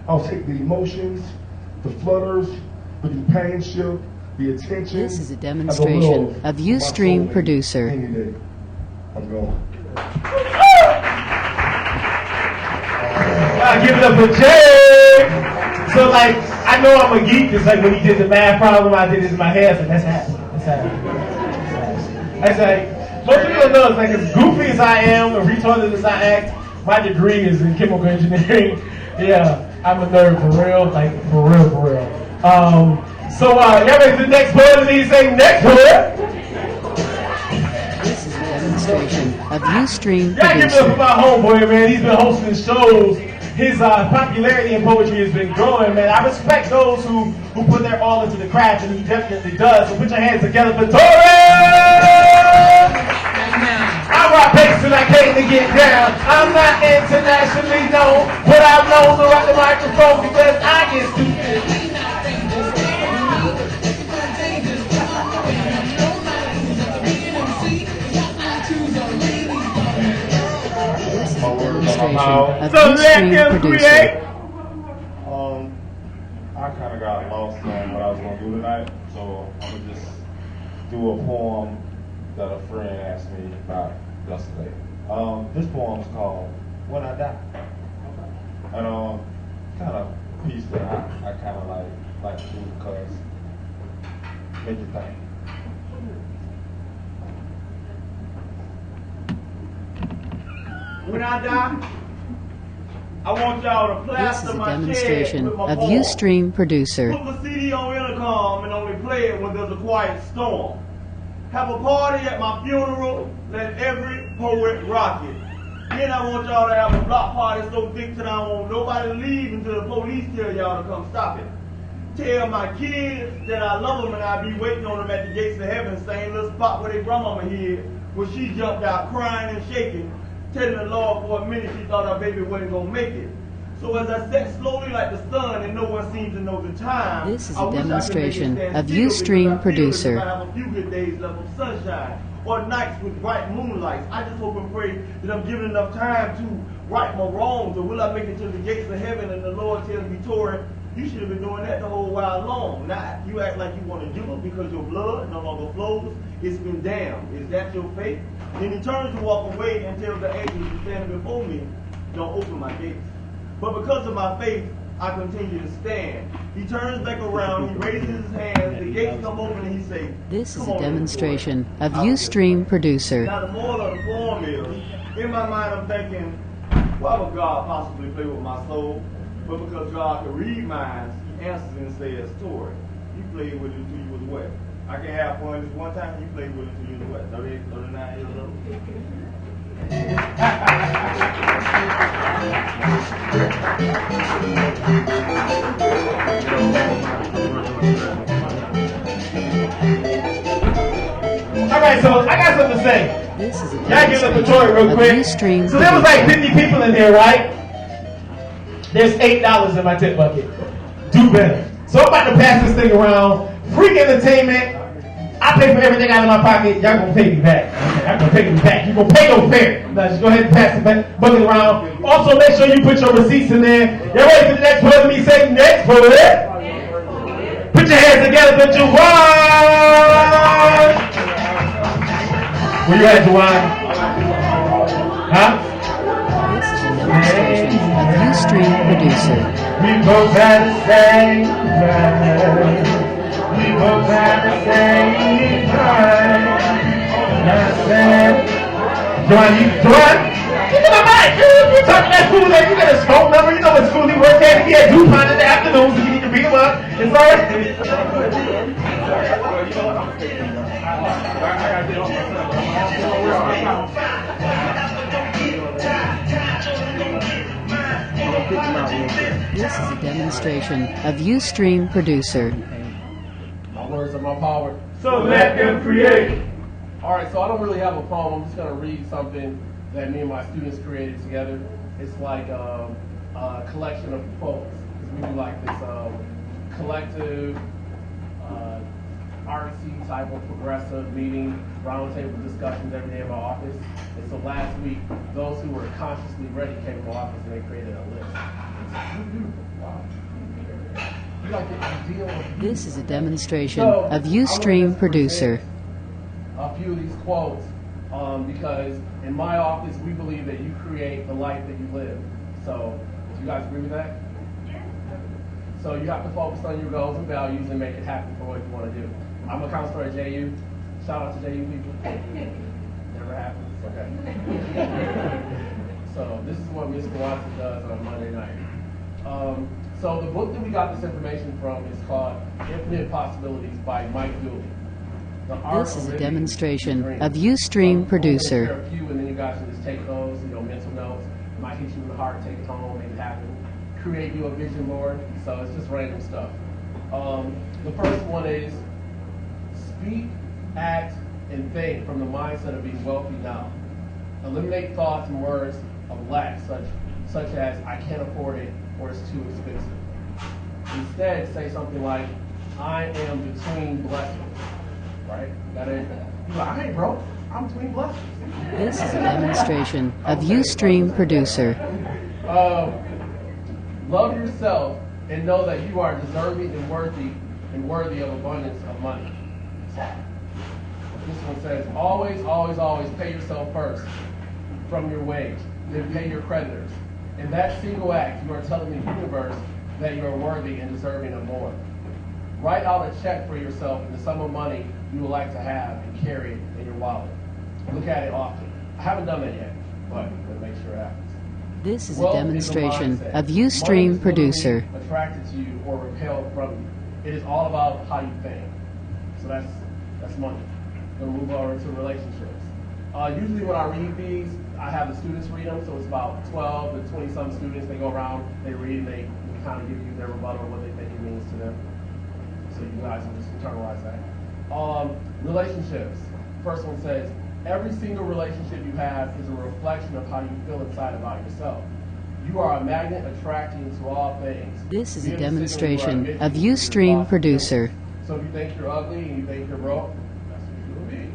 I'll take the emotions, the flutters, the companionship, the attention. This is a and the demonstration love of my Ustream soulmate producer. any day. I'm going. Give it up for Jay. So like, I know I'm a geek. It's like when he did the math problem, I did this in my head. So that's happening. That's happening. That's like, most people don't know. It's like as goofy as I am, as retarded as I act, my degree is in chemical engineering. Yeah, I'm a nerd for real. Like for real, for real. So y'all ready for the next poet? He say next poet. This is a demonstration of Ustream Y'all give it up producer. for my homeboy, man. He's been hosting shows. His popularity in poetry has been growing, man. I respect those who put their all into the craft, and he definitely does. So put your hands together for Torres! I rock bass till I came to get down. I'm not internationally known, but I'm known to rock the microphone because I get stupid. Demonstration of So let Ustream him producer. create. I kind of got lost on what I was going to do tonight, so I'm going to just do a poem that a friend asked me about yesterday. This poem is called When I Die. And kind of a piece that I kind of like to do because make you think. When I die, I want y'all to This plaster is a my shed demonstration with my of poem. Ustream Producer. Put the CD on intercom and only play it when there's a quiet storm. Have a party at my funeral, let every poet rock it. Then I want y'all to have a block party so big that I don't want nobody to leave until the police tell y'all to come stop it. Tell my kids that I love them and I'll be waiting on them at the gates of heaven, same little spot where their grandmama hid, where she jumped out crying and shaking, telling the Lord for a minute she thought her baby wasn't going to make it. So as I set slowly like the sun and no one seems to know the time, This is I a wish I could demonstration make it stand of still Ustream because I feel Producer. as if I have a few good days left of sunshine or nights with bright moonlight. I just hope and pray that I'm given enough time to right my wrongs, or will I make it to the gates of heaven and the Lord tells me, Tori, you should have been doing that the whole while long. Now you act like you want to do it because your blood no longer flows. It's been damned. Is that your fate? Then he turns to walk away and tells the angels who stand before me, don't open my gates. But because of my faith, I continue to stand. He turns back around, he raises his hands, the gates come open, and he says, This is a demonstration of Ustream Producer. Now the moral of the poem is, in my mind I'm thinking, why would God possibly play with my soul? But because God can read minds, he answers and says, Tori, you played with it until you was what? I can have fun this one time, you played with it until you was what, 38, 39 years old? Alright, so I got something to say. This is a Y'all give up the demonstration Tory real of quick. Ustream So there was like Producer. 50 people in there, right? There's $8 in my tip bucket. Do better. So I'm about to pass this thing around. Free entertainment. I pay for everything out of my pocket. Y'all gonna pay me back. Y'all gonna pay me back. You gonna pay no fare. Now just go ahead and pass the bucket around. Also make sure you put your receipts in there. Y'all ready for the next part of me? Say next for it. Put your hands together for Juwan. Where you at, Juwan? Huh? Demonstration of Ustream Producer. We both had the same time. We both had the same time. I said, Joanne, get to my mic. You talking that fool like you got a smoke number. You know what school he work at. He had DuPont in the afternoon, so you need to beat him up. It's all This is a demonstration of Ustream Producer. My words are my power. So let them create. All right, so I don't really have a poem. I'm just going to read something that me and my students created together. It's like a collection of quotes. We do like this collective, artsy type of progressive meeting, roundtable discussions every day in my office. And so last week, those who were consciously ready came to my office and they created a list. Wow. You like the ideal of This is a demonstration So, of Ustream Producer. a few of these quotes because in my office we believe that you create the life that you live. So, do you guys agree with that? So you have to focus on your goals and values and make it happen for what you want to do. I'm a counselor at JU. Shout out to JU people. Never happens. Okay. So this is what Mr. Watson does on Monday night. So the book that we got this information from is called Infinite Possibilities by Mike Dooley. The Art This of is a Living demonstration Dreams. of Ustream Share Producer. a few, and then you guys can just take those, mental notes. It might hit you in the heart, take it home, make it happen. Create you a vision board. So it's just random stuff. The first one is speak, act, and think from the mindset of being wealthy now. Eliminate thoughts and words of lack, such as I can't afford it or it's too expensive. Instead, say something like, I am between blessings. Right? That ain't bad. You're like, I ain't broke. I'm between blessings. This is a demonstration of Ustream Producer. Love yourself and know that you are deserving and worthy of abundance of money. This one says, always, always, always pay yourself first from your wage, then pay your creditors. In that single act, you are telling the universe that you are worthy and deserving of more. Write out a check for yourself in the sum of money you would like to have and carry it in your wallet. Look at it often. I haven't done that yet, but we'll make sure it happens. This is a Wealth demonstration mindset. of Money Ustream is producer. literally attracted to you or repelled from you. It is all about how you think. So that's money. We'll move over to relationships. Usually when I read these, I have the students read them, so it's about 12 to 20 some students. They go around, they read, and they kind of give you their rebuttal of what they think it means to them. So you guys will just internalize that. Relationships. First one says, every single relationship you have is a reflection of how you feel inside about yourself. You are a magnet attracting to all things. This is Be a in decision demonstration where of admission is Ustream possible. producer. So if you think you're ugly and you think you're broke, that's what you will be.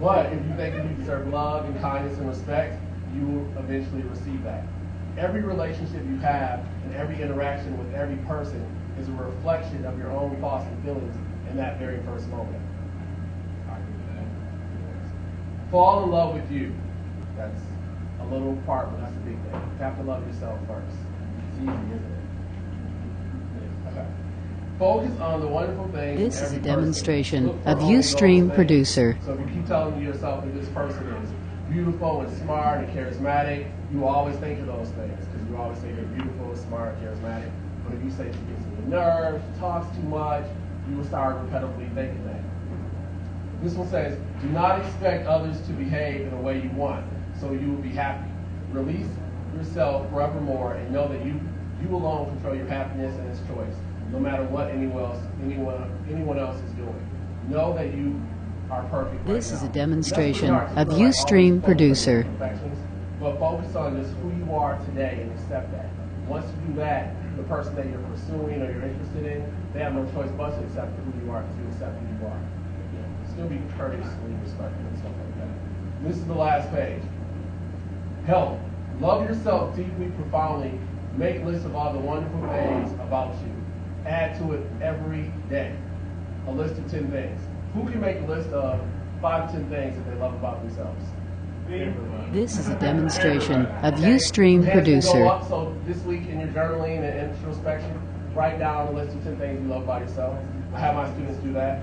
But if you think you deserve love and kindness and respect, you will eventually receive that. Every relationship you have and every interaction with every person is a reflection of your own thoughts and feelings in that very first moment. Fall in love with you. That's a little part, but that's a big thing. You have to love yourself first. It's easy, isn't it? Okay. Focus on the wonderful things. This in is a every demonstration person. Look for of only those Ustream things. producer. So if you keep telling yourself that this person is beautiful and smart and charismatic, you will always think of those things because you always say they're beautiful, smart, charismatic. But if you say she gets on your nerves, she talks too much, you will start repetitively thinking that. This one says, do not expect others to behave in the way you want, so you will be happy. Release yourself forevermore and know that you alone control your happiness and its choice, no matter what anyone else is doing. Know that you are perfect. This right is a now. demonstration That's pretty hard of to feel like Ustream always producer. perfections, but focus on just who you are today and accept that. Once you do that, the person that you're pursuing or you're interested in, they have no choice but to accept who you are, because you accept who you are. Still be courteously respectful and stuff like that. This is the last page. Health. Love yourself deeply, profoundly. Make lists of all the wonderful things about you. Add to it every day. A list of 10 things. Who can make a list of 5 to 10 things that they love about themselves? This is a demonstration of Ustream Hands can producer. go up, so this week in your journaling and introspection, write down a list of 10 things you love about yourself. I have my students do that.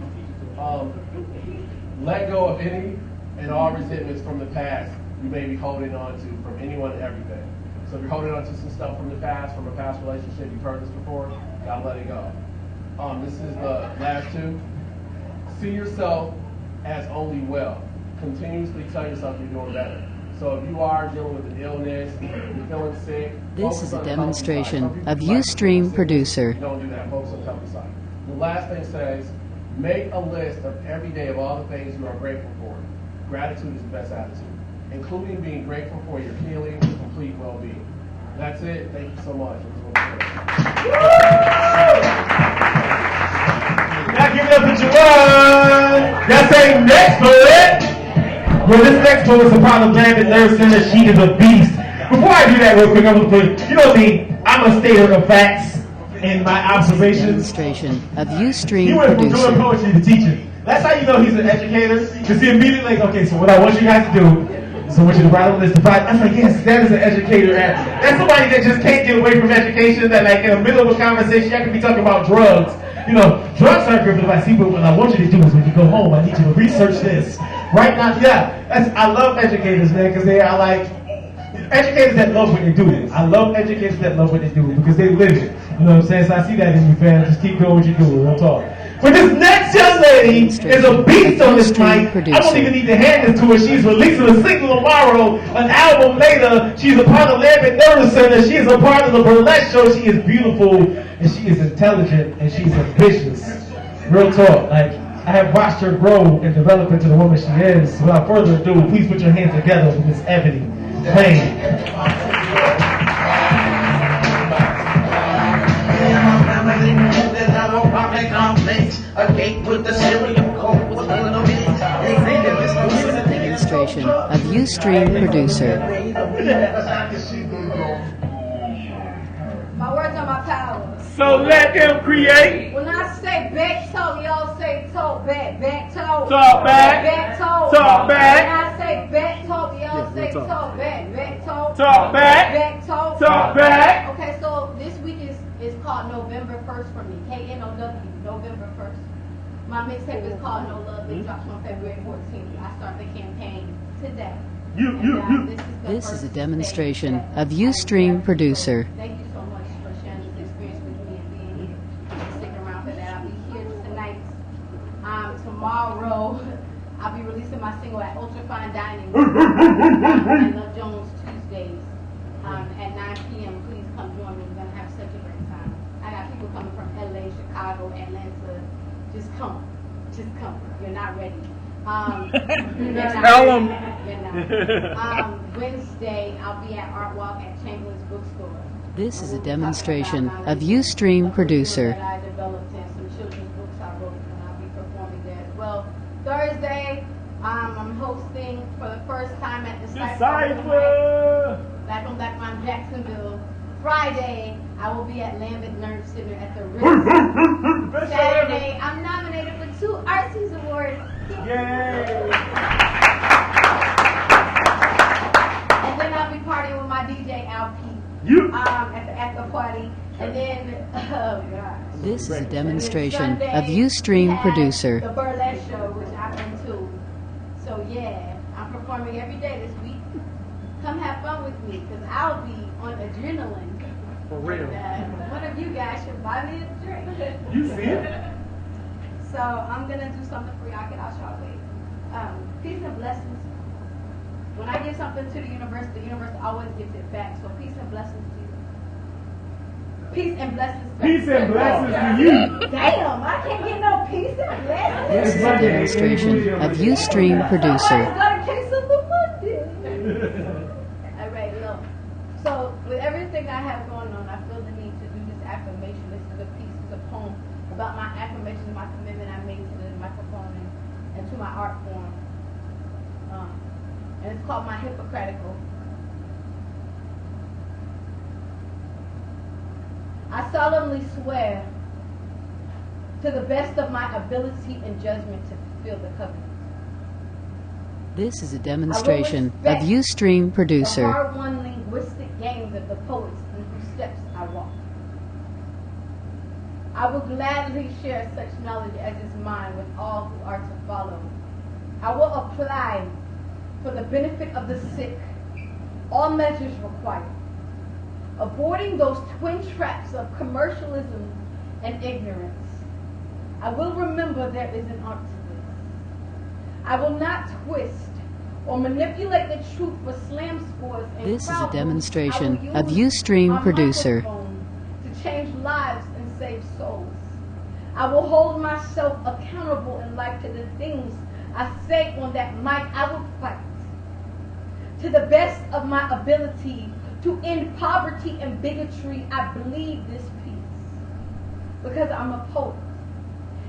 Let go of any and all resentments from the past you may be holding on to from anyone and everything. So if you're holding on to some stuff from the past, from a past relationship, you've heard this before, you gotta let it go. This is the last two. See yourself as only well. Continuously tell yourself you're doing better. So if you are dealing with an illness, you're feeling sick, This is a focus on the demonstration healthy side. of Some people Ustream like producer. don't do that. Focus on the healthy side. The last thing says, make a list of every day of all the things you are grateful for. Gratitude is the best attitude, including being grateful for your healing and complete well-being. That's it. Thank you so much. Now give it up to Javon. Y'all say next poet. Well, this next poet is a Apollo Gambit Nurse Center. She is a beast. Before I do that real quick, I'm going to put, you know me, I'm a stater of facts in my observations. Demonstration of Ustream He went from doing producer. poetry to teaching. That's how you know he's an educator. Because he immediately like, okay, so what I want you guys to do is I want you to write a list of 5. I was like, yes, that is an educator. That's somebody that just can't get away from education, that like in the middle of a conversation, I could be talking about drugs. You know, drugs aren't good advice. But what I want you to do is when you go home, I need you to research this. Right now, I love educators, man, because they are like, educators that love what they do. I love educators that love what they do because they live it. You know what I'm saying? So I see that in you, fam. Just keep doing what you do. Real talk. But this next young lady is a beast on this mic. I don't even need to hand this to her. She's releasing a single tomorrow, an album later. She's a part of Lambert Nervous Center. She is a part of the Burlesque Show. She is beautiful, and she is intelligent, and she's ambitious. Real talk. Like, I have watched her grow and develop into the woman she is. Without further ado, please put your hands together for Miss Ebony Payne. Demonstration of Ustream producer. My words are my power. So let them create. When I say back toe, y'all say toe back, back toe. Talk back. Back toe. Talk back. When I say back toe, y'all say toe back, back toe. Talk back. Back toe. Talk back. Okay, so this week is called November 1st for me. KNOW, November 1st. My mixtape is called No Love. It drops on February 14th. I start the campaign today. This is a demonstration of Ustream Producer. Thank you so much for sharing this experience with me and being here. Sticking around for that. I'll be here tonight. Tomorrow, I'll be releasing my single at Ultra Fine Dining at Love Jones Tuesdays at 9 p.m. Please come join me. We're going to have such a great time. I got people coming from LA, Chicago, Atlanta. Just come. Just come. You're not ready. Tell them. Wednesday, I'll be at Art Walk at Chamberlain's Bookstore. This is a demonstration of Ustream Producer. That I developed and some children's books I wrote, and I'll be performing there as well. Thursday, I'm hosting for the first time at the Cypher back on Blackmount, Jacksonville. Friday, I will be at Lambert Nerve Center at the Ritz. Saturday, I'm nominated for 2 Artsies Awards. Yay! And then I'll be partying with my DJ LP at the party. And then, oh gosh. This is a demonstration of Ustream Producer. The burlesque show, which I've been to. So yeah, I'm performing every day this week. Come have fun with me, because I'll be on adrenaline. For real. And, one of you guys should buy me a drink. You see it? So I'm gonna do something for y'all. Get out y'all way. Peace and blessings. When I give something to the universe always gives it back. So peace and blessings to you. Peace and blessings. Peace and blessings to you. Damn, I can't get no peace and blessings. This is a demonstration of Ustream Producer. Somebody's got a case of the Monday. All right, look. So with everything I have going on, I feel the need to do this affirmation. This is a piece, it's a poem about my affirmations, my commitment I made to the microphone and to my art form. And it's called my Hippocratical. I solemnly swear to the best of my ability and judgment to fulfill the covenant. This is a demonstration of Ustream The Producer. hard-won linguistic games of the poets in whose steps I walk. I will gladly share such knowledge as is mine with all who are to follow. I will apply for the benefit of the sick all measures required, avoiding those twin traps of commercialism and ignorance. I will remember there is an art to this. I will not twist or manipulate the truth for slam scores and This is a crowd demonstration moves. I of will use Ustream my Producer. microphone to change lives and save souls. I will hold myself accountable in life to the things I say on that mic. I will fight to the best of my ability to end poverty and bigotry. I bleed this piece because I'm a poet.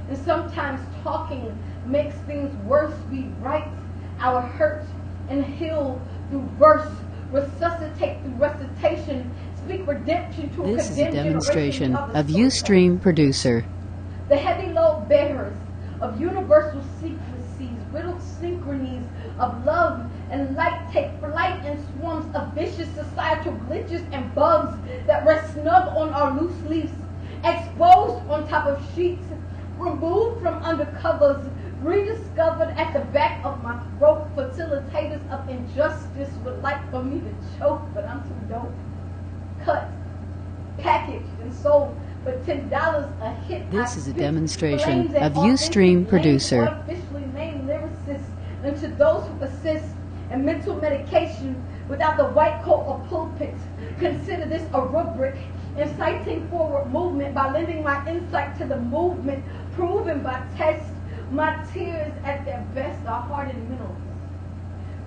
And sometimes talking makes things worse. We write our hurt and heal through verse, resuscitate through recitation, speak redemption to a This is a condemned demonstration generation of Ustream Producer. the heavy load bearers of universal secrecies, riddled synchronies of love and light take flight in swarms of vicious societal glitches and bugs that rest snug on our loose leaves, exposed on top of sheets, removed from under covers, rediscovered at the back of my throat. Facilitators of injustice would like for me to choke, but I'm too dope. Cut, packaged, and sold for $10 a hit. This is a spit demonstration flames and of Ustream authentic Producer. names, artificially named lyricists, and to those who assist in mental medication without the white coat or pulpit, consider this a rubric inciting forward movement by lending my insight to the movement, proven by tests. My tears at their best are hardened minerals,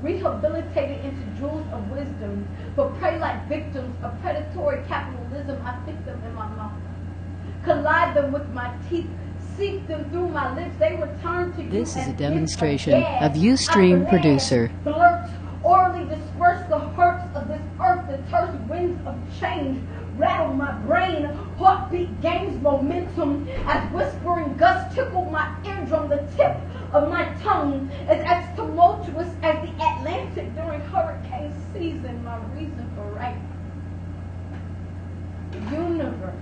rehabilitated into jewels of wisdom, for prey like victims of predatory capitalism. I think them in my mouth, collide them with my teeth, seek them through my lips. They return to you. This is a as demonstration gifts of of gas. Ustream I Producer. Flirt, orally disperse the hurts of this earth. The terse winds of change rattle my brain. Heartbeat gains momentum as whispering gusts tickle my eardrum. The tip of my tongue is as tumultuous as the Atlantic during hurricane season. My reason for writing. The universe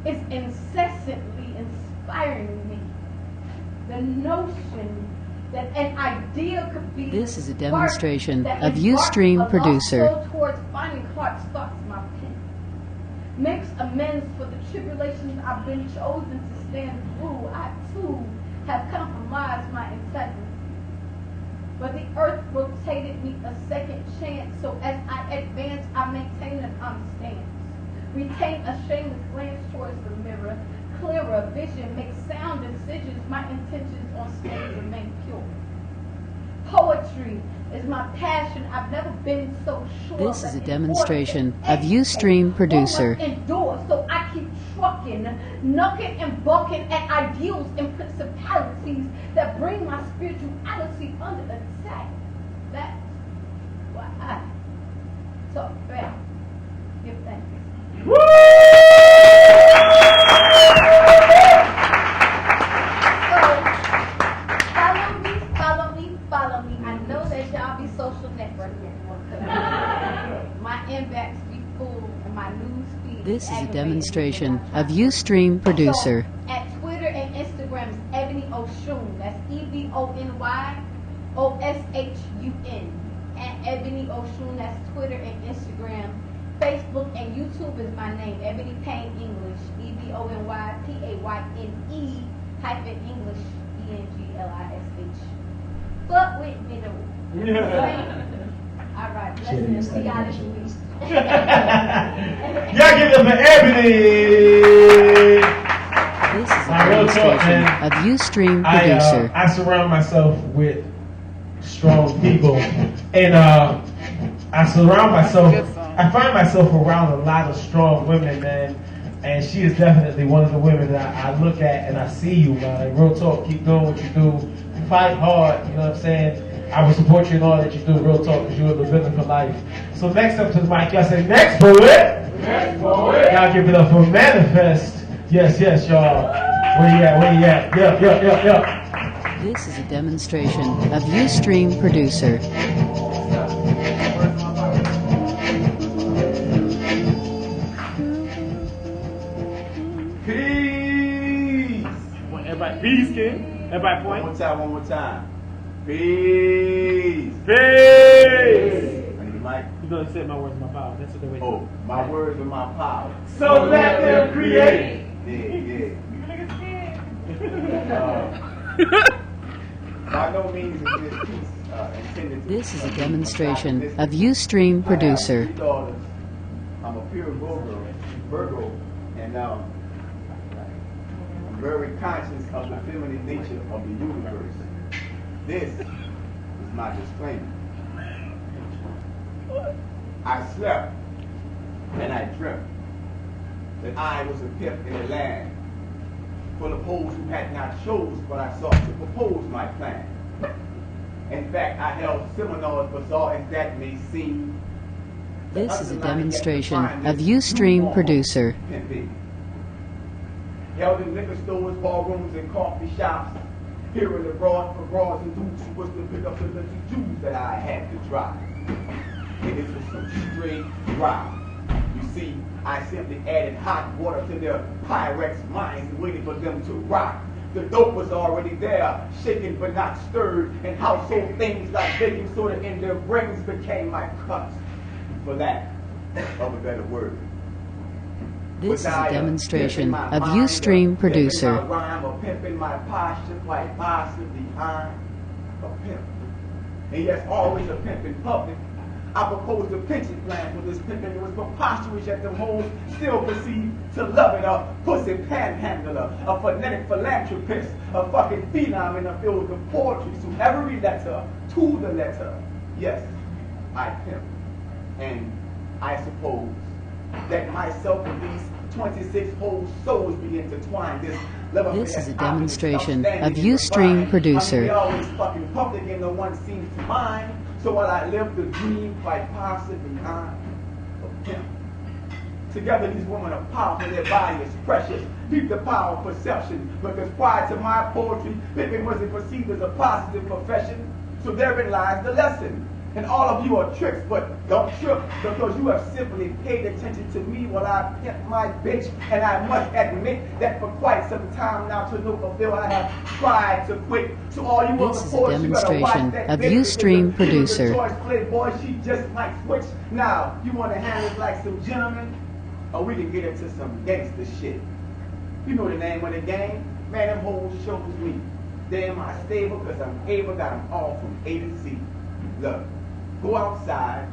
is incessantly inspiring me. The notion that an idea could be This is a spark demonstration that of embarks Ustream a lost producer. soul towards finding Clark's thoughts, my pen. Makes amends for the tribulations I've been chosen to stand through. I too have compromised my integrity. But the earth rotated me a second chance, so as I advance, I maintain an honest stance. Retain a shameless glance towards the mirror. Clearer vision, make sound decisions. My intentions on stage remain pure. Poetry is my passion. I've never been so sure. This is that a demonstration of Ustream producer. Endure, so I keep trucking, knucking and bucking at ideals and principalities that bring my spirituality under attack. That's why I talk back. Give thanks. Follow me. I know that y'all be social networking. My inbox be full and my news feed. This is a demonstration of Ustream producer. So, at Twitter and Instagram is Ebony Oshun. That's EBONYOSHUN. At Ebony Oshun, that's Twitter and Instagram. Facebook and YouTube is my name, Ebony Payne English, EBONYPAYNE -English, ENGLISH. Fuck with me though. All right, let's see y'all this week. Y'all give them an Ebony. This is a demonstration of Ustream producer. I surround myself with strong people, and I find myself around a lot of strong women, man. And she is definitely one of the women that I look at and I see you, man. Like, real talk, keep doing what you do. Fight hard, you know what I'm saying? I will support you in all that you do, real talk, because you're living for life. So next up to the mic, y'all say, next poet. Next poet. Y'all give it up for Manifest. Yes, y'all. Where you at? Yup. This is a demonstration of Ustream producer. Everybody, peace, kid. Everybody point. One more time. Peace. And Mike. You know they said my words, my power. That's what they wait. Oh, my words are my power. So let them create. Yeah. By no means is this piece intended to. This is a demonstration of Ustream producer. I'm a pure Virgo, and I'm very conscious of the feminine nature of the universe. This is my disclaimer. I slept and I dreamt that I was a pimp in a land full of hoes who had not chose, but I sought to propose my plan. In fact, I held seminars, bizarre as that may seem. This is a demonstration of Ustream producer. Held in liquor stores, ballrooms, and coffee shops, here and abroad for bras and dudes who was to pick up the little Jews that I had to drive. And this was some straight drive. You see, I simply added hot water to their Pyrex minds and waited for them to rock. The dope was already there, shaken but not stirred, and household things like baking soda in their brains became my cuts. For that, of a better word. This is a demonstration of Ustream producer. My rhyme, or pimping my posture, quite possibly I'm a pimp. And yes, always a pimp in public. I proposed a pension plan for this pimping. It was preposterous yet the hoes still proceed to love it. A pussy panhandler, a phonetic philanthropist, a fucking phenom in the field of poetry. So every letter to the letter, yes, I pimp. And I suppose that myself and these 26 whole souls be intertwined. This is a demonstration of Ustream producer. I mean, always fucking public and no one seems to mind. So while I live the dream, quite possibly I'm a pimp. Together these women are powerful, their body is precious. Deep the power of perception, because prior to my poetry, pimping wasn't perceived as a positive profession. So therein lies the lesson. And all of you are tricks, but don't trip because you have simply paid attention to me while I pimp my bitch. And I must admit that for quite some time now to no avail I have tried to quit. So all you This is a demonstration of Ustream Producer. Playboy, she just might switch. Now, you want to handle it like some gentlemen? Or we can get into some gangster shit. You know the name of the game? Man, them hoes shows me. They're in my stable because I'm able, got them all from A to Z. Look, go outside,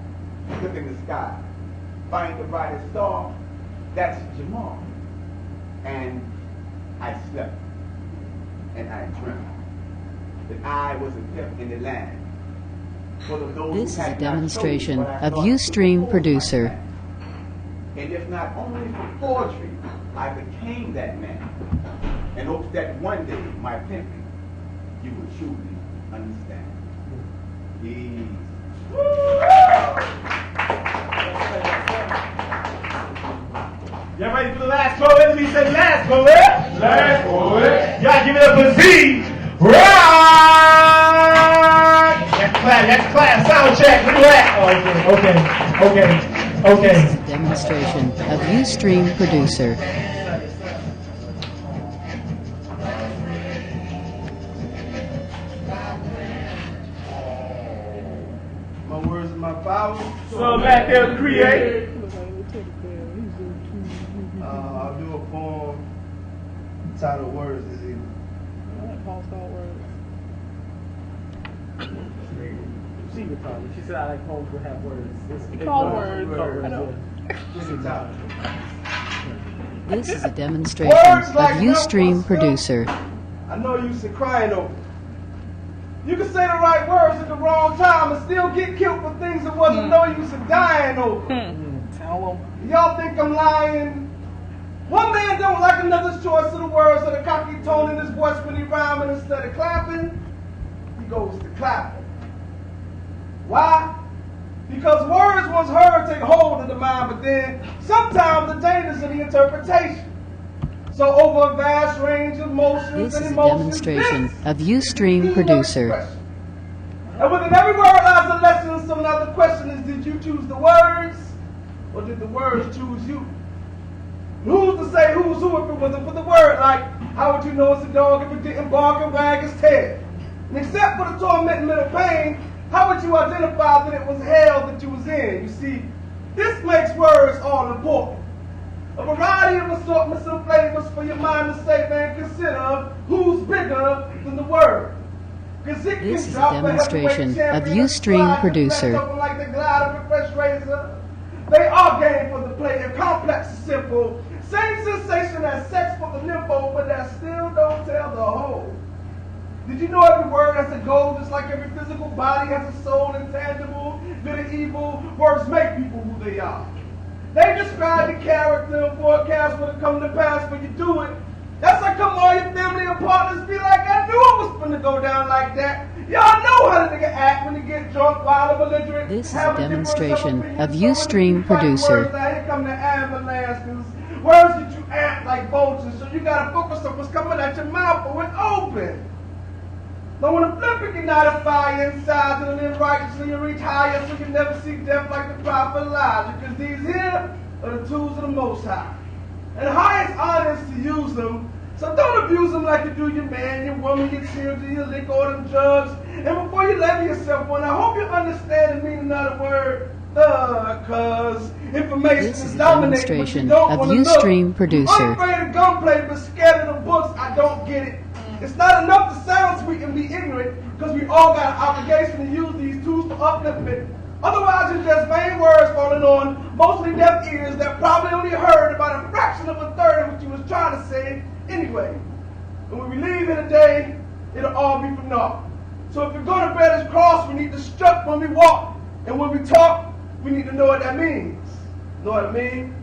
look in the sky, find the brightest star, that's Jamal. And I slept, and I dreamt that I was a pimp in the land. This is a demonstration of Ustream Producer. And if not only for poetry, I became that man. And hope that one day, my pimping, you will truly understand. Peace. Y'all ready for the last poet? We said last poet. Last poet. Y'all give it up for Z. Right. That's class. That's class. Sound check. Look at that. Okay. This is a demonstration of Ustream Producer. My words and my power. So back there, create. I'll do a poem titled Words this evening. She would tell me. She said I like poems that have words. It's called words. I know. This is a demonstration of Ustream Producer. I know you used to crying over. You can say the right words at the wrong time and still get killed for things that wasn't no use of dying over. Tell them. Y'all think I'm lying? One man don't like another's choice of the words or the cocky tone in his voice when he rhyming instead of clapping. He goes to clapping. Why? Because words once heard take hold of the mind, but then sometimes the dangers of the interpretation. So over a vast range of motions This and is a emotions, demonstration of Ustream Producer. and within every word lies a lesson. So now the question is, did you choose the words, or did the words choose you? And who's to say who's who if it wasn't for the word? Like, how would you know it's a dog if it didn't bark and wag its tail? And except for the torment and mental pain, how would you identify that it was hell that you was in? You see, this makes words all important. A variety of assortments and flavors for your mind to say, man, consider who's bigger than the word. This is a demonstration of Ustream Producer. Like the glide of a fresh razor. They are game for the player, complex and simple. Same sensation as sex for the nympho, but that still don't tell the whole. Did you know every word has a goal, just like every physical body has a soul, intangible, good and evil? Words make people who they are. They describe the character and forecast what will come to pass when you do it. That's like come all your family and partners be like, I knew it was going to go down like that. Y'all know how the nigga act when he get drunk, wild, or belligerent. This is a demonstration of Ustream Producer. Here come the ambulance, 'cause words that you act like vultures, so you gotta focus on what's coming out your mouth or it's open. Now when a flip it ignite a fire inside, and then righteously you reach higher, so you never see death like the prophet Elijah, because these here are the tools of the Most High. And the highest honor is to use them. So don't abuse them like you do your man, your woman, your children, your liquor, or them drugs. And before you label yourself one, I hope you understand the meaning of the word thug, because information This is is a dominating, but you demonstration don't of want to Ustream look. Producer. I'm afraid of gunplay, but scared of the books. I don't get it. It's not enough to sound sweet and be ignorant, because we all got an obligation to use these tools for upliftment. Otherwise, it's just vain words falling on mostly deaf ears that probably only heard about a fraction of a third of what you was trying to say anyway. And when we leave here today, it'll all be for naught. So if you're going to bear this cross, we need to strut when we walk. And when we talk, we need to know what that means. Know what I mean?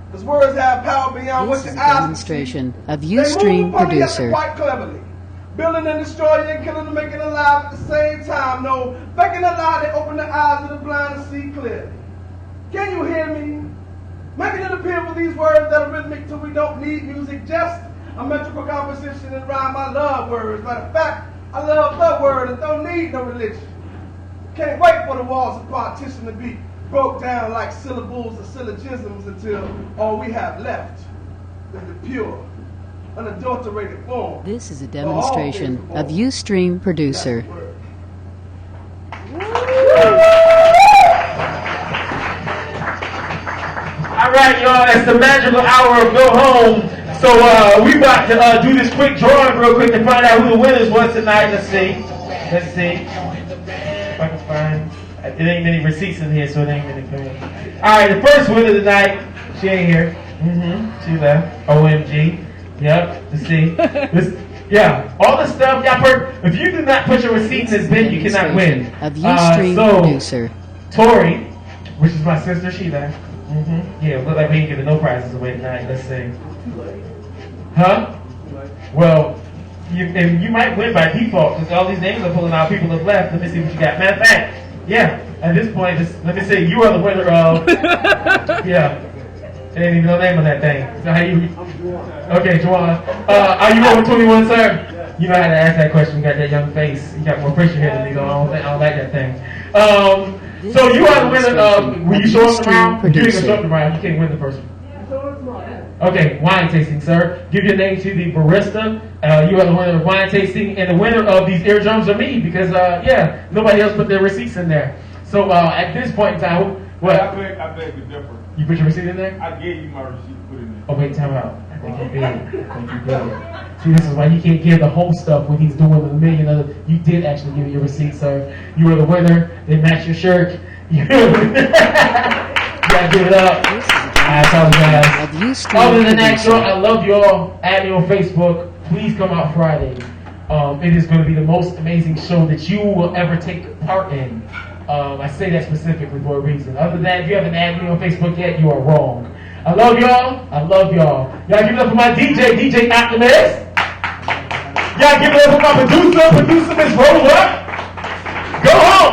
Because words have power beyond This what is your a eyes can demonstration of They Ustream move upon the other Producer. quite cleverly. Building and destroying and killing and making alive at the same time. No, faking a lie, they open the eyes of the blind to see clearly. Can you hear me? Making it appear with these words that are rhythmic till we don't need music, just a metrical composition and rhyme. I love words. Matter of fact, I love the word and don't need no religion. Can't wait for the walls of partition to be broke down like syllables or syllogisms until all we have left is the pure, unadulterated form. This is a demonstration of Ustream Producer. All right, y'all, it's the magical hour of go home. So we about to do this quick drawing real quick to find out who the winners was tonight. Let's see. If I can find. There ain't many receipts in here, so it ain't many good. All right, the first winner tonight, she ain't here. She left. OMG. Yep, let's see. Yeah, all the stuff y'all if you do not put your receipt in this bin, you cannot win. Of Ustream Producer. Tori, which is my sister, she left. Yeah, look like we ain't giving no prizes away tonight. Let's see. Huh? Well, you might win by default because all these names are pulling out. People have left. Let me see what you got. Matter of fact, yeah. At this point, let me say you are the winner of. Yeah. There ain't even no name on that thing. So how you? Okay, Juwan. Are you over 21, sir? You know how to ask that question. You got that young face. You got more pressure here than me, so I don't like that thing. So you are the winner of. Will you show us around? You ain't gonna show us around. You can't win the first one. Okay, wine tasting, sir. Give your name to the barista. You are the winner of wine tasting, and the winner of these eardrums are me because yeah, nobody else put their receipts in there. So at this point in time, what? I beg to differ. You put your receipt in there? I gave you my receipt to put in there. Oh wait, time out. I think you did. See, this is why you can't give the whole stuff when he's doing the million other. You did actually give me your receipt, sir. You were the winner. They match your shirt. You gotta give it up. I apologize. Other than that, sure, I love you all. Add me on Facebook. Please come out Friday. It is going to be the most amazing show that you will ever take part in. I say that specifically for a reason. Other than that, if you haven't added me on Facebook yet, you are wrong. I love y'all. I love y'all. Y'all give it up for my DJ Optimist. Y'all give it up for my producer Miss Roller. Go home.